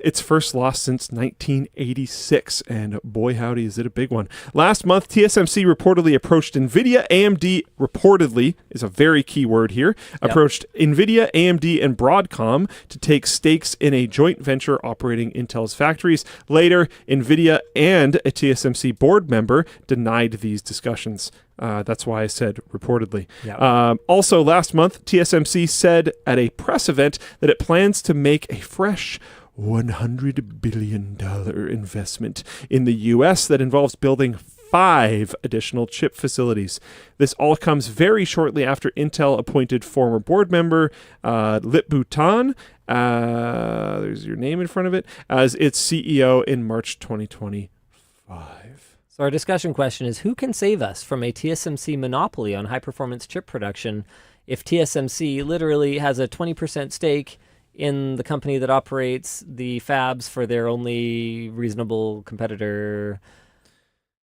Its first loss since 1986, and boy howdy is it a big one. Last month, TSMC reportedly approached NVIDIA, AMD, reportedly is a very key word here, approached NVIDIA, AMD, and Broadcom to take stakes in a joint venture operating Intel's factories. Later, NVIDIA and a TSMC board member denied these discussions. That's why I said reportedly. Yeah. Also, last month, TSMC said at a press event that it plans to make a fresh $100 billion investment in the U.S. that involves building 5 additional chip facilities. This all comes very shortly after Intel appointed former board member Lip-Bu Tan, there's your name in front of it, as its CEO in March 2025. So our discussion question is, who can save us from a TSMC monopoly on high-performance chip production if TSMC literally has a 20% stake in the company that operates the fabs for their only reasonable competitor?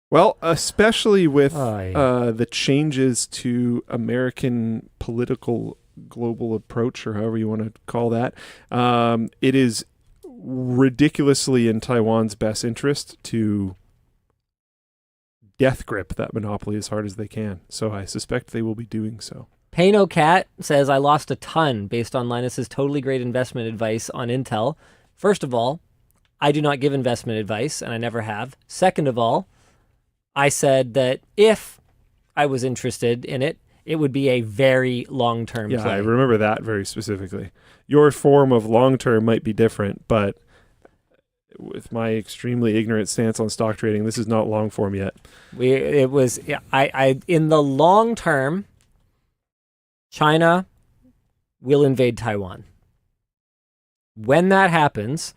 Well, especially with the changes to American political global approach, or however you want to call that, it is ridiculously in Taiwan's best interest to death grip that monopoly as hard as they can. So I suspect they will be doing so. Pay No Cat says, I lost a ton based on Linus's totally great investment advice on Intel. First of all, I do not give investment advice, and I never have. Second of all, I said that if I was interested in it, it would be a very long-term play. Yeah, I remember that very specifically. Your form of long-term might be different, but with my extremely ignorant stance on stock trading, this is not long form yet. I in the long term, China will invade Taiwan. When that happens,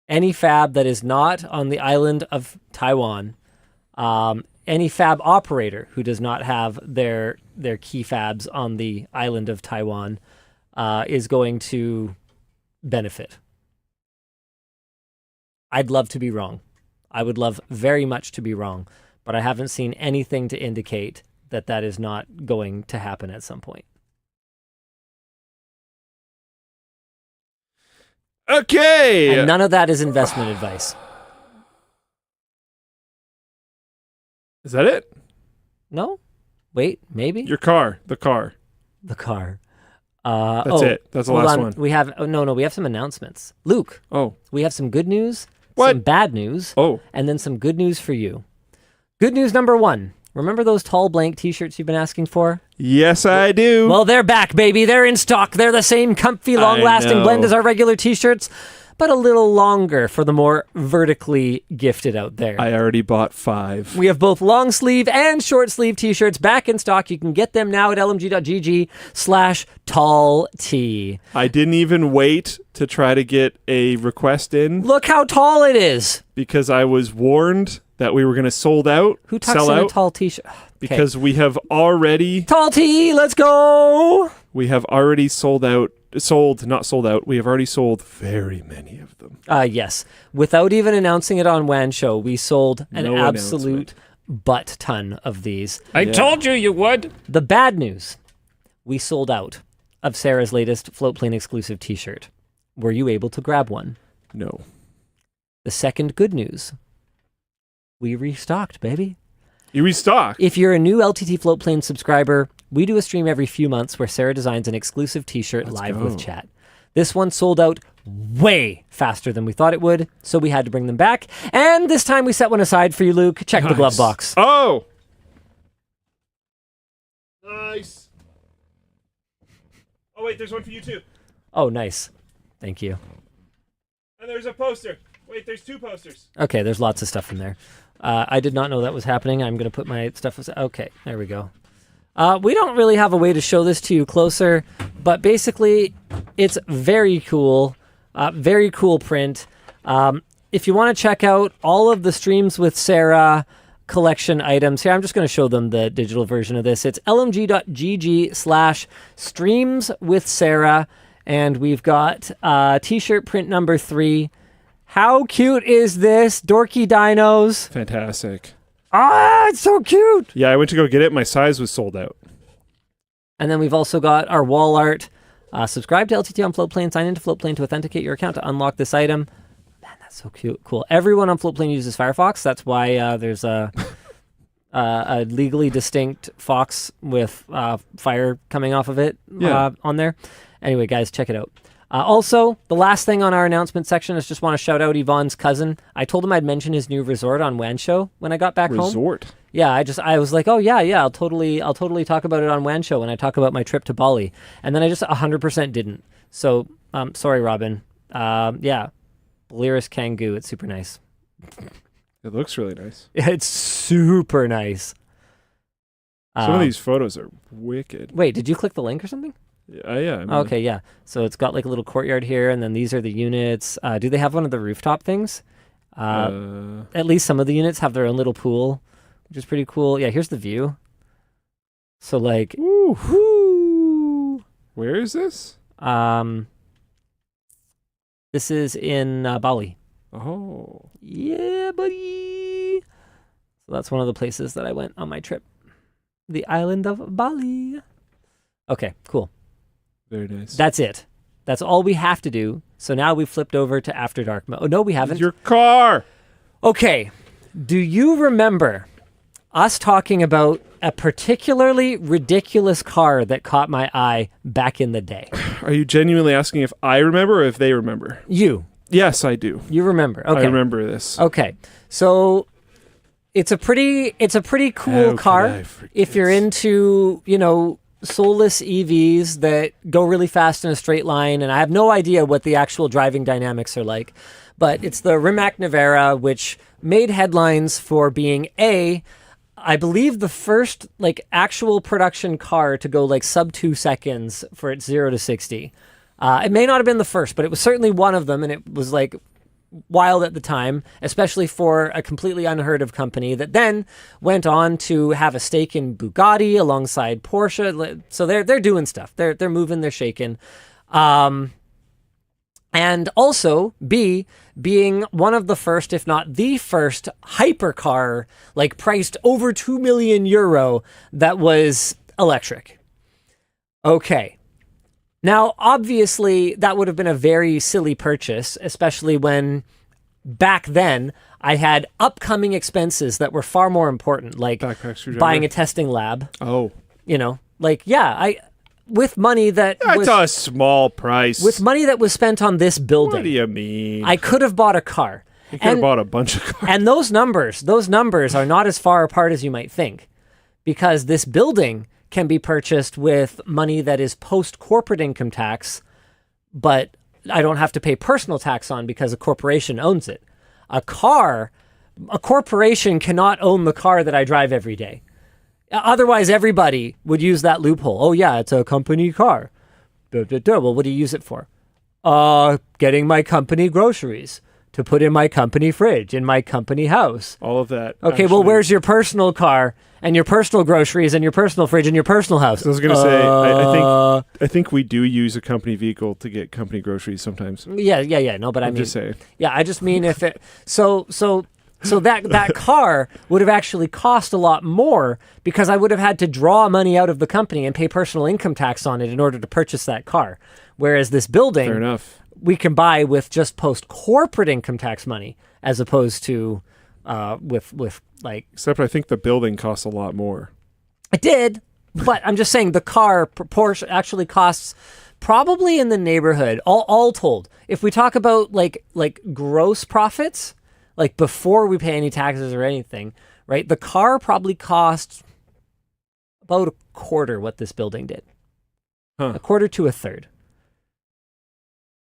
any fab that is not on the island of Taiwan, any fab operator who does not have their key fabs on the island of Taiwan is going to benefit. I'd love to be wrong. I would love very much to be wrong, but I haven't seen anything to indicate that that is not going to happen at some point. Okay. And none of that is investment advice. Is that it? No? Wait, maybe? Your car. The car. The car. That's it. That's the hold last on. one. We have we have some announcements. Luke, Oh. we have some good news, What? some bad news, Oh. and then some good news for you. Good news number 1. Remember those tall blank t-shirts you've been asking for? Yes, I do. Well, they're back, baby. They're in stock. They're the same comfy, long-lasting know. blend as our regular t-shirts, but a little longer for the more vertically gifted out there. I already bought 5. We have both long sleeve and short sleeve t-shirts back in stock. You can get them now at lmg.gg/tall t. I didn't even wait to try to get a request in Look how tall it is. because I was warned that we were going to sold out, Who tucks sell in a out, tall t-shirt? because we have already Tall T, let's go. We have already not sold out. We have already sold very many of them. Yes. Without even announcing it on WAN Show, we sold an No absolute butt ton of these. I told you would. The bad news, we sold out of Sarah's latest Floatplane exclusive t-shirt. Were you able to grab one? No. The second good news, we restocked, baby. You restock? If you're a new LTT Floatplane subscriber, we do a stream every few months where Sarah designs an exclusive t-shirt live with chat. This one sold out way faster than we thought it would, so we had to bring them back. And this time we set one aside for you, Luke. Check the glove box. Oh! Nice. Oh, wait, there's one for you too. Oh, nice. Thank you. And there's a poster. Wait, there's 2 posters. Okay, there's lots of stuff in there. I did not know that was happening. I'm going to put my stuff... Okay, there we go. We don't really have a way to show this to you closer, but basically, it's very cool. Very cool print. If you want to check out all of the Streams with Sarah collection items, here, I'm just going to show them the digital version of this. It's lmg.gg/streams with Sarah, and we've got t-shirt print number 3. How cute is this? Dorky dinos. Fantastic. Ah, it's so cute. Yeah, I went to go get it. My size was sold out. And then we've also got our wall art. Subscribe to LTT on Floatplane. Sign into Floatplane to authenticate your account to unlock this item. Man, that's so cute. Cool. Everyone on Floatplane uses Firefox. That's why there's a legally distinct fox with fire coming off of it on there. Anyway, guys, check it out. Also, the last thing on our announcement section is just want to shout out Yvonne's cousin. I told him I'd mention his new resort on WAN Show when I got back home. Resort? Yeah, I was like, oh yeah, I'll totally talk about it on WAN Show when I talk about my trip to Bali. And then I just 100% didn't. So, sorry, Robin. Yeah, Baliris Canggu. It's super nice. It looks really nice. It's super nice. Some of these photos are wicked. Wait, did you click the link or something? Yeah. Okay, yeah. So it's got like a little courtyard here, and then these are the units. Do they have one of the rooftop things? At least some of the units have their own little pool, which is pretty cool. Yeah, here's the view. So like, woo. Where is this? This is in Bali. Oh. Yeah, buddy. So that's one of the places that I went on my trip. The island of Bali. Okay, cool. Very nice. That's it. That's all we have to do. So now we've flipped over to After Dark mode. Oh, no, we haven't. Your car! Okay. Do you remember us talking about a particularly ridiculous car that caught my eye back in the day? Are you genuinely asking if I remember or if they remember? You. Yes, I do. You remember. Okay. I remember this. Okay. So it's a pretty cool car if you're into, soulless EVs that go really fast in a straight line, and I have no idea what the actual driving dynamics are like, but it's the Rimac Nevera, which made headlines for being I believe the first actual production car to go sub 2 seconds for its 0 to 60. It may not have been the first, but it was certainly one of them, and it was wild at the time, especially for a completely unheard of company that then went on to have a stake in Bugatti alongside Porsche. So they're doing stuff. They're moving, they're shaking. And also being one of the first, if not the first, hypercar priced over 2 million euro that was electric. Okay. Now, obviously, that would have been a very silly purchase, especially when back then I had upcoming expenses that were far more important, like buying a testing lab. Oh. With money that That's a small price. With money that was spent on this building. What do you mean? I could have bought a car. You could have bought a bunch of cars. And those numbers are not as far apart as you might think, because this building can be purchased with money that is post-corporate income tax, but I don't have to pay personal tax on because a corporation owns it. A corporation cannot own the car that I drive every day. Otherwise, everybody would use that loophole. Oh, yeah, it's a company car. Well, what do you use it for? Getting my company groceries. to put in my company fridge, in my company house. All of that. Okay, well, where's your personal car and your personal groceries and your personal fridge and your personal house? So I was going to say, I think we do use a company vehicle to get company groceries sometimes. Yeah. No, but I mean, just saying. Yeah, I just mean if it so that car would have actually cost a lot more because I would have had to draw money out of the company and pay personal income tax on it in order to purchase that car. Whereas this building, Fair enough. we can buy with just post-corporate income tax money as opposed to with like... Except I think the building costs a lot more. It did, but I'm just saying the car proportion actually costs probably in the neighborhood, all told. If we talk about like gross profits, like before we pay any taxes or anything, right? The car probably cost about a quarter what this building did. Huh. A quarter to a third.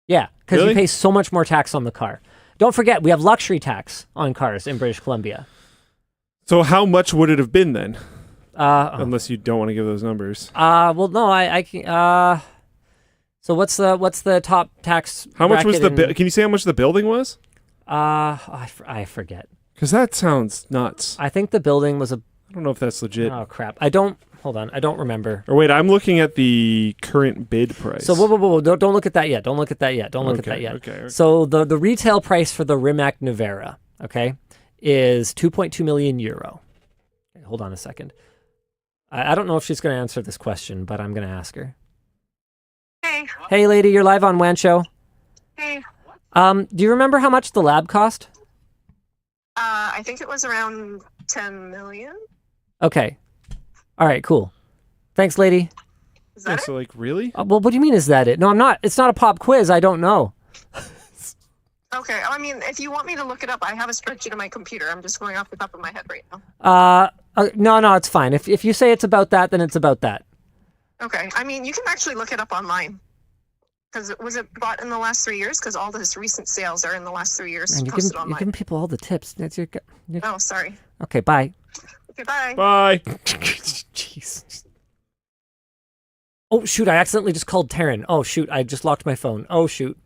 Yeah, because Really? you pay so much more tax on the car. Don't forget, we have luxury tax on cars in British Columbia. So how much would it have been then? Oh. Unless you don't want to give those numbers. Well, no, I can. So what's the top tax? How much was bracket the? Can you say how much the building was? I forget. Because that sounds nuts. I think the building was I don't know if that's legit. Oh crap! Hold on. I don't remember. Or wait, I'm looking at the current bid price. So whoa. Don't look at that yet. Don't look at that yet. Okay. So the retail price for the Rimac Nevera, okay, is 2.2 million euro. Okay, hold on a second. I don't know if she's going to answer this question, but I'm going to ask her. Hey, lady, you're live on WAN Show. Hey. Do you remember how much the lab cost? I think it was around 10 million. Okay. All right, cool. Thanks, lady. Is Yeah, that so like really? Well, what do you mean is that it? No, I'm not. It's not a pop quiz. I don't know. it? Okay. I mean, if you want me to look it up, I have a spreadsheet on my computer. I'm just going off the top of my head right now. No, it's fine. If you say it's about that, then it's about that. Okay. I mean, you can actually look it up online. Because was it bought in the last 3 years? Because all this recent sales are in the last 3 years Man, posted you're online. giving people all the tips. That's your. Oh, sorry. Okay, bye. Okay, bye. Bye. Jeez. Oh shoot! I accidentally just called Terren. Oh shoot! I just locked my phone. Oh shoot!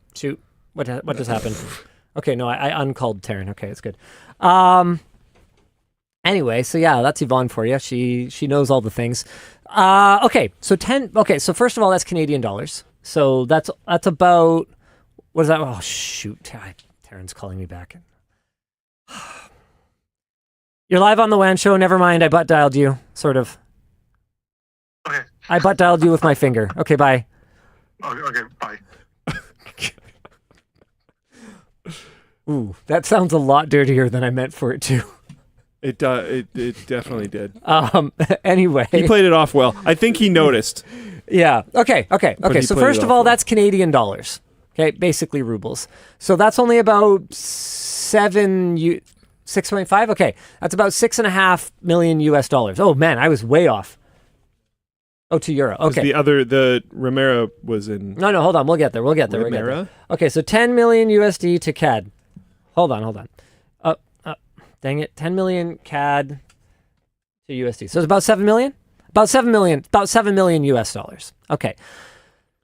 What just happened? Okay, no, I uncalled Terren. Okay, it's good. Anyway, so yeah, that's Yvonne for you. She knows all the things. Okay, so 10. Okay, so first of all, that's Canadian dollars. So that's about, what is that? Oh shoot! Terren's calling me back. You're live on the WAN Show. Never mind. I butt dialed you. Sort of. Okay. I butt dialed you with my finger. Okay, bye. Okay, bye. Ooh, that sounds a lot dirtier than I meant for it to. It definitely did. Anyway. He played it off well. I think he noticed. Yeah. Okay. he So played first it of off all, well. that's Canadian dollars. Okay, basically rubles. So that's only about 6.5. Okay, that's about 6.5 million US dollars. Oh man, I was way off. Oh, to euro. Okay. The Remera was in No, hold on. We'll get there. Remera. Okay, so 10 million USD to CAD. Hold on. Dang it. 10 million CAD to USD. So it's about 7 million? About 7 million US dollars. Okay.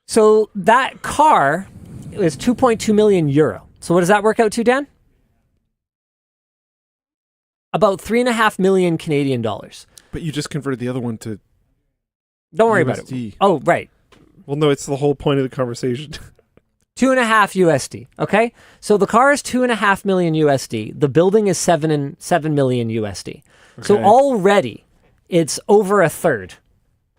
So that car is 2.2 million euro. So what does that work out to, Dan? About 3.5 million Canadian dollars. But you just converted the other one to Don't worry about USD. it. Oh, right. Well, no, it's the whole point of the conversation. 2.5 USD. Okay, so the car is 2.5 million USD. The building is 7 million USD. So Okay. already, it's over a third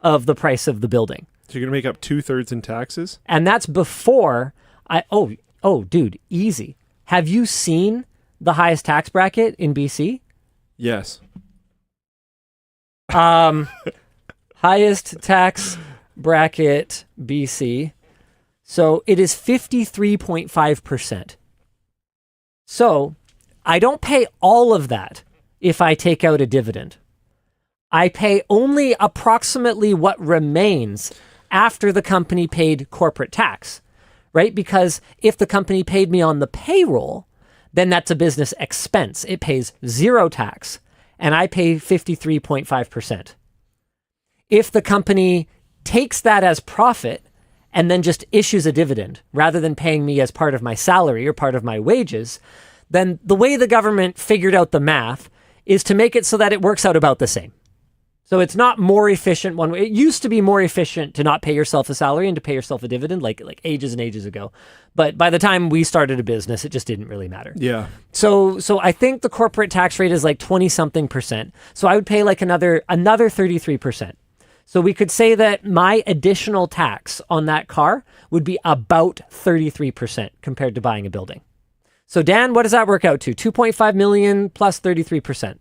of the price of the building, So you're gonna make up 2/3 in taxes? and that's before dude, easy. Have you seen the highest tax bracket in BC? Yes. Highest tax bracket BC. So it is 53.5%. So I don't pay all of that if I take out a dividend. I pay only approximately what remains after the company paid corporate tax, right? Because if the company paid me on the payroll, then that's a business expense. It pays zero tax, and I pay 53.5%. If the company takes that as profit and then just issues a dividend rather than paying me as part of my salary or part of my wages, then the way the government figured out the math is to make it so that it works out about the same. So it's not more efficient one way. It used to be more efficient to not pay yourself a salary and to pay yourself a dividend like ages and ages ago. But by the time we started a business, it just didn't really matter. Yeah. So I think the corporate tax rate is like 20-something%. So I would pay like another 33%. So we could say that my additional tax on that car would be about 33% compared to buying a building. So Dan, what does that work out to? 2.5 million plus 33%.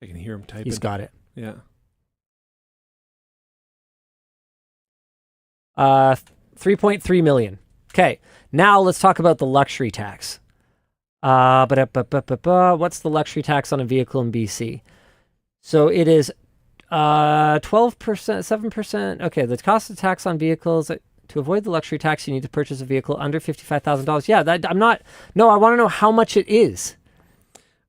I can hear him typing. He's got it. Yeah. 3.3 million. Okay, now let's talk about the luxury tax. What's the luxury tax on a vehicle in BC? So it is 12%, 7%. Okay, the cost of tax on vehicles. To avoid the luxury tax, you need to purchase a vehicle under $55,000. Yeah, I want to know how much it is.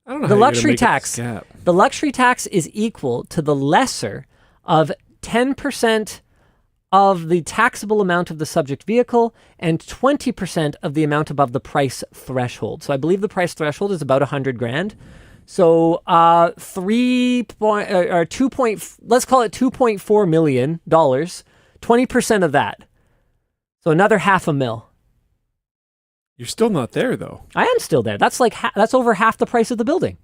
I don't know The how you're luxury gonna make tax. up this gap. The luxury tax is equal to the lesser of 10% of the taxable amount of the subject vehicle and 20% of the amount above the price threshold. So I believe the price threshold is about $100,000. So let's call it $2.4 million, 20% of that. So another $500,000. You're still not there though. I am still there. That's like that's over half the price of the building.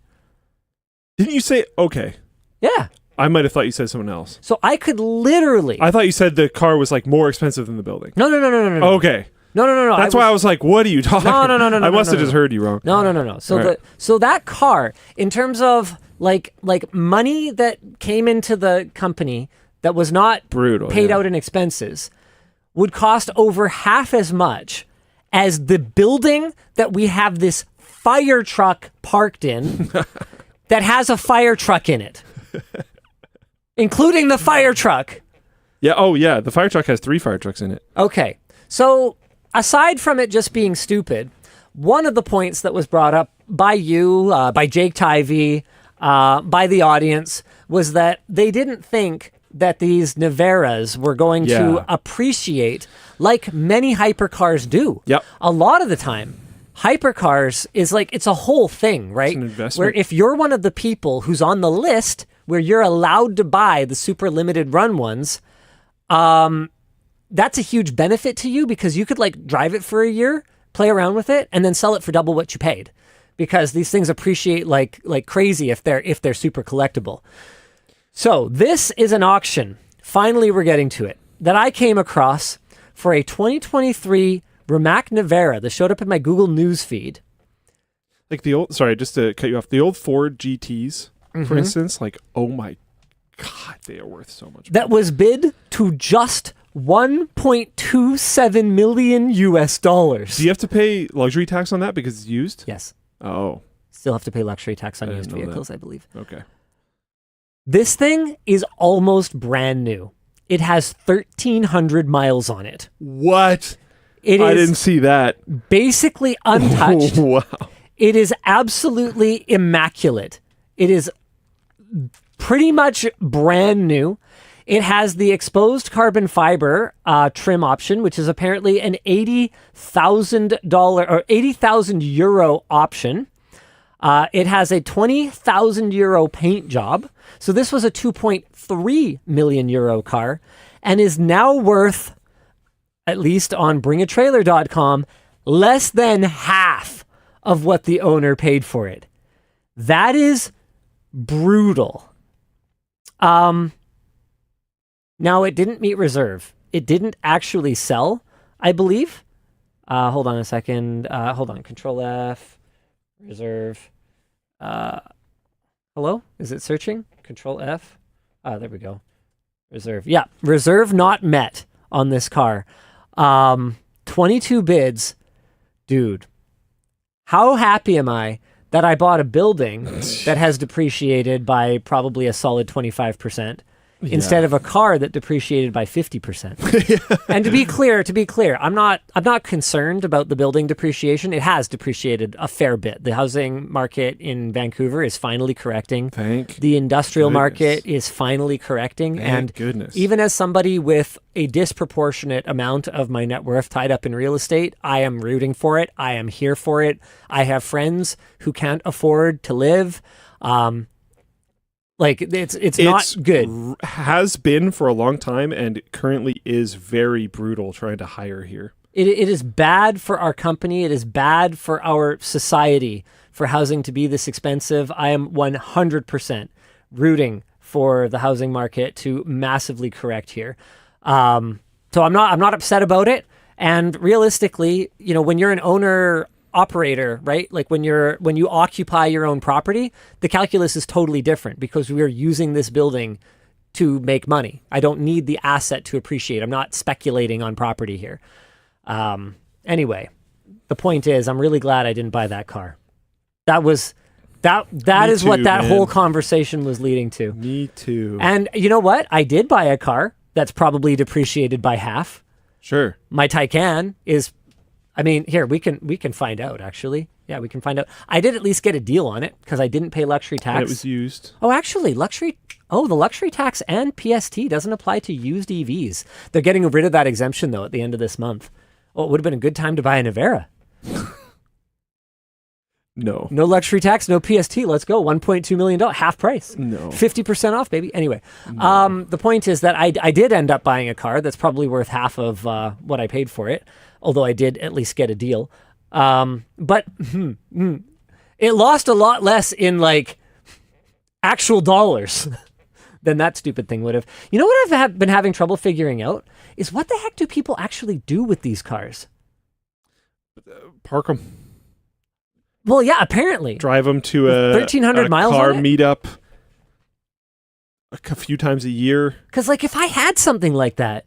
Didn't you say okay? Yeah. I might have thought you said someone else. So I could literally. I thought you said the car was like more expensive than the building. No. Okay. No. That's why I was like, what are you talking? No. I must have just heard you wrong. No. So that car, in terms of like money that came into the company that was not Brutal, paid yeah. out in expenses, would cost over half as much as the building that we have this fire truck parked in that has a fire truck in it. Including the fire truck. Yeah. Oh, yeah. The fire truck has 3 fire trucks in it. Okay. So aside from it just being stupid, one of the points that was brought up by you, by Jake Tivey, by the audience, was that they didn't think that these Neveras were going to appreciate like many hypercars do. Yep. A lot of the time, hypercars is like, it's a whole thing, right? It's an investment. Where if you're one of the people who's on the list where you're allowed to buy the super limited run ones, that's a huge benefit to you because you could like drive it for a year, play around with it, and then sell it for double what you paid. Because these things appreciate like crazy if they're super collectible. So this is an auction. Finally, we're getting to it. That I came across for a 2023 Rimac Nevera that showed up in my Google News feed. Like the old, sorry, just to cut you off, the old Ford GTs, for instance, like, oh my God, they are worth so much. That was bid to just $1.27 million US. Do you have to pay luxury tax on that because it's used? Yes. Oh, Still have to pay luxury tax on I used didn't know vehicles, I believe. okay. This thing is almost brand new. It has 1,300 miles on it. What? It I is didn't see that. basically untouched. Wow. It is absolutely immaculate. It is pretty much brand new. It has the exposed carbon fiber trim option, which is apparently an $80,000 or 80,000 euro option. It has a 20,000 euro paint job. So this was a 2.3 million euro car and is now worth, at least on bringatrailer.com, less than half of what the owner paid for it. That is brutal. Now, it didn't meet reserve. It didn't actually sell, I believe. Hold on a second. Hold on. Control F. Reserve. Hello? Is it searching? Control F. There we go. Reserve. Yeah. Reserve not met on this car. 22 bids. Dude. How happy am I that I bought a building that has depreciated by probably a solid 25%? instead of a car that depreciated by 50%. And to be clear, I'm not concerned about the building depreciation. It has depreciated a fair bit. The housing market in Vancouver is finally correcting. The industrial market is finally correcting. Thank goodness. Even as somebody with a disproportionate amount of my net worth tied up in real estate, I am rooting for it. I am here for it. I have friends who can't afford to live. It's not good. Has been for a long time and currently is very brutal trying to hire here. It is bad for our company. It is bad for our society for housing to be this expensive. I am 100% rooting for the housing market to massively correct here. So I'm not upset about it. And realistically, when you're an owner operator, right? Like when you occupy your own property, the calculus is totally different because we are using this building to make money. I don't need the asset to appreciate. I'm not speculating on property here. Anyway, the point is, I'm really glad I didn't buy that car. That is what that whole conversation was leading to. Me too. And you know what? I did buy a car that's probably depreciated by half. Sure. My Taycan is. Here, we can find out, actually. Yeah, we can find out. I did at least get a deal on it because I didn't pay luxury tax. And it was used. Oh, actually, the luxury tax and PST doesn't apply to used EVs. They're getting rid of that exemption, though, at the end of this month. Oh, it would have been a good time to buy a Nevera. No. No luxury tax, no PST. Let's go. $1.2 million, half price. No. 50% off, baby. Anyway, the point is that I did end up buying a car that's probably worth half of what I paid for it, although I did at least get a deal. But it lost a lot less in actual dollars than that stupid thing would have. You know what I've been having trouble figuring out is what the heck do people actually do with these cars? Park them. Well, yeah, apparently. Drive them to a 1,300 miles car on it? meetup a few times a year. Because if I had something like that,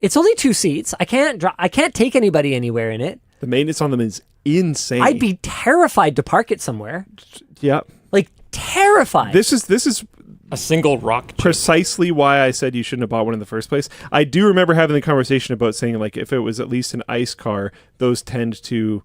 it's only 2 seats. I can't take anybody anywhere in it. The maintenance on them is insane. I'd be terrified to park it somewhere. Yeah. Terrified. This is a single rock chip. Precisely why I said you shouldn't have bought one in the first place. I do remember having the conversation about saying if it was at least an ICE car, those tend to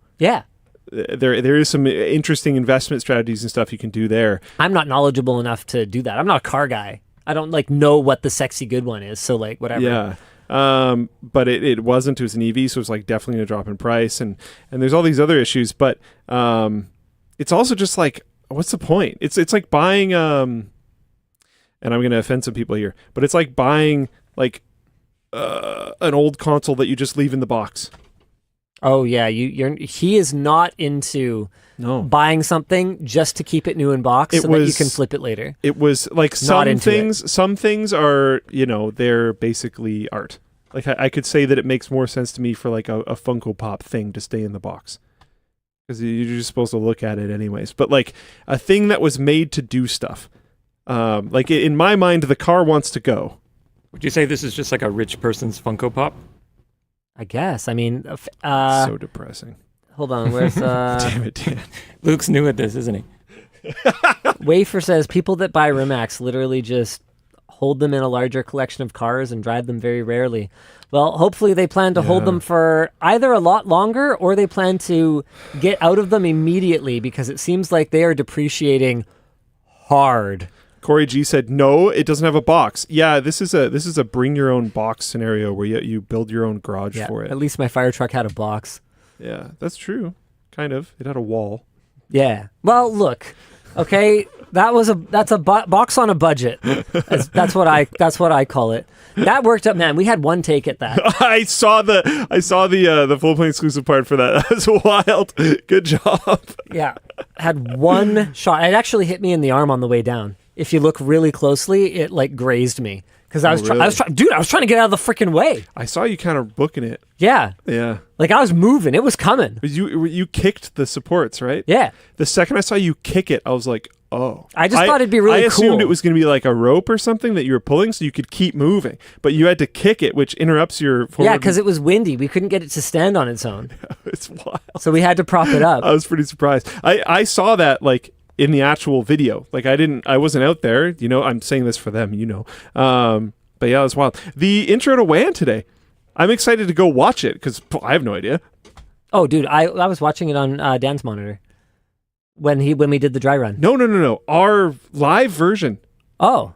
there is some interesting investment strategies and stuff you can do there. I'm not knowledgeable enough to do that. I'm not a car guy. I don't know what the sexy good one is. So whatever. Yeah. But it wasn't. It was an EV, so it was definitely a drop in price, and there's all these other issues. But it's also just what's the point? It's like buying and I'm going to offend some people here, but it's like buying an old console that you just leave in the box. Oh yeah, he is not into buying something just to keep it new in box that you can flip it later. It was some things are, they're basically art. I could say that it makes more sense to me for a Funko Pop thing to stay in the box. Because you're just supposed to look at it anyways. But a thing that was made to do stuff. In my mind, the car wants to go. Would you say this is just a rich person's Funko Pop? I guess. So depressing. Hold on. Where's Damn it, Dan. Luke's new at this, isn't he? Wafer says people that buy Rimacs literally just hold them in a larger collection of cars and drive them very rarely. Well, hopefully they plan to hold them for either a lot longer or they plan to get out of them immediately because it seems like they are depreciating hard. Corey G said, no, it doesn't have a box. Yeah, this is a bring your own box scenario where you build your own garage for it. At least my fire truck had a box. Yeah, that's true. Kind of. It had a wall. Yeah. Well, look, okay, that's a box on a budget. That's what I call it. That worked out, man. We had one take at that. I saw the Floatplane exclusive part for that. That was wild. Good job. Yeah, had one shot. It actually hit me in the arm on the way down. If you look really closely, it grazed me because I was trying to get out of the freaking way. I saw you kind of booking it. Yeah. Yeah. I was moving. It was coming. You kicked the supports, right? Yeah. The second I saw you kick it, I was like, oh. I just thought it'd be really cool. I assumed it was going to be like a rope or something that you were pulling so you could keep moving. But you had to kick it, which interrupts your forward. Yeah, because it was windy. We couldn't get it to stand on its own. It's wild. So we had to prop it up. I was pretty surprised. I saw that in the actual video. Like I wasn't out there. You know, I'm saying this for them. You know, but yeah, it was wild. The intro to WAN today. I'm excited to go watch it because I have no idea. Oh, dude, I was watching it on Dan's monitor when we did the dry run. No. Our live version. Oh.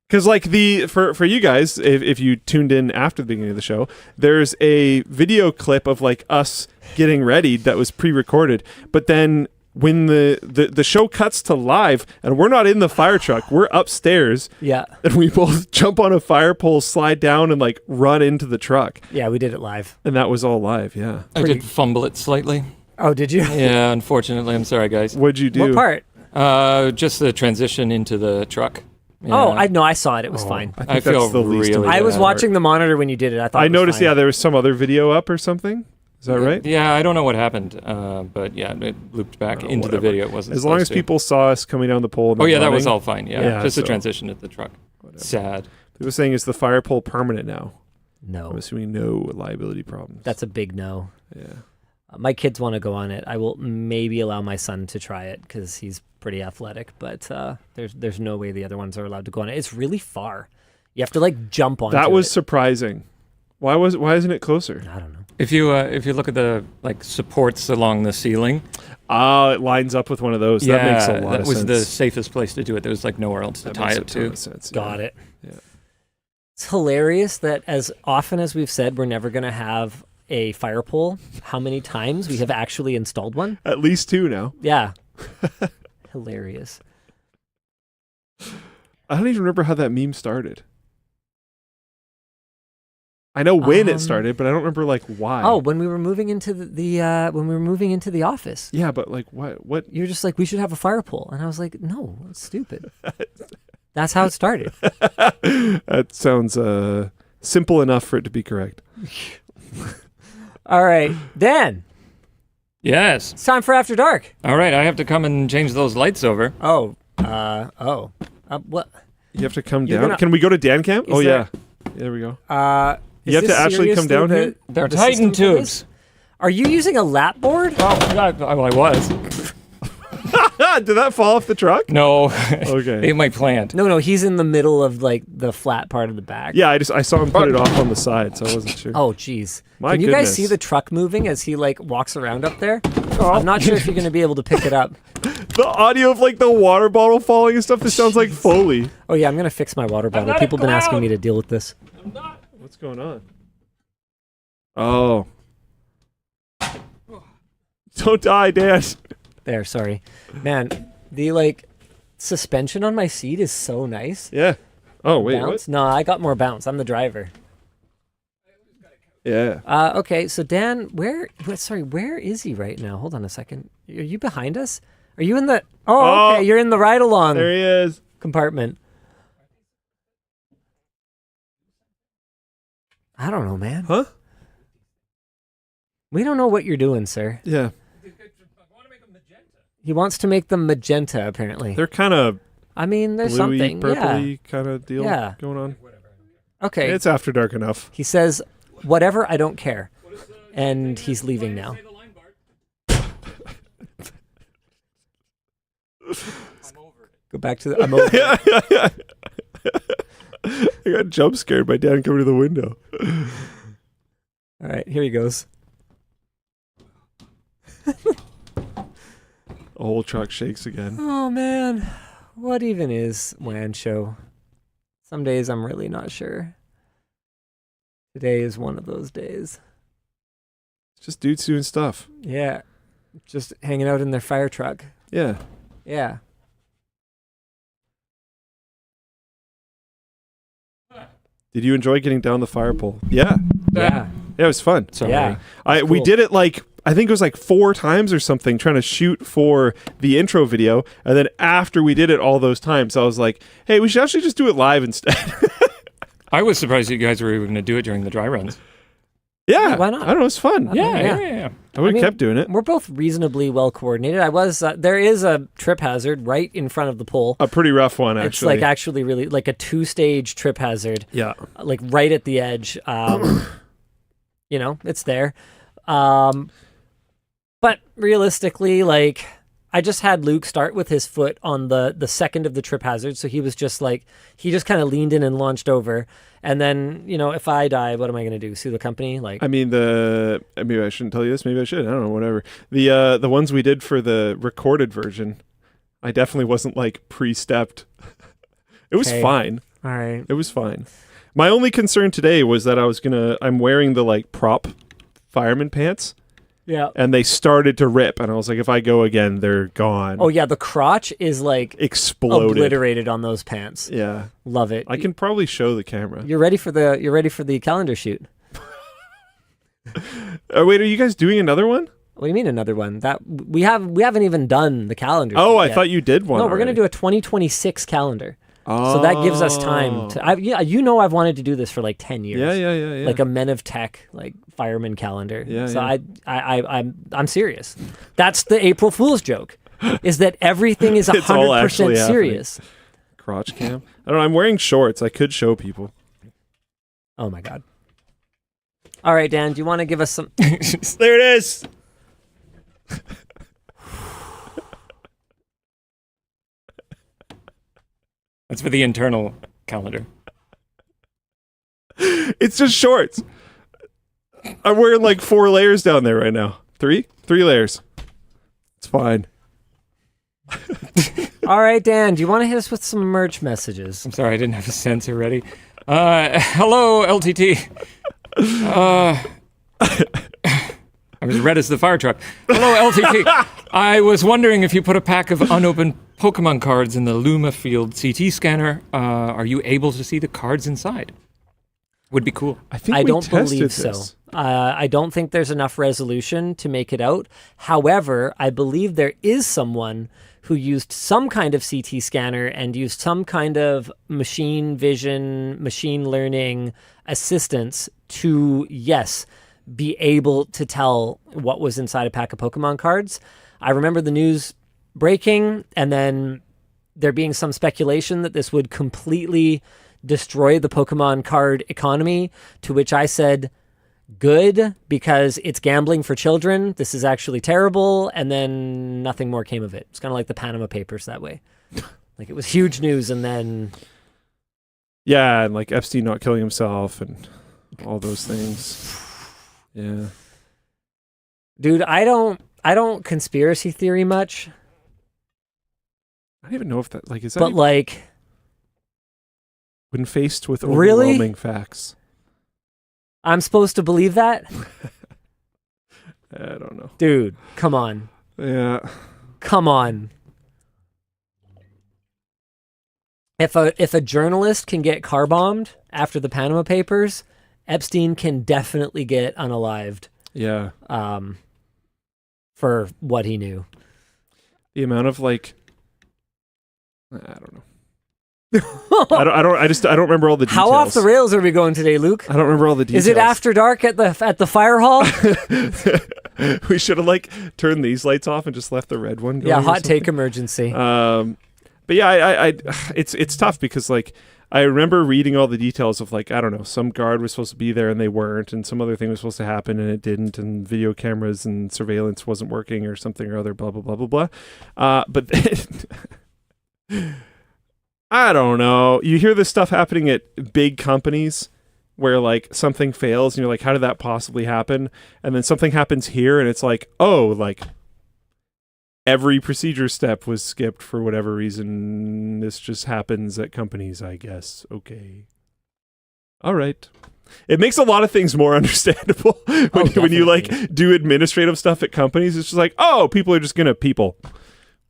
Because like for you guys, if you tuned in after the beginning of the show, there's a video clip of like us getting ready that was pre-recorded. But then when the show cuts to live and we're not in the fire truck, we're upstairs. Yeah. And we both jump on a fire pole, slide down, and like run into the truck. Yeah, we did it live. And that was all live. Yeah. I did fumble it slightly. Oh, did you? Yeah, unfortunately. I'm sorry, guys. What'd you do? What part? Just the transition into the truck. Yeah. Oh, I saw it. It was fine. I, think I feel that's the least really I was bad. watching the monitor when you did it. I thought I it was noticed. fine. Yeah, there was some other video up or something. Is that right? Yeah, I don't know what happened, but yeah, it looped back into whatever. the video. It wasn't As long as supposed to. people saw us coming down the pole. And Oh then yeah, that was running. all fine. Yeah, Yeah, just the so- transition to the truck. Sad. They were saying is the fire pole permanent now. I'm No, assuming no liability problems. that's a big no. yeah. My kids want to go on it. I will maybe allow my son to try it because he's pretty athletic, but there's no way the other ones are allowed to go on it. It's really far. You have to like jump on. That was surprising. Why isn't it closer? I don't know. If you look at the like supports along the ceiling, Oh, it lines up with one of those. That makes a lot that of was sense. the safest place to do it. There was like nowhere else to That tie makes it a ton to. of sense, yeah. Got it. Yeah. It's hilarious that as often as we've said we're never going to have a fire pole, how many times we have actually installed one? At least 2 now. Yeah. Hilarious. I don't even remember how that meme started. I know when it started, but I don't remember like why. Oh, when we were moving into the office. Yeah, but like what? You're just like, we should have a fire pole. And I was like, no, it's stupid. That's how it started. That sounds simple enough for it to be correct. All right, Dan, Yes. it's time for After Dark. All right, I have to come and change those lights over. What? You have to come You're down. gonna- Can we go to Dan Camp? Is Oh there- yeah. There we go. Is You have this to actually come seriously down here? They're the Titan system for this? tubes. Are you using a lap board? I was. Did that fall off the truck? No. Okay. Ate my plant. No, he's in the middle of like the flat part of the back. Yeah, I saw him put it off on the side, so I wasn't sure. Oh, jeez. My Can you guys goodness. see the truck moving as he like walks around up there? I'm not sure if you're going to be able to pick it up. The audio of like the water bottle falling and stuff. This sounds like Foley. Oh yeah, I'm going to fix my water bottle. not a People have been asking clown. me to deal with this. What's going on? Oh. Don't die, Dan. There, sorry. Man, the like suspension on my seat is so nice. Yeah. Oh wait. Bounce? No, I got more bounce. I'm the driver. What? Yeah. Okay, so Dan, where is he right now? Hold on a second. Are you behind us? Are you in the Oh, okay, you're in the ride along There he is. compartment. I don't know, man. Huh? We don't know what you're doing, sir. Yeah. He wants to make them magenta, apparently. They're kind of I mean, there's bluey, something. purpley kind of deal Yeah. going on. Yeah. Okay. It's after dark enough. He says, whatever, I don't care. And he's leaving now. Go back to the. I'm over. it. I got jump scared by Dan coming to the window. All right, here he goes. The whole truck shakes again. Oh, man. What even is WAN Show? Some days I'm really not sure. Today is one of those days. It's just dudes doing stuff. Yeah. Just hanging out in their fire truck. Yeah. Yeah. Did you enjoy getting down the fire pole? Yeah. Yeah. Yeah, it was fun. Sorry. Yeah. We cool. did it like I think it was like 4 times or something trying to shoot for the intro video, and then after we did it all those times, I was like, "Hey, we should actually just do it live instead." I was surprised you guys were even going to do it during the dry runs. Yeah, why not? I don't know, it's fun. Yeah. I would have mean, kept doing it. We're both reasonably well coordinated. I was. There is a trip hazard right in front of the pole. A pretty rough one, actually. It's like actually really like a 2-stage trip hazard. Yeah. Like right at the edge. You know, it's there. But realistically, like I just had Luke start with his foot on the second of the trip hazard. So he was just like, he just kind of leaned in and launched over. And then, if I die, what am I going to do? Sue the company? Like, I mean, maybe I shouldn't tell you this. Maybe I should. I don't know. Whatever. The ones we did for the recorded version, I definitely wasn't like pre-stepped. It was fine. All right. It was fine. My only concern today was that I'm wearing the like prop fireman pants. Yeah. And they started to rip, and I was like, if I go again, they're gone. Oh yeah, the crotch is like exploded, obliterated on those pants. Yeah, love it. I can probably show the camera. You're ready for the calendar shoot. Wait, are you guys doing another one? What do you mean another one? That we haven't even done the calendar. Oh, shoot I yet. thought you did one. No, we're already. gonna do a 2026 calendar. Oh. So that gives us time to. I've wanted to do this for like 10 years. Yeah. Like a Men of Tech, like fireman calendar. Yeah, so yeah. I'm serious. That's the April Fool's joke, is that everything is It's all actually 100% serious. Crotch cam. I don't know. I'm wearing shorts. I could show people. Oh my god. All right, Dan. Do you want to give us some? There it is. That's for the internal calendar. It's just shorts. I'm wearing like 4 layers down there right now. 3 layers. It's fine. All right, Dan. Do you want to hit us with some merch messages? I'm sorry, I didn't have a sensor ready. Hello, LTT. I'm as red as the fire truck. Hello, LTT. I was wondering if you put a pack of unopened Pokemon cards in the Luma Field CT scanner, are you able to see the cards inside? Would be cool. I don't believe so. I don't think there's enough resolution to make it out. However, I believe there is someone who used some kind of CT scanner and used some kind of machine vision, machine learning assistance to, yes, be able to tell what was inside a pack of Pokemon cards. I remember the news breaking and then there being some speculation that this would completely destroy the Pokemon card economy, to which I said, good, because it's gambling for children. This is actually terrible. And then nothing more came of it. It's kind of like the Panama Papers that way. Like it was huge news and then... Yeah, and like Epstein not killing himself and all those things. Yeah. Dude, I don't conspiracy theory much. I don't even know if that like is that But even, like when faced with Really? overwhelming facts. I'm supposed to believe that? I don't know. Dude, come on. Yeah. Come on. If a journalist can get car bombed after the Panama Papers, Epstein can definitely get unalived. Yeah. For what he knew. The amount of like I don't know. I don't remember all the details. How off the rails are we going today, Luke? I don't remember all the details. Is it after dark at the fire hall? We should have like turned these lights off and just left the red one going. Yeah, or hot something. take emergency. But yeah, I it's tough because like I remember reading all the details of like, I don't know, some guard was supposed to be there and they weren't, and some other thing was supposed to happen and it didn't, and video cameras and surveillance wasn't working or something or other, blah blah blah blah blah. But I don't know. You hear this stuff happening at big companies where like something fails and you're like, how did that possibly happen? And then something happens here and it's like, oh, like every procedure step was skipped for whatever reason. This just happens at companies, I guess. Okay. All right. It makes a lot of things more understandable when you like do administrative stuff at companies. It's just like, oh, people are just going to people.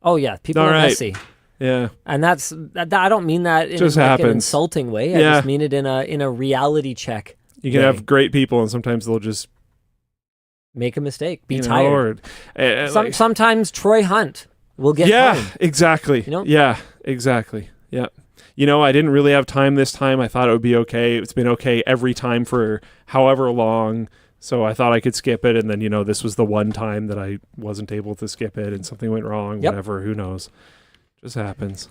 Oh yeah, people All are right. messy. Yeah. And that's I don't mean that in Just like an happens. insulting way. I Yeah. just mean it in a reality check. You can way. have great people and sometimes they'll just Make a mistake, be you know, tired. like- Sometimes Troy Hunt will get yeah, home. exactly. You know? Yeah, exactly. Yeah. You know, I didn't really have time this time. I thought it would be okay. It's been okay every time for however long. So I thought I could skip it. And then, you know, this was the one time that I wasn't able to skip it and something went wrong, Yep. whatever. Who knows? Just happens.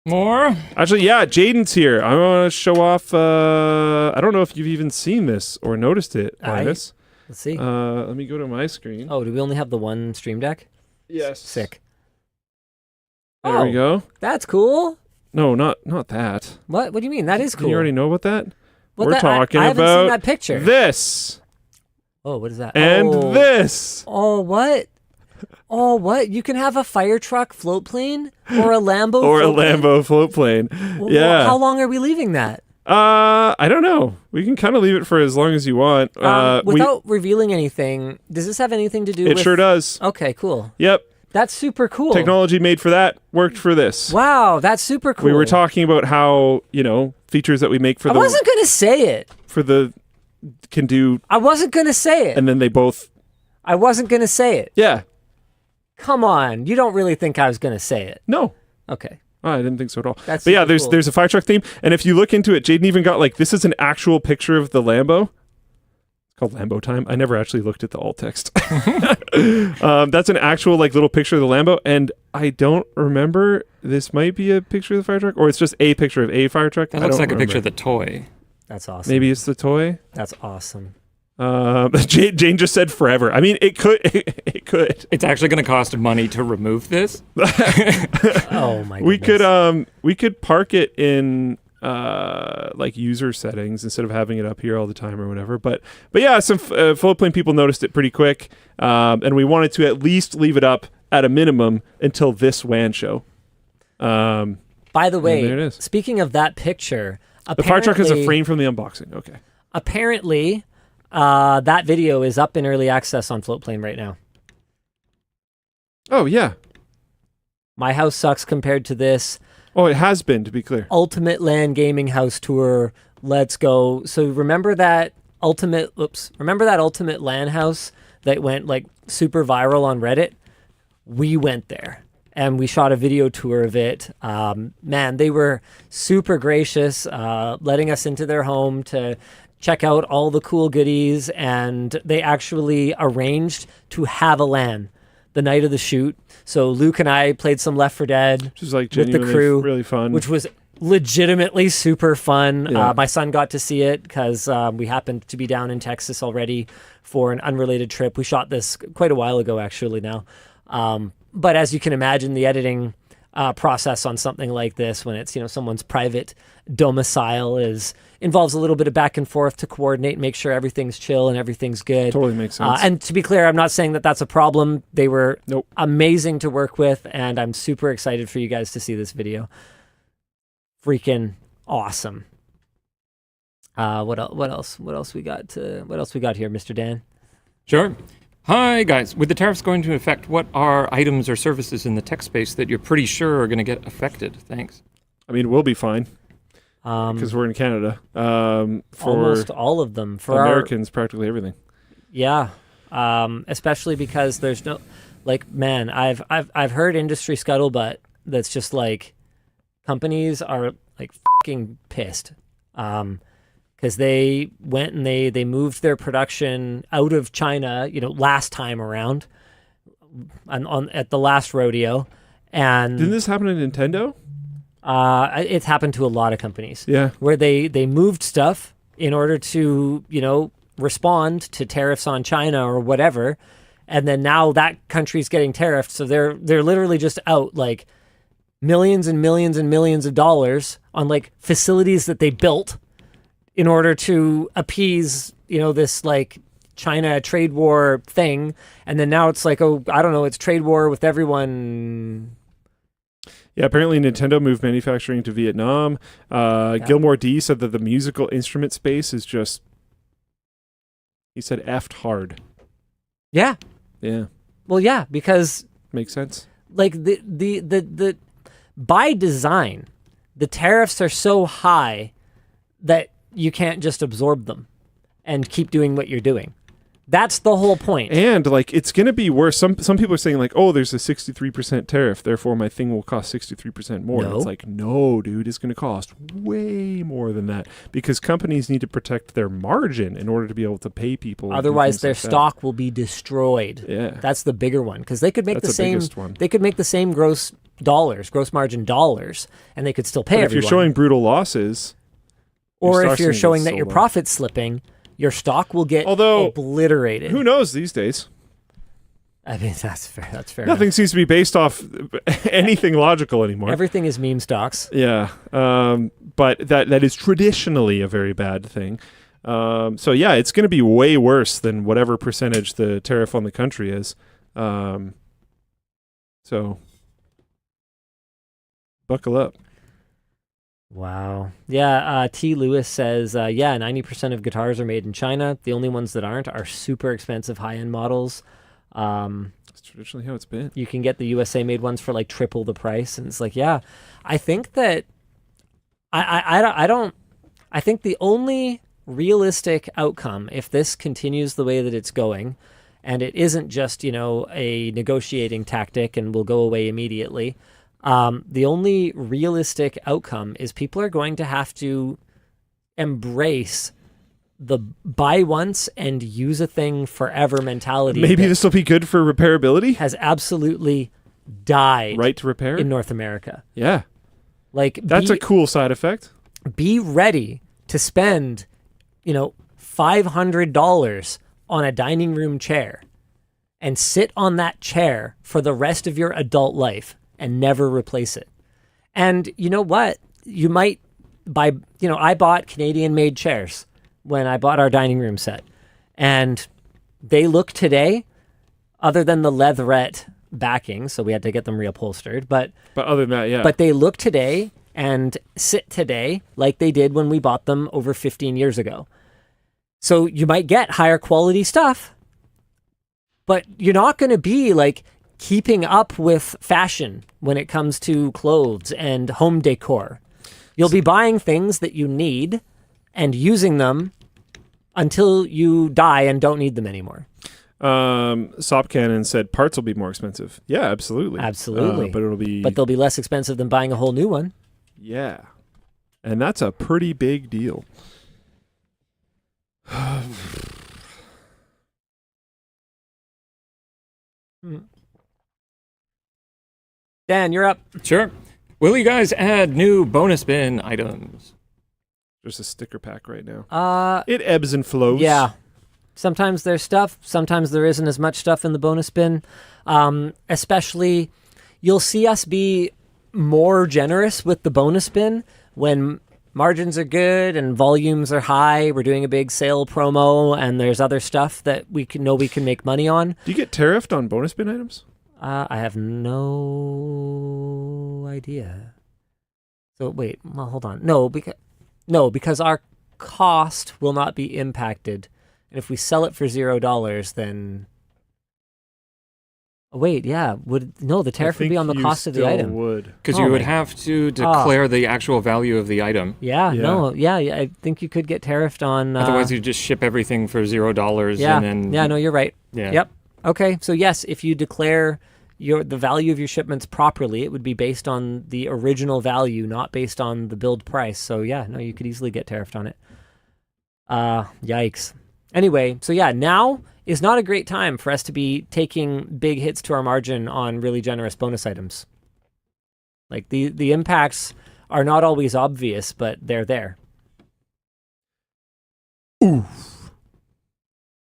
More? Actually, yeah, Jaden's here. I want to show off. I don't know if you've even seen this or noticed it, Linus. Let's see. Let me go to my screen. Oh, do we only have the one Stream Deck? Yes. Sick. There we go. That's cool. No, not that. What? What do you mean? That is cool. You already know about that? What We're that- talking I haven't about seen that picture. this Oh, what is that? and oh. this. Oh, what? Oh, what? You can have a firetruck float plane or a Lambo Or a float plane? Lambo float plane. Well, Yeah. How long are we leaving that? I don't know. We can kind of leave it for as long as you want. Without revealing anything, does this have anything to do with... It sure does. Okay, cool. Yep. That's super cool. Technology made for that worked for this. Wow, that's super cool. We were talking about how, features that we make for I wasn't going to say it. can do, I wasn't going to say it. and then they both, I wasn't going to say it. yeah. Come on. You don't really think I was going to say it. No. Okay. Oh, I didn't think so at all. That's but yeah, super there's cool. a fire truck theme, and if you look into it, Jaden even got this is an actual picture of the Lambo. It's called Lambo Time. I never actually looked at the alt text. That's an actual little picture of the Lambo, and I don't remember. This might be a picture of the fire truck, or it's just a picture of a fire truck. That looks like a picture of the toy. That's awesome. Maybe it's the toy. That's awesome. Jane just said forever. I mean, it could. It could. It's actually going to cost money to remove this. Oh my goodness. We could park it in user settings instead of having it up here all the time or whatever. But yeah, some Floatplane people noticed it pretty quick, and we wanted to at least leave it up at a minimum until this WAN show. By the way, there it is. Speaking of that picture, The fire truck is a frame from the unboxing. Okay. Apparently, that video is up in early access on Floatplane right now. Oh yeah. My house sucks compared to this. Oh, it has been, to be clear. Ultimate LAN gaming house tour. Let's go. So remember that ultimate LAN house that went super viral on Reddit? We went there and we shot a video tour of it. Man, they were super gracious, letting us into their home to check out all the cool goodies, and they actually arranged to have a LAN the night of the shoot. So Luke and I played some Left 4 Dead Which is with the genuinely crew, really fun. which was legitimately super fun. Yeah. My son got to see it because we happened to be down in Texas already for an unrelated trip. We shot this quite a while ago, actually, now. But as you can imagine, the editing process on something like this, when it's someone's private domicile, involves a little bit of back and forth to coordinate and make sure everything's chill and everything's good. Totally makes sense. And to be clear, I'm not saying that that's a problem. They were Nope. amazing to work with, and I'm super excited for you guys to see this video. Freaking awesome. What else we got here, Mr. Dan? Sure. Hi, guys. With the tariffs going into effect, what are items or services in the tech space that you're pretty sure are going to get affected? Thanks. I mean, we'll be fine because we're in Canada. For Almost all of them. For Americans, practically everything. Yeah. Especially because there's no, man, I've heard industry scuttlebutt that's just companies are fucking pissed. Because they went and they moved their production out of China, last time around, at the last rodeo, and Didn't this happen in Nintendo? it's happened to a lot of companies. Yeah. Where they moved stuff in order to respond to tariffs on China or whatever, and then now that country's getting tariffed, so they're literally just out millions and millions and millions of dollars on facilities that they built in order to appease, this China trade war thing. And then now it's it's trade war with everyone. Yeah, apparently Nintendo moved manufacturing to Vietnam. Gilmore D said that the musical instrument space is just, he said, effed hard. Yeah. Yeah. Well, yeah, because Makes sense. the by design, the tariffs are so high that you can't just absorb them and keep doing what you're doing. That's the whole point. And it's going to be worse. Some people are saying oh, there's a 63% tariff, therefore my thing will cost 63% more. No. And it's no, dude, it's going to cost way more than that because companies need to protect their margin in order to be able to pay people. Otherwise, their stock will be destroyed. Yeah. That's the bigger one because they could make That's the the same. biggest one. They could make the same gross margin dollars, and they could still pay But if everyone. you're showing brutal losses, or start if you're seeing showing it that so your low. profit's slipping, Your stock will get Although, obliterated. Who knows these days? I mean, that's fair. That's fair. Nothing seems to be based off anything logical anymore. Everything is meme stocks. Yeah, but that is traditionally a very bad thing. So yeah, it's going to be way worse than whatever percentage the tariff on the country is. So buckle up. Wow. Yeah, T. Lewis says, 90% of guitars are made in China. The only ones that aren't are super expensive high-end models. That's traditionally how it's been. You can get the USA-made ones for like triple the price. And it's like, yeah, I think that I think the only realistic outcome, if this continues the way that it's going, and it isn't just, a negotiating tactic and will go away immediately, the only realistic outcome is people are going to have to embrace the buy once and use a thing forever mentality. Maybe this will be good for repairability. Has absolutely died. Right to repair in North America. Yeah, like that's a cool side effect. Be ready to spend, $500 on a dining room chair and sit on that chair for the rest of your adult life and never replace it. And you know what? You might buy, I bought Canadian-made chairs when I bought our dining room set. And they look today, other than the leatherette backing, so we had to get them reupholstered. But other than that, yeah. But they look today and sit today like they did when we bought them over 15 years ago. So you might get higher quality stuff, but you're not going to be like keeping up with fashion when it comes to clothes and home decor. You'll be buying things that you need and using them until you die and don't need them anymore. Sop Cannon said parts will be more expensive. Yeah, absolutely. Absolutely. But they'll be less expensive than buying a whole new one. Yeah. And that's a pretty big deal. Dan, you're up. Sure. Will you guys add new bonus bin items? There's a sticker pack right now. It ebbs and flows. Yeah. Sometimes there's stuff. Sometimes there isn't as much stuff in the bonus bin. Especially, you'll see us be more generous with the bonus bin when margins are good and volumes are high. We're doing a big sale promo, and there's other stuff that we can make money on. Do you get tariffed on bonus bin items? I have no idea. So wait, well, hold on. No, because our cost will not be impacted. And if we sell it for $0, then wait, yeah, the tariff would be on the cost of the item. Because you would have to declare the actual value of the item. Yeah, I think you could get tariffed on. Otherwise, you just ship everything for $0. Yeah, and then, yeah, no, you're right. Yeah. Yep. Okay, so yes, if you declare the value of your shipments properly, it would be based on the original value, not based on the billed price. So yeah, no, you could easily get tariffed on it. Yikes. Anyway, so yeah, now is not a great time for us to be taking big hits to our margin on really generous bonus items. Like the impacts are not always obvious, but they're there. Ooh.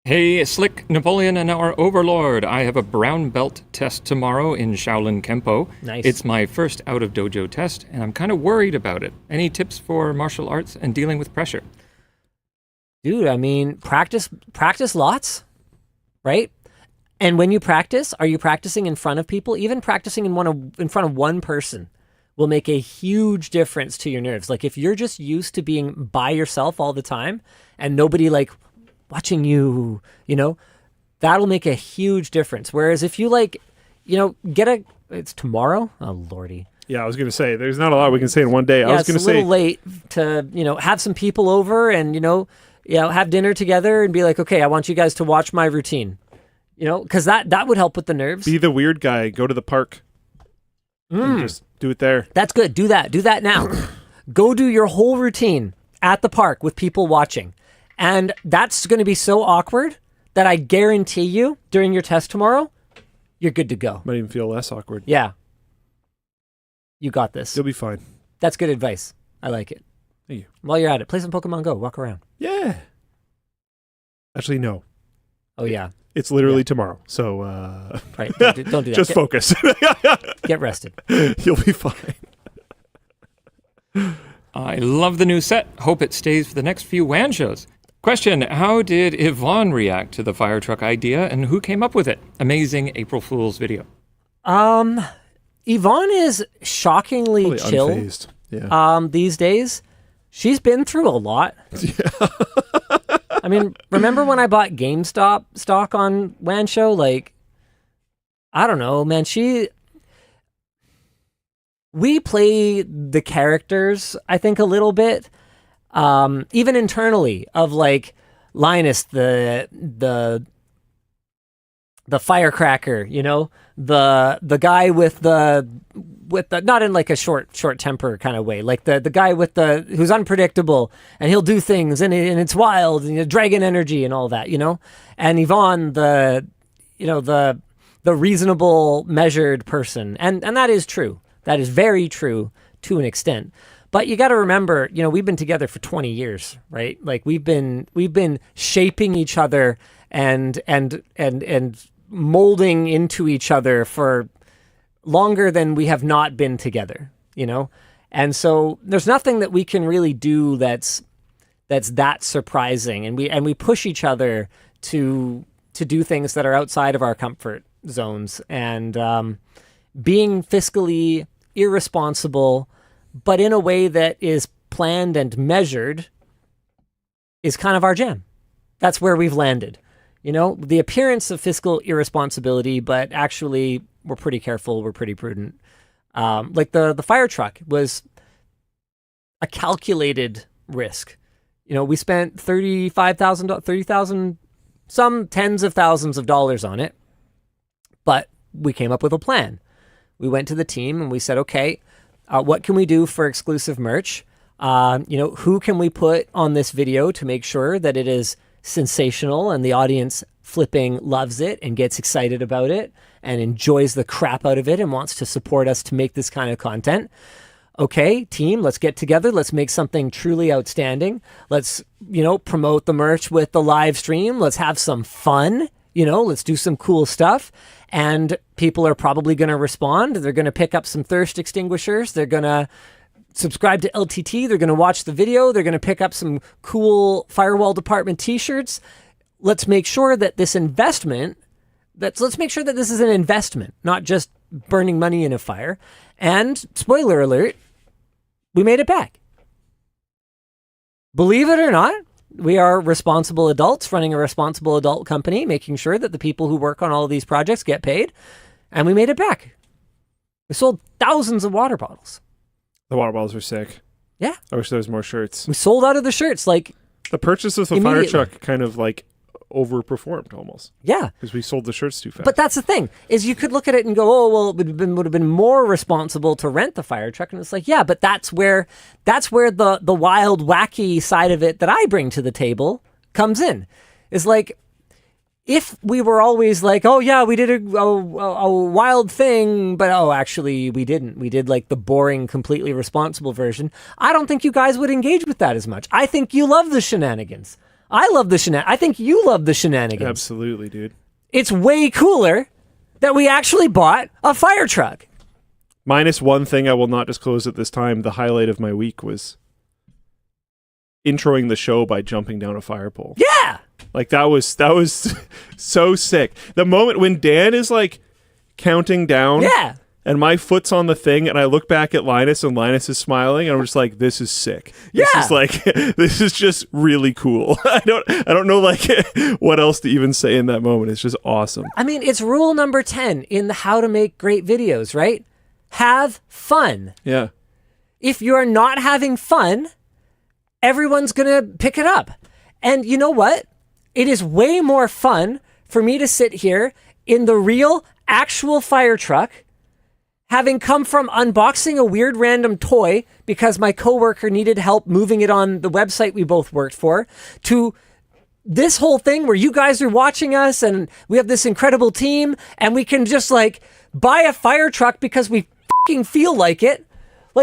Hey, Slick Napoleon and our Overlord. I have a brown belt test tomorrow in Shaolin Kempo. Nice. It's my first out of dojo test, and I'm kind of worried about it. Any tips for martial arts and dealing with pressure? Dude, I mean, practice lots, right? And when you practice, are you practicing in front of people? Even practicing in front of one person will make a huge difference to your nerves. Like if you're just used to being by yourself all the time and nobody like watching you, that'll make a huge difference. Whereas if you it's tomorrow? Oh, Lordy. Yeah, I was going to say, there's not a lot we can say in one day. I was going to say, it's a little late to, have some people over and, have dinner together and be like, okay, I want you guys to watch my routine. Because that would help with the nerves. Be the weird guy. Go to the park. And just do it there. That's good. Do that. Do that now. Go do your whole routine at the park with people watching. And that's going to be so awkward that I guarantee you during your test tomorrow, you're good to go. Might even feel less awkward. Yeah. You got this. You'll be fine. That's good advice. I like it. Thank you. While you're at it, play some Pokemon Go. Walk around. Yeah. Actually, no. Oh yeah. It's literally tomorrow. So Right. Don't do that. just focus. Get rested. You'll be fine. I love the new set. Hope it stays for the next few WAN shows. Question, how did Yvonne react to the firetruck idea and who came up with it? Amazing April Fool's video. Yvonne is shockingly Probably chill. unfazed. Yeah. These days. She's been through a lot. Yeah. I mean, remember when I bought GameStop stock on WAN Show? Like, I don't know, man. We play the characters, I think, a little bit, even internally, of like Linus, the firecracker, you know, the guy with the not in like a short temper kind of way, like the guy who's unpredictable and he'll do things and it's wild and dragon energy and all that, you know, and Yvonne, the reasonable, measured person, and that is true. That is very true to an extent. But you got to remember, you know, we've been together for 20 years, right? Like we've been shaping each other and molding into each other for longer than we have not been together, you know? And so there's nothing that we can really do that's that surprising. And we push each other to do things that are outside of our comfort zones, and being fiscally irresponsible, but in a way that is planned and measured, is kind of our jam. That's where we've landed. You know, the appearance of fiscal irresponsibility, but actually we're pretty careful, we're pretty prudent. Like the fire truck was a calculated risk. You know, we spent $30,000, some tens of thousands of dollars on it, but we came up with a plan. We went to the team and we said, okay, what can we do for exclusive merch? Who can we put on this video to make sure that it is sensational and the audience flipping loves it and gets excited about it and enjoys the crap out of it and wants to support us to make this kind of content? Okay, team, let's get together. Let's make something truly outstanding. Let's, promote the merch with the live stream. Let's have some fun. Let's do some cool stuff. And people are probably going to respond. They're going to pick up some thirst extinguishers. They're going to subscribe to LTT. They're going to watch the video. They're going to pick up some cool firewall department t-shirts. Let's make sure that this investment, let's make sure that this is an investment, not just burning money in a fire. And spoiler alert, we made it back. Believe it or not, we are responsible adults running a responsible adult company, making sure that the people who work on all of these projects get paid. And we made it back. We sold thousands of water bottles. The water bottles are sick. Yeah. I wish there was more shirts. We sold out of the shirts the purchase of the fire truck kind of overperformed almost. Yeah. Because we sold the shirts too fast. But that's the thing, is you could look at it and go, oh, well, it would have been more responsible to rent the fire truck. And it's like, yeah, but that's where the wild, wacky side of it that I bring to the table comes in. Is like, if we were always like, oh yeah, we did a wild thing, but actually we didn't. We did the boring, completely responsible version. I don't think you guys would engage with that as much. I think you love the shenanigans. I love the shenanigans. I think you love the shenanigans. Absolutely, dude. It's way cooler that we actually bought a fire truck. Minus one thing I will not disclose at this time. The highlight of my week was introing the show by jumping down a fire pole. Yeah. That was so sick. The moment when Dan is counting down. Yeah. And my foot's on the thing, and I look back at Linus, and Linus is smiling, and I'm just like, "This is sick. This is this is just really cool." I don't know what else to even say in that moment. It's just awesome. I mean, it's rule number 10 in the how to make great videos, right? Have fun. Yeah. If you're not having fun, everyone's gonna pick it up. And you know what? It is way more fun for me to sit here in the real, actual fire truck, having come from unboxing a weird random toy because my coworker needed help moving it on the website we both worked for, to this whole thing where you guys are watching us and we have this incredible team and we can just buy a fire truck because we fucking feel like it.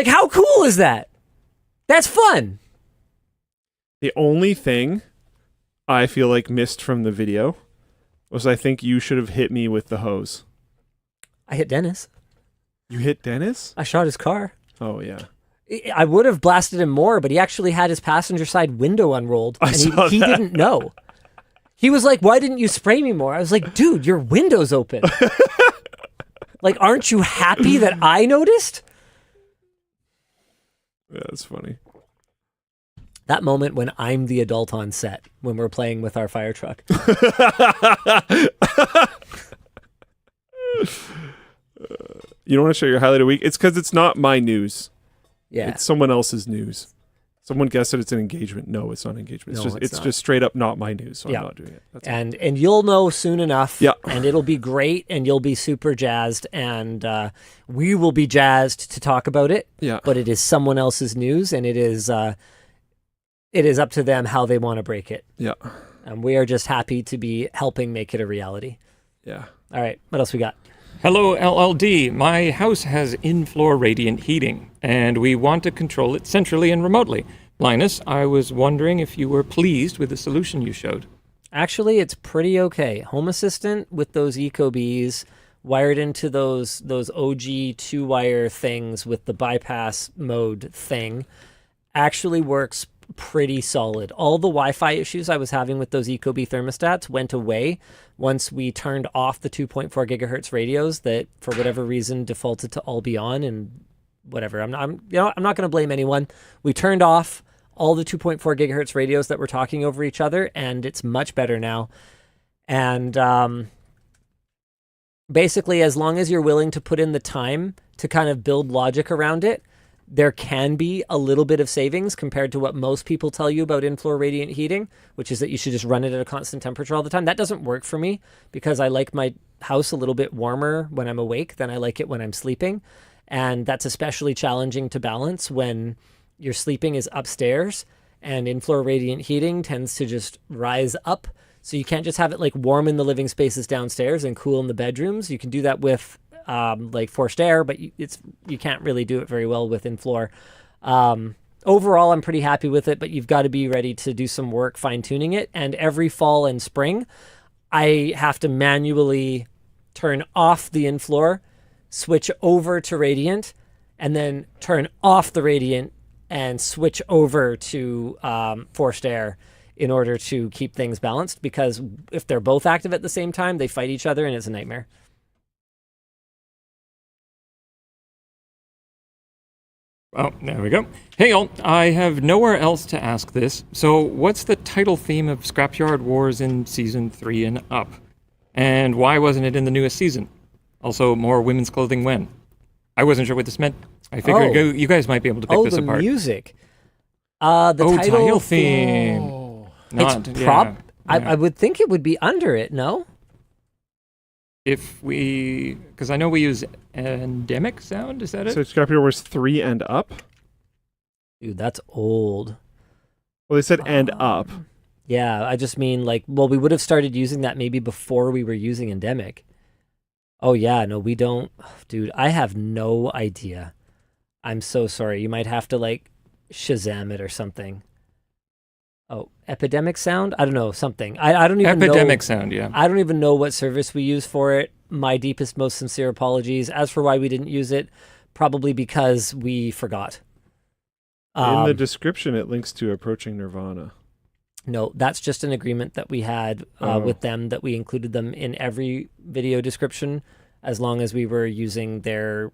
How cool is that? That's fun. The only thing I feel like missed from the video was I think you should have hit me with the hose. I hit Dennis. You hit Dennis? I shot his car. Oh, yeah. I would have blasted him more, but he actually had his passenger side window unrolled, and he didn't know. He was like, "Why didn't you spray me more?" I was like, "Dude, your window's open. Like, aren't you happy that I noticed?" Yeah, that's funny. That moment when I'm the adult on set, when we're playing with our fire truck. You don't want to share your highlight of the week? It's because it's not my news. Yeah. It's someone else's news. Someone guessed that it's an engagement. No, it's not engagement. No, it's It's not. just straight up not my news, so Yeah. I'm not doing it. That's And you'll know soon enough. Yeah. And it'll be great, and you'll be super jazzed, and we will be jazzed to talk about it. Yeah. But it is someone else's news, and it is up to them how they want to break it. Yeah. And we are just happy to be helping make it a reality. Yeah. All right, what else we got? Hello, LLD. My house has in-floor radiant heating, and we want to control it centrally and remotely. Linus, I was wondering if you were pleased with the solution you showed. Actually, it's pretty okay. Home Assistant with those Ecobees wired into those OG two-wire things with the bypass mode thing actually works pretty solid. All the Wi-Fi issues I was having with those Ecobee thermostats went away once we turned off the 2.4 gigahertz radios that, for whatever reason, defaulted to all be on and whatever. I'm not going to blame anyone. We turned off all the 2.4 gigahertz radios that were talking over each other, and it's much better now. And basically, as long as you're willing to put in the time to kind of build logic around it, there can be a little bit of savings compared to what most people tell you about in-floor radiant heating, which is that you should just run it at a constant temperature all the time. That doesn't work for me because I like my house a little bit warmer when I'm awake than I like it when I'm sleeping. And that's especially challenging to balance when your sleeping is upstairs and in-floor radiant heating tends to just rise up. So you can't just have it like warm in the living spaces downstairs and cool in the bedrooms. You can do that with like forced air, but you can't really do it very well with in-floor. Overall, I'm pretty happy with it, but you've got to be ready to do some work fine-tuning it. And every fall and spring, I have to manually turn off the in-floor, switch over to radiant, and then turn off the radiant and switch over to forced air in order to keep things balanced, because if they're both active at the same time, they fight each other and it's a nightmare. Oh, there we go. Hey all, I have nowhere else to ask this, so what's the title theme of Scrapyard Wars in Season 3 and up? And why wasn't it in the newest season? Also, more women's clothing when? I wasn't sure what this meant. I figured you guys might be able to pick this apart. Oh, the music. The title theme. Oh. Not, It's prop. yeah. I would think it would be under it, no? If we, because I know we use endemic sound, is that it? So Scrapyard Wars 3 and up? Dude, that's old. Well, they said and up. Yeah, I just mean like, well, we would have started using that maybe before we were using endemic. Oh yeah, no, we don't. Dude, I have no idea. I'm so sorry. You might have to like Shazam it or something. Oh, epidemic sound? I don't know, something. I don't even know. Epidemic sound, yeah. I don't even know what service we use for it. My deepest, most sincere apologies. As for why we didn't use it, probably because we forgot. In the description, it links to Approaching Nirvana. No, that's just an agreement that we had with them, that we included them in every video description as long as we were using their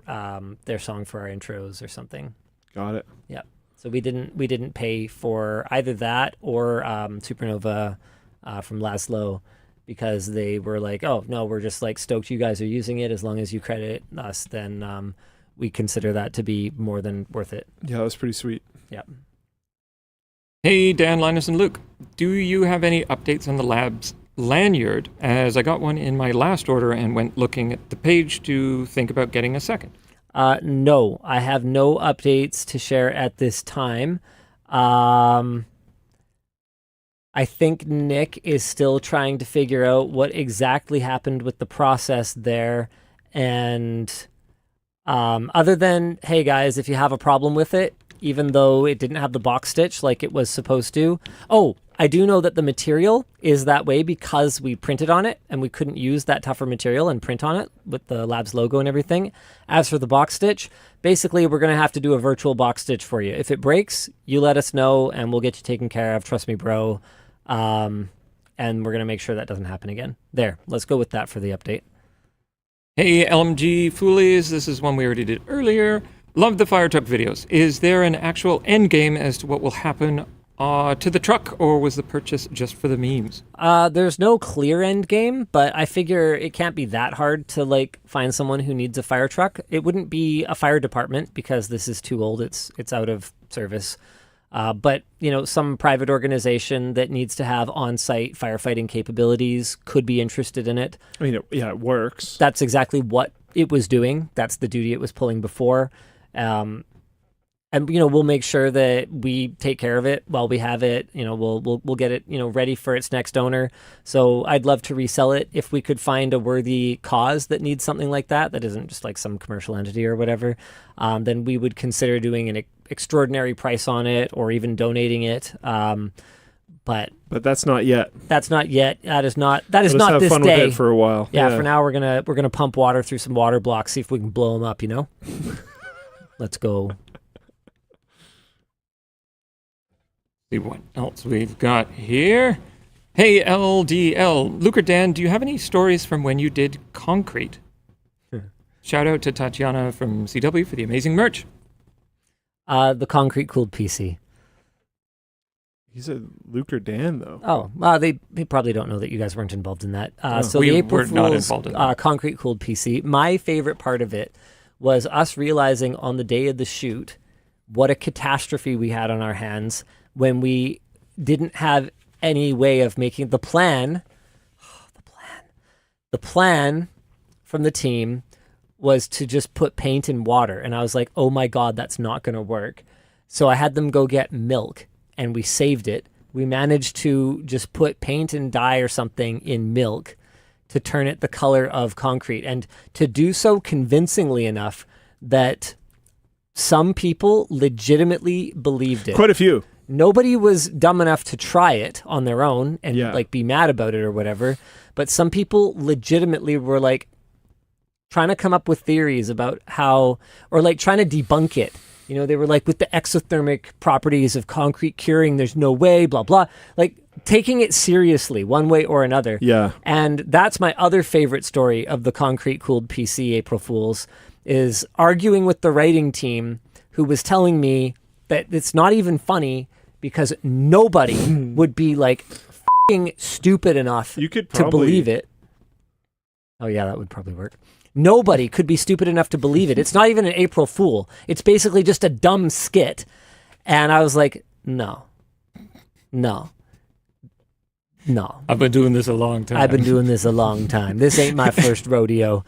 song for our intros or something. Got it. Yeah. So we didn't pay for either that or Supernova from Laszlo, because they were like, oh no, we're just like stoked you guys are using it. As long as you credit us, then we consider that to be more than worth it. Yeah, that was pretty sweet. Yeah. Hey, Dan, Linus, and Luke. Do you have any updates on the lab's lanyard? As I got one in my last order and went looking at the page to think about getting a second. No, I have no updates to share at this time. I think Nick is still trying to figure out what exactly happened with the process there. And other than, hey guys, if you have a problem with it, even though it didn't have the box stitch like it was supposed to. Oh, I do know that the material is that way because we printed on it and we couldn't use that tougher material and print on it with the Labs logo and everything. As for the box stitch, basically we're going to have to do a virtual box stitch for you. If it breaks, you let us know and we'll get you taken care of. Trust me, bro. And we're going to make sure that doesn't happen again. There, let's go with that for the update. Hey, LMG Foolies, this is one we already did earlier. Love the firetruck videos. Is there an actual end game as to what will happen to the truck, or was the purchase just for the memes? There's no clear end game, but I figure it can't be that hard to like find someone who needs a fire truck. It wouldn't be a fire department because this is too old. It's out of service. But you know, some private organization that needs to have on-site firefighting capabilities could be interested in it. I mean, it works. That's exactly what it was doing. That's the duty it was pulling before. And you know, we'll make sure that we take care of it while we have it. You know, we'll get it, you know, ready for its next owner. So I'd love to resell it if we could find a worthy cause that needs something like that isn't just like some commercial entity or whatever. Then we would consider doing an extraordinary price on it or even donating it. But that's not yet. That's not yet. That is not Let's not have this fun day. with it for a while. Yeah, for now we're gonna pump water through some water blocks, see if we can blow them up. You know. Let's go. See what else we've got here. Hey, LDL. Luke or Dan, do you have any stories from when you did concrete? Shout out to Tatiana from CW for the amazing merch. The concrete cooled PC. He said Luke or Dan, though. Oh, well, they probably don't know that you guys weren't involved in that. So we the April were not Fool's involved in that. concrete cooled PC, my favorite part of it was us realizing on the day of the shoot what a catastrophe we had on our hands when we didn't have any way of making the plan. The plan from the team was to just put paint in water. And I was like, oh my God, that's not going to work. So I had them go get milk and we saved it. We managed to just put paint and dye or something in milk to turn it the color of concrete, and to do so convincingly enough that some people legitimately believed it. Quite a few. Nobody was dumb enough to try it on their own and like be mad about it or whatever. But some people legitimately were like trying to come up with theories about how, or like trying to debunk it. You know, they were like, with the exothermic properties of concrete curing, there's no way, blah, blah. Like taking it seriously one way or another. Yeah. And that's my other favorite story of the concrete cooled PC April Fools, is arguing with the writing team who was telling me that it's not even funny because nobody would be like f***ing stupid enough to believe it. Oh yeah, that would probably work. Nobody could be stupid enough to believe it. It's not even an April Fool. It's basically just a dumb skit. And I was like, no. I've been doing this a long time. I've been doing this a long time. This ain't my first rodeo.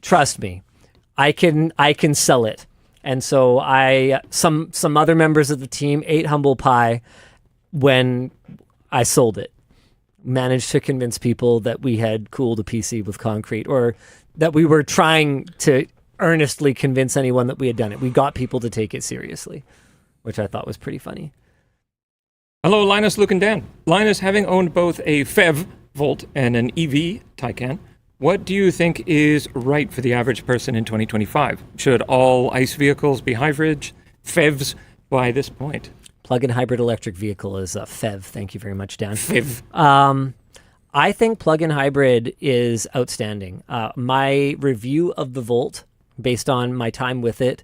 Trust me. I can sell it. And so some other members of the team ate humble pie when I sold it. Managed to convince people that we had cooled a PC with concrete, or that we were trying to earnestly convince anyone that we had done it. We got people to take it seriously, which I thought was pretty funny. Hello, Linus, Luke, and Dan. Linus, having owned both a Volt and an EV Taycan, what do you think is right for the average person in 2025? Should all ICE vehicles be hybrid, FEVs, by this point? Plug-in hybrid electric vehicle is a FEV. Thank you very much, Dan. FEV. I think plug-in hybrid is outstanding. My review of the Volt, based on my time with it,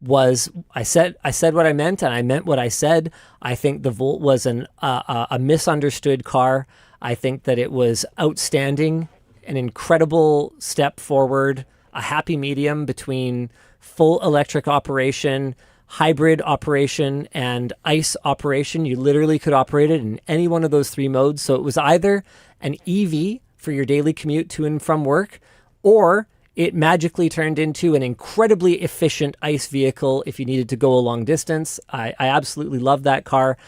was I said what I meant, and I meant what I said. I think the Volt was a misunderstood car. I think that it was outstanding, an incredible step forward, a happy medium between full electric operation, hybrid operation, and ICE operation. You literally could operate it in any one of those three modes. So it was either an EV for your daily commute to and from work, or it magically turned into an incredibly efficient ICE vehicle if you needed to go a long distance. I absolutely love that car.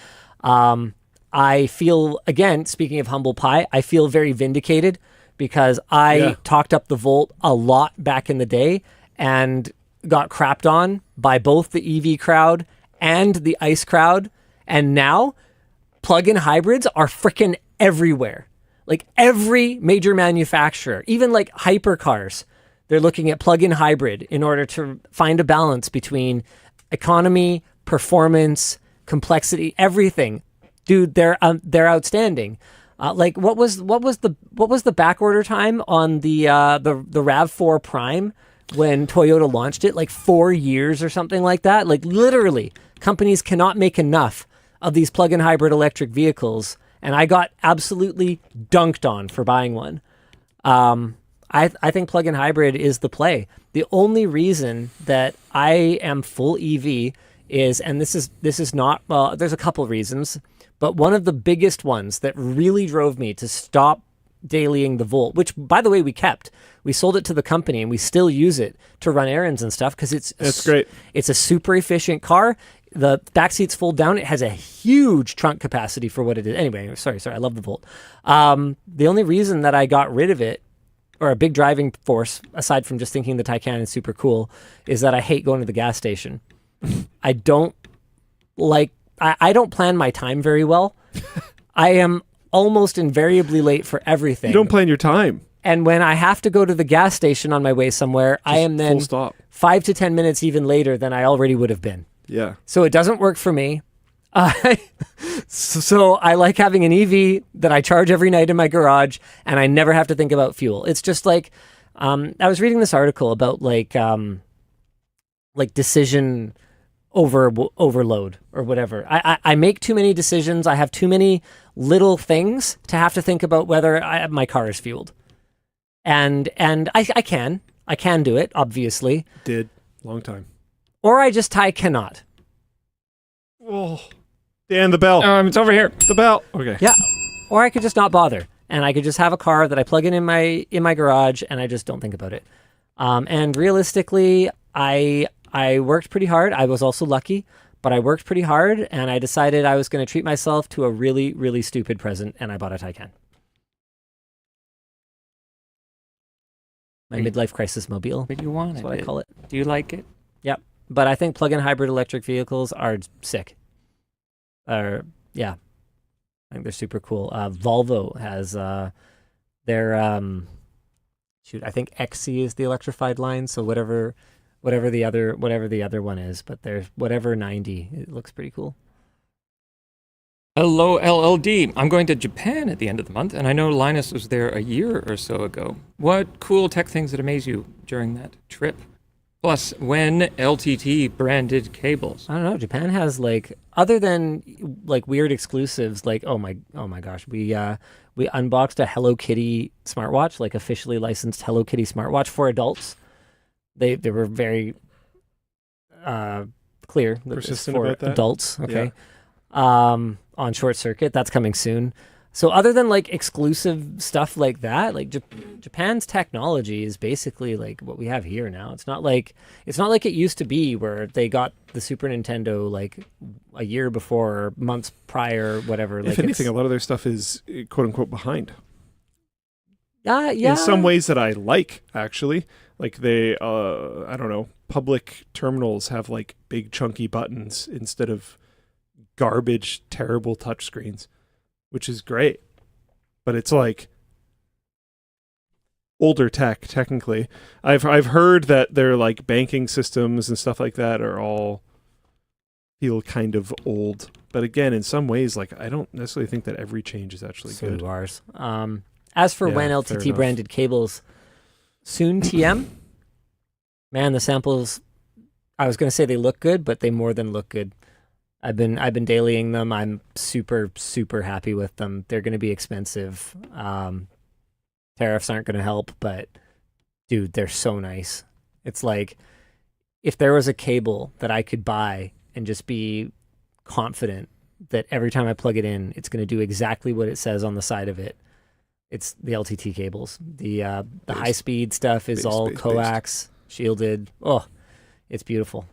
I feel, again, speaking of humble pie, I feel very vindicated because I talked up the Volt a lot back in the day and got crapped on by both the EV crowd and the ICE crowd. And now plug-in hybrids are freaking everywhere. Like every major manufacturer, even like hypercars, they're looking at plug-in hybrid in order to find a balance between economy, performance, complexity, everything. Dude, they're outstanding. Like what was the back order time on the RAV4 Prime when Toyota launched it? Like 4 years or something like that. Like literally, companies cannot make enough of these plug-in hybrid electric vehicles, and I got absolutely dunked on for buying one. I think plug-in hybrid is the play. The only reason that I am full EV is, and this is not, well, there's a couple reasons, but one of the biggest ones that really drove me to stop dailying the Volt, which by the way we kept. We sold it to the company and we still use it to run errands and stuff because it's great. It's a super efficient car. The back seats fold down. It has a huge trunk capacity for what it is. Anyway, sorry. I love the Volt. The only reason that I got rid of it, or a big driving force, aside from just thinking the Taycan is super cool, is that I hate going to the gas station. I don't plan my time very well. I am almost invariably late for everything. You don't plan your time. And when I have to go to the gas station on my way somewhere, I am then full stop. 5 to 10 minutes even later than I already would have been. Yeah. So it doesn't work for me. So I like having an EV that I charge every night in my garage, and I never have to think about fuel. It's just like, I was reading this article about like decision overload or whatever. I make too many decisions. I have too many little things to have to think about whether my car is fueled. And I can do it, obviously. Did. Long time. Or I just cannot. Oh. Dan, the bell. It's over here. The bell. Okay. Yeah. Or I could just not bother. And I could just have a car that I plug in my garage and I just don't think about it. And realistically, I worked pretty hard. I was also lucky, but I worked pretty hard and I decided I was going to treat myself to a really, really stupid present, and I bought a Taycan. My midlife crisis mobile. But you want That's it. what I call it. Do you like it? Yep. But I think plug-in hybrid electric vehicles are sick. Yeah. I think they're super cool. Volvo has their I think XC is the electrified line, so whatever the other one is, but there's whatever 90, it looks pretty cool. Hello, LLD. I'm going to Japan at the end of the month, and I know Linus was there a year or so ago. What cool tech things that amaze you during that trip? Plus, when LTT branded cables? I don't know. Japan has other than weird exclusives, oh my gosh, we unboxed a Hello Kitty smartwatch, officially licensed Hello Kitty smartwatch for adults. They were very clear that it's Persistent for about that? adults. Okay. Yeah. On Short Circuit, that's coming soon. So other than exclusive stuff like that, Japan's technology is basically what we have here now. It's not like it used to be where they got the Super Nintendo a year before, or months prior, whatever. If anything, a lot of their stuff is quote unquote behind. Yeah. In some ways that I like, actually. They, I don't know, public terminals have big chunky buttons instead of garbage, terrible touchscreens, which is great. But it's older tech, technically. I've heard that their banking systems and stuff like that are all feel kind of old. But again, in some ways, I don't necessarily think that every change is actually so good. do ours. As for WAN fair LTT enough. branded cables, soon TM. Man, the samples, I was going to say they look good, but they more than look good. I've been dailying them. I'm super, super happy with them. They're going to be expensive. Tariffs aren't going to help, but dude, they're so nice. It's if there was a cable that I could buy and just be confident that every time I plug it in, it's going to do exactly what it says on the side of it. It's the LTT cables. The high speed stuff is all coax shielded. Oh, it's beautiful.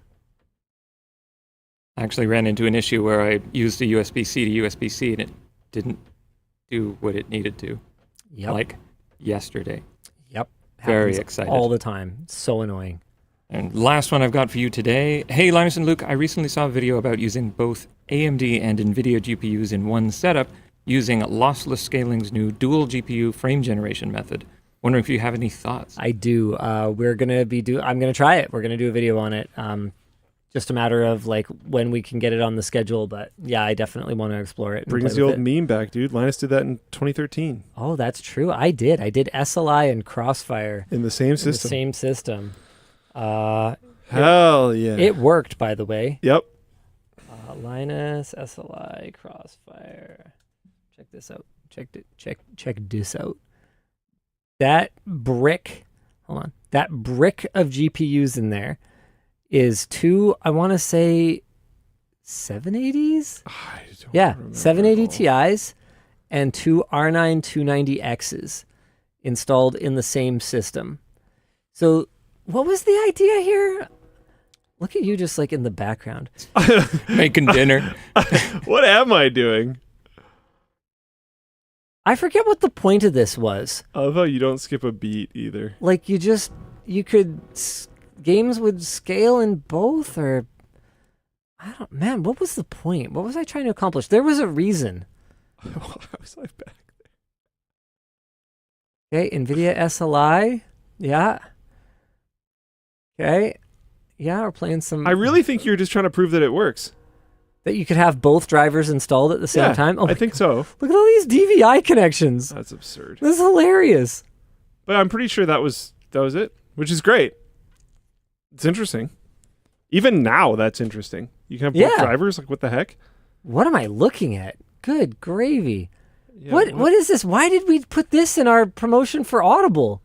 I actually ran into an issue where I used a USB-C to USB-C and it didn't do what it needed to. Yep. Yesterday. Yep. Very Happens excited. all the time. So annoying. And last one I've got for you today. Hey, Linus and Luke, I recently saw a video about using both AMD and NVIDIA GPUs in one setup using Lossless Scaling's new dual GPU frame generation method. Wondering if you have any thoughts. I do. We're gonna I'm gonna try it. We're gonna do a video on it. Just a matter of like when we can get it on the schedule. But yeah, I definitely want to explore it. And Brings play the with old it. meme back, dude. Linus did that in 2013 Oh, that's true. I did SLI and Crossfire in the same in the system. same system. Hell yeah. It worked, by the way. Yep. Linus SLI Crossfire. Check this out. Check this out. That brick of GPUs in there is two, I want to say 780s? I don't Yeah, remember 780 all. Ti's and two R9 290Xs installed in the same system. So what was the idea here? Look at you just like in the background. Making dinner. What am I doing? I forget what the point of this was. I love how you don't skip a beat either. Like games would scale in both, or man, what was the point? What was I trying to accomplish? There was a reason. How was I back Okay, NVIDIA SLI. Yeah. Okay. Yeah, we're playing some. I really think you're just trying to prove that it works. That you could have both drivers installed at the same Yeah, time? Oh, I think so. look at all these DVI connections. That's absurd. This is hilarious. But I'm pretty sure that was it, which is great. It's interesting. Even now, that's interesting. You can have both Yeah. drivers. Like, what the heck? What am I looking at? Good gravy. Yeah, What is this? Why did we put this in our promotion for Audible?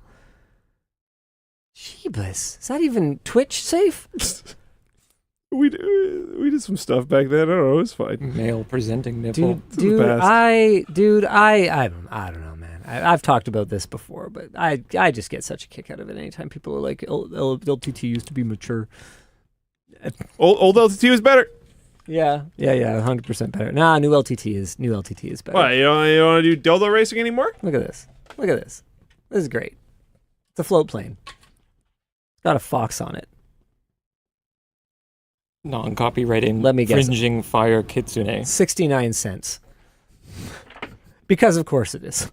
Jeebus. Is that even Twitch safe? We did some stuff back then. I don't know. It was fine. Male presenting nipple. Dude, best. I don't know, man. I've talked about this before, but I just get such a kick out of it anytime people are like, LTT used to be mature. Old LTT was better. Yeah, 100% better. Nah, new LTT is better. What? You don't want to do dildo racing anymore? Look at this. This is great. It's a float plane. It's got a fox on it. Non-copyright Let me guess. infringing fire kitsune. 69 cents. Because of course it is.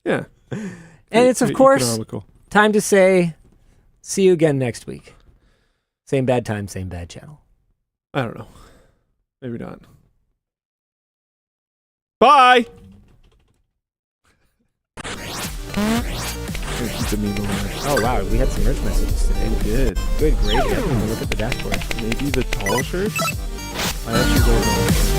Yeah. And it's of course economical. time to say, see you again next week. Same bad time, same bad channel. I don't know. Maybe not. Bye. Keep the meme alive. Oh wow, we had some merch messages today. We did. Good, great. Look at the dashboard. Maybe the tall shirts. I actually don't know.